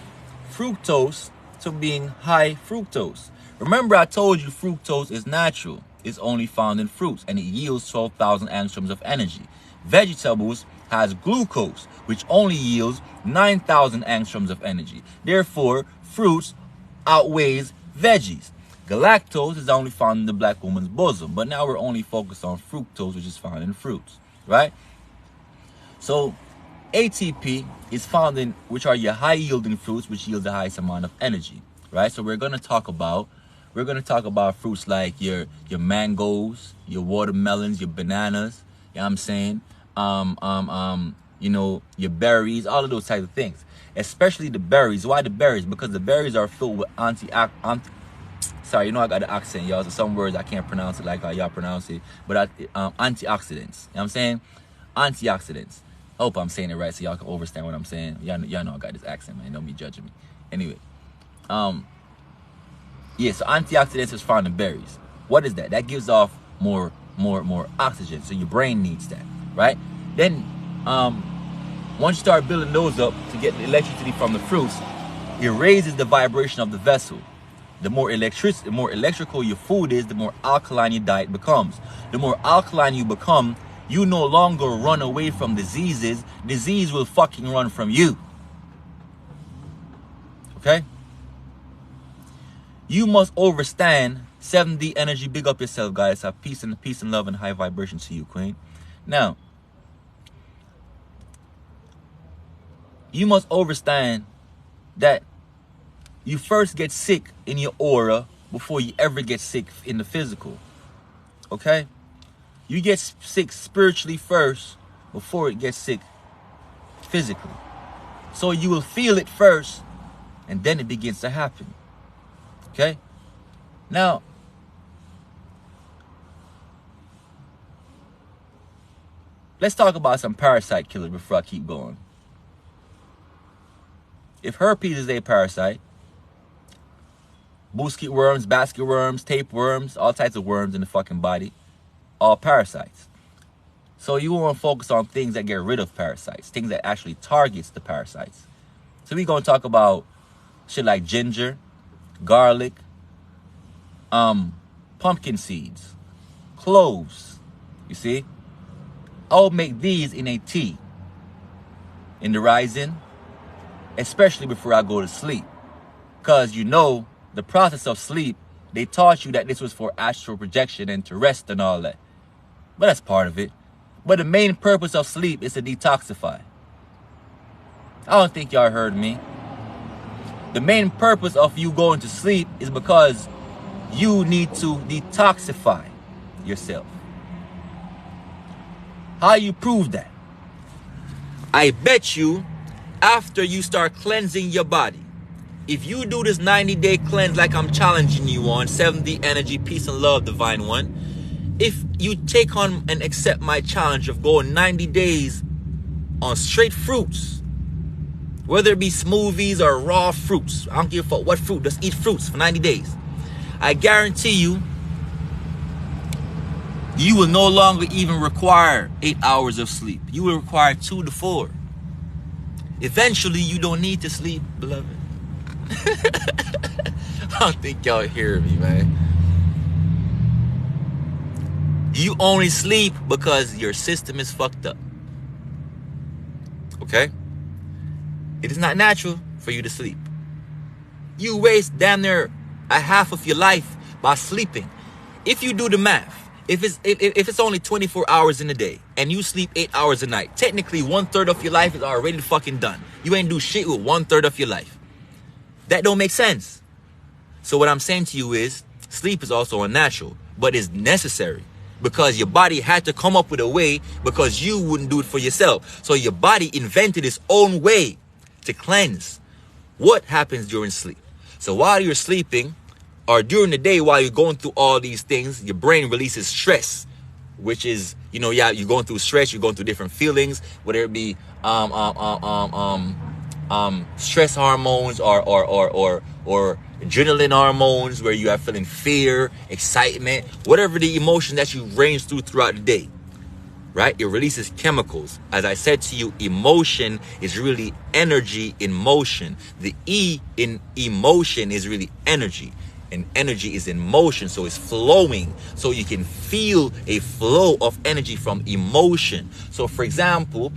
fructose to being high fructose? Remember, I told you fructose is natural. It's only found in fruits, and it yields 12,000 angstroms of energy. Vegetables has glucose, which only yields 9,000 angstroms of energy. Therefore, fruits outweighs veggies. Galactose is only found in the black woman's bosom, but now we're only focused on fructose, which is found in fruits, right? So ATP is found in, which are your high yielding fruits, which yield the highest amount of energy, right? So we're going to talk about fruits like your mangoes, your watermelons, your bananas, you know what I'm saying? You know, your berries, all of those types of things, especially the berries. Why the berries? Because the berries are filled with sorry, you know I got the accent, y'all. So some words I can't pronounce it like how y'all pronounce it. But antioxidants. You know what I'm saying? Antioxidants. I hope I'm saying it right so y'all can understand what I'm saying. Y'all know I got this accent, man. Don't be judging me. Anyway. Yeah, so antioxidants is found in berries. What is that? That gives off more oxygen. So your brain needs that, right? Then once you start building those up to get the electricity from the fruits, it raises the vibration of the vessel. The more electrical your food is, the more alkaline your diet becomes. The more alkaline you become, you no longer run away from diseases. Disease will fucking run from you. Okay? You must overstand 7D energy. Big up yourself, guys. Have peace and love and high vibration to you, Queen. Now, you must understand that you first get sick in your aura before you ever get sick in the physical. Okay? You get sick spiritually first before it gets sick physically. So you will feel it first and then it begins to happen. Okay? Now, let's talk about some parasite killers before I keep going. If herpes is a parasite, busket worms, basket worms, tapeworms, all types of worms in the fucking body, all parasites. So you want to focus on things that get rid of parasites, things that actually targets the parasites. So we're going to talk about shit like ginger, garlic, pumpkin seeds, cloves. You see? I'll make these in a tea in the rising, especially before I go to sleep. Because you know, the process of sleep, they taught you that this was for astral projection and to rest and all that. But that's part of it. But the main purpose of sleep is to detoxify. I don't think y'all heard me. The main purpose of you going to sleep is because you need to detoxify yourself. How you prove that? I bet you after you start cleansing your body, if you do this 90-day cleanse like I'm challenging you on, 7D energy, peace and love, divine one, if you take on and accept my challenge of going 90 days on straight fruits, whether it be smoothies or raw fruits, I don't give a fuck what fruit, just eat fruits for 90 days. I guarantee you, you will no longer even require 8 hours of sleep. You will require 2 to 4. Eventually, you don't need to sleep, beloved. I don't think y'all hear me, man. You only sleep because your system is fucked up. Okay? It is not natural for you to sleep. You waste damn near a half of your life by sleeping. If you do the math, if it's only 24 hours in a day and you sleep 8 hours a night, technically 1/3 of your life is already fucking done. You ain't do shit with 1/3 of your life. That don't make sense. So what I'm saying to you is, sleep is also unnatural, but it's necessary because your body had to come up with a way because you wouldn't do it for yourself. So your body invented its own way to cleanse. What happens during sleep? So while you're sleeping, or during the day while you're going through all these things, your brain releases stress, which is, you know, yeah, you're going through stress, you're going through different feelings, whether it be stress hormones or adrenaline hormones, where you are feeling fear, excitement, whatever the emotion that you range throughout the day, right? It releases chemicals. As I said to you, emotion is really energy in motion. The E in emotion is really energy. And energy is in motion, so it's flowing. So you can feel a flow of energy from emotion. So for example,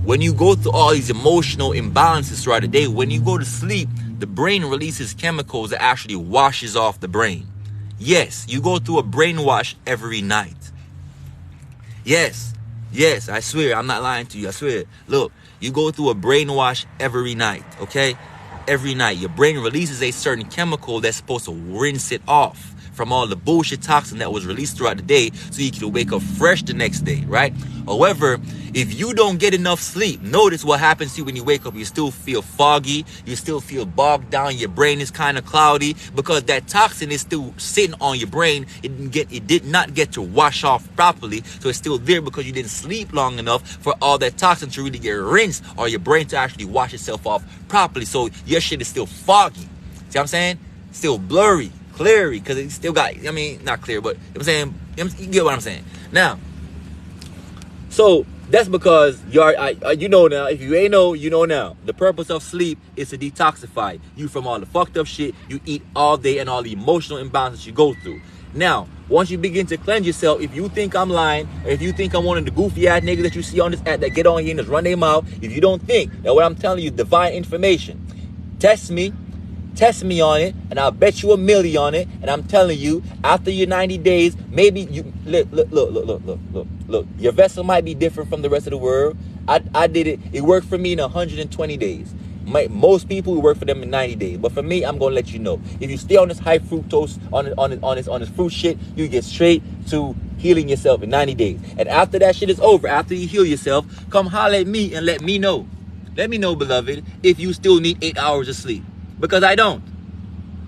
when you go through all these emotional imbalances throughout the day, when you go to sleep, the brain releases chemicals that actually washes off the brain. Yes, you go through a brainwash every night. Yes, I swear, I'm not lying to you, I swear. Look, you go through a brainwash every night, okay? Every night, your brain releases a certain chemical that's supposed to rinse it off from all the bullshit toxin that was released throughout the day so you can wake up fresh the next day, right? However, if you don't get enough sleep, notice what happens to you when you wake up. You still feel foggy, you still feel bogged down, your brain is kind of cloudy because that toxin is still sitting on your brain. It did not get to wash off properly, so it's still there because you didn't sleep long enough for all that toxin to really get rinsed or your brain to actually wash itself off properly. So your shit is still foggy. See what I'm saying? Still blurry. clearly, because it still got, I mean, not clear, but I'm saying, you get what I'm saying. Now, so that's because you know now. If you ain't know, you know now. The purpose of sleep is to detoxify you from all the fucked up shit you eat all day and all the emotional imbalances you go through. Now, once you begin to cleanse yourself, if you think I'm lying, or if you think I'm one of the goofy ass niggas that you see on this app that get on here and just run their mouth, if you don't think that what I'm telling you is divine information, test me on it, and I'll bet you $1 million on it. And I'm telling you, after your 90 days, maybe you look. Your vessel might be different from the rest of the world. I did it. It worked for me in 120 days. Most people, it work for them in 90 days. But for me, I'm gonna let you know. If you stay on this high fructose, on this fruit shit, you get straight to healing yourself in 90 days. And after that shit is over, after you heal yourself, come holler at me and let me know. Let me know, beloved, if you still need 8 hours of sleep. Because I don't.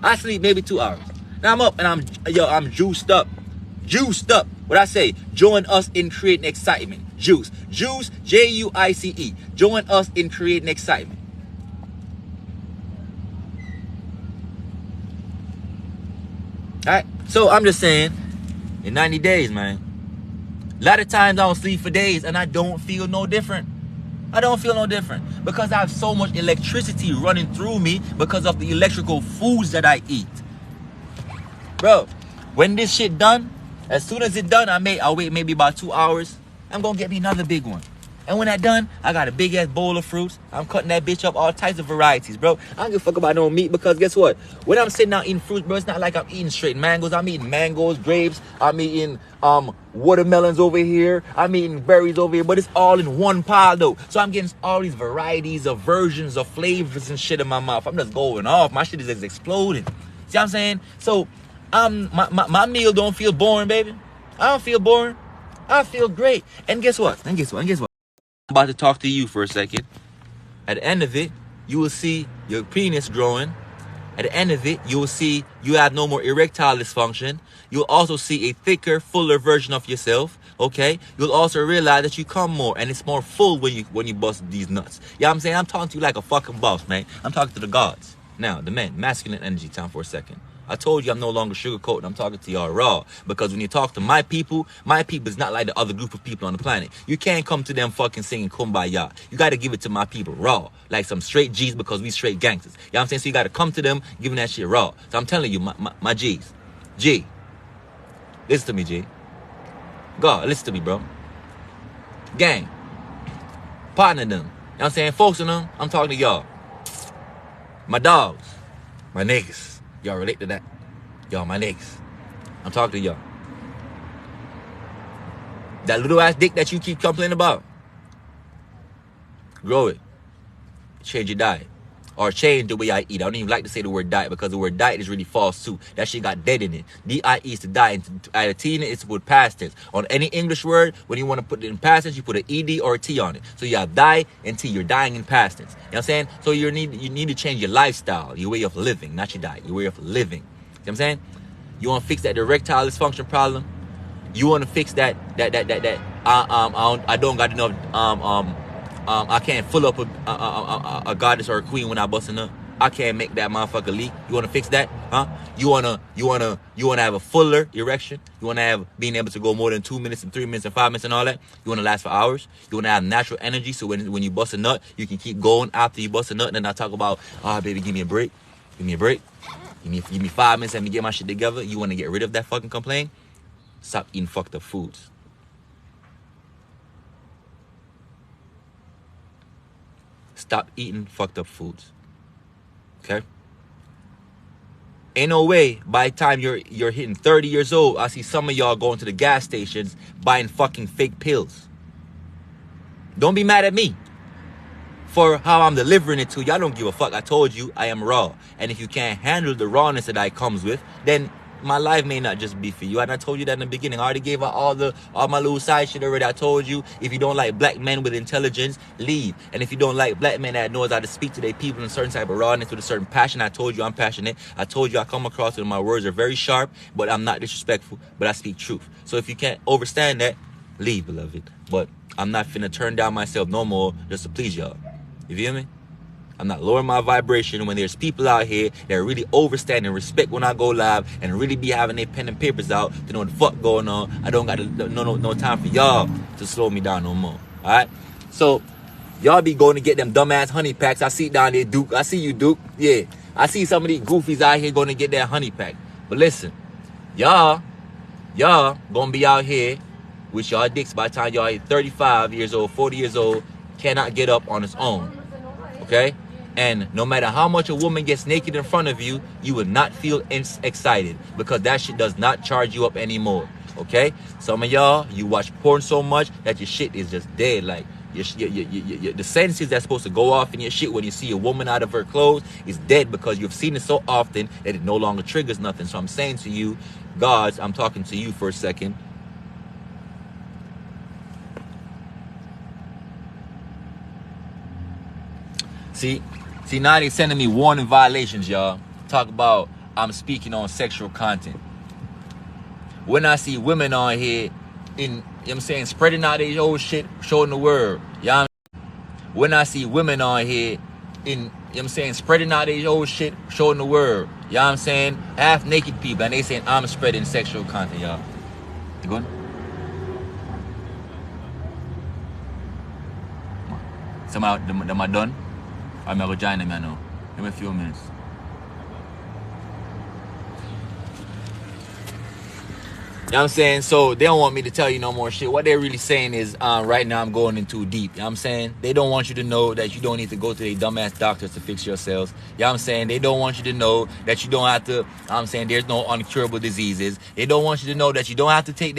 I sleep maybe 2 hours. Now I'm up and I'm juiced up. Juiced up. What I say? Join us in creating excitement. Juice. Juice, Juice. Join us in creating excitement. Alright? So I'm just saying, in 90 days, man. A lot of times I don't sleep for days and I don't feel no different. I don't feel no different because I have so much electricity running through me because of the electrical foods that I eat. Bro, when this shit done, as soon as it done, I'll wait maybe about 2 hours. I'm gonna get me another big one. And when that done, I got a big ass bowl of fruits. I'm cutting that bitch up all types of varieties, bro. I don't give a fuck about no meat because guess what? When I'm sitting out eating fruits, bro, it's not like I'm eating straight mangoes. I'm eating mangoes, grapes. I'm eating watermelons over here. I'm eating berries over here. But it's all in one pile though. So I'm getting all these varieties of versions of flavors and shit in my mouth. I'm just going off. My shit is just exploding. See what I'm saying? So my meal don't feel boring, baby. I don't feel boring. I feel great. And guess what? I'm about to talk to you for a second. At the end of it, you will see your penis growing. At the end of it, you will see you have no more erectile dysfunction. You'll also see a thicker, fuller version of yourself. Okay? You'll also realize that you come more and it's more full when you bust these nuts. You know what I'm saying? I'm talking to you like a fucking boss, man. I'm talking to the gods. Now, the men, masculine energy, time for a second. I told you I'm no longer sugarcoating. I'm talking to y'all raw. Because when you talk to my people is not like the other group of people on the planet. You can't come to them fucking singing Kumbaya. You got to give it to my people raw. Like some straight G's because we straight gangsters. You know what I'm saying? So you got to come to them giving that shit raw. So I'm telling you, my G's. G. Listen to me, G. God, listen to me, bro. Gang. Partner them. You know what I'm saying? Folks in them. I'm talking to y'all. My dogs. My niggas. Y'all relate to that? Y'all, my niggas. I'm talking to y'all. That little ass dick that you keep complaining about. Grow it. Change your diet. Or change the way I eat. I don't even like to say the word diet because the word diet is really false too. That shit got dead in it. D-I-E is to die. And at a T in it, it's with past tense. On any English word, when you want to put it in past tense, you put an ED or a T on it. So you have die and T. You're dying in past tense. You know what I'm saying? So you need to change your lifestyle, your way of living, not your diet, your way of living. You know what I'm saying? You want to fix that erectile dysfunction problem? You want to fix that I don't got enough I can't fill up a goddess or a queen when I busting up. I can't make that motherfucker leak. You wanna fix that? Huh? You wanna have a fuller erection? You wanna have being able to go more than 2 minutes and 3 minutes and 5 minutes and all that? You wanna last for hours? You wanna have natural energy so when you bust a nut, you can keep going after you bust a nut. And then I talk about, baby, give me a break. Give me a break. Give me 5 minutes, let me get my shit together. You wanna get rid of that fucking complaint? Stop eating fucked up foods. Stop eating fucked up foods. Okay? Ain't no way by the time you're hitting 30 years old, I see some of y'all going to the gas stations buying fucking fake pills. Don't be mad at me for how I'm delivering it to you. I don't give a fuck. I told you I am raw. And if you can't handle the rawness that I comes with, then my life may not just be for you. And I told you that in the beginning. I already gave out all my little side shit already. I told you, if you don't like black men with intelligence, leave. And if you don't like black men that knows how to speak to their people in a certain type of rawness with a certain passion, I told you I'm passionate. I told you I come across and my words are very sharp, but I'm not disrespectful, but I speak truth. So if you can't understand that, leave, beloved. But I'm not finna turn down myself no more just to please y'all. You feel me? I'm not lowering my vibration when there's people out here that really overstand and respect when I go live and really be having their pen and papers out to know what the fuck going on. I don't got no time for y'all to slow me down no more. All right? So y'all be going to get them dumbass honey packs. I see down there, Duke. I see you, Duke. Yeah. I see some of these goofies out here going to get that honey pack. But listen, y'all gonna be out here with y'all dicks by the time y'all are 35 years old, 40 years old, cannot get up on its own. Okay? And no matter how much a woman gets naked in front of you, you will not feel excited because that shit does not charge you up anymore. Okay? Some of y'all, you watch porn so much that your shit is just dead. Like, the senses that's supposed to go off in your shit when you see a woman out of her clothes is dead because you've seen it so often that it no longer triggers nothing. So I'm saying to you, gods, I'm talking to you for a second. See, now they sending me warning violations, y'all. Talk about I'm speaking on sexual content. When I see women on here you know what I'm saying, spreading out their whole shit, showing the world. Y'all, when I see women on here you know what I'm saying, spreading out their whole shit, showing the world. You know what I'm saying? Half naked people, and they saying I'm spreading sexual content, y'all. You going? So am I done? I'm going to join them, I know. Give me a few minutes. You know what I'm saying? So they don't want me to tell you no more shit. What they're really saying is right now I'm going in too deep. You know what I'm saying? They don't want you to know that you don't need to go to their dumbass doctors to fix yourselves. You know what I'm saying? They don't want you to know that you don't have to, you know what I'm saying, there's no uncurable diseases. They don't want you to know that you don't have to take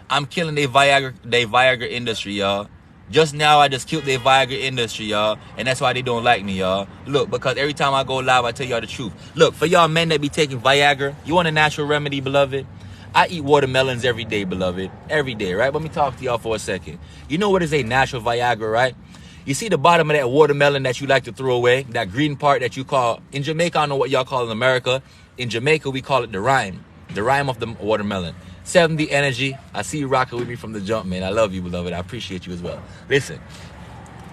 I'm killing their Viagra industry, y'all. Just now I just killed their Viagra industry, y'all. And that's why they don't like me, y'all. Look, because every time I go live, I tell y'all the truth. Look, for y'all men that be taking Viagra, you want a natural remedy, beloved? I eat watermelons every day, beloved. Every day, right? Let me talk to y'all for a second. You know what is a natural Viagra, right? You see the bottom of that watermelon that you like to throw away? That green part that you call... In Jamaica, I don't know what y'all call it in America. In Jamaica, we call it the rind. The rind of the watermelon. 70 energy. I see you rocking with me from the jump, man. I love you, beloved. I appreciate you as well. Listen.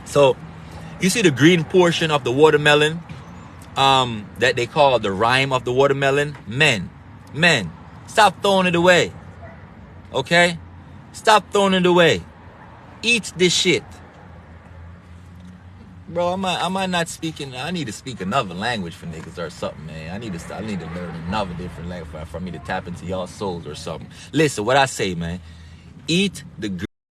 So, you see the green portion of the watermelon that they call the rind of the watermelon? Men. Stop throwing it away. Okay? Stop throwing it away. Eat this shit. Bro, am I not speaking? I need to speak another language for niggas or something, man. I need to learn another different language for me to tap into y'all souls or something. Listen, what I say, man. Eat the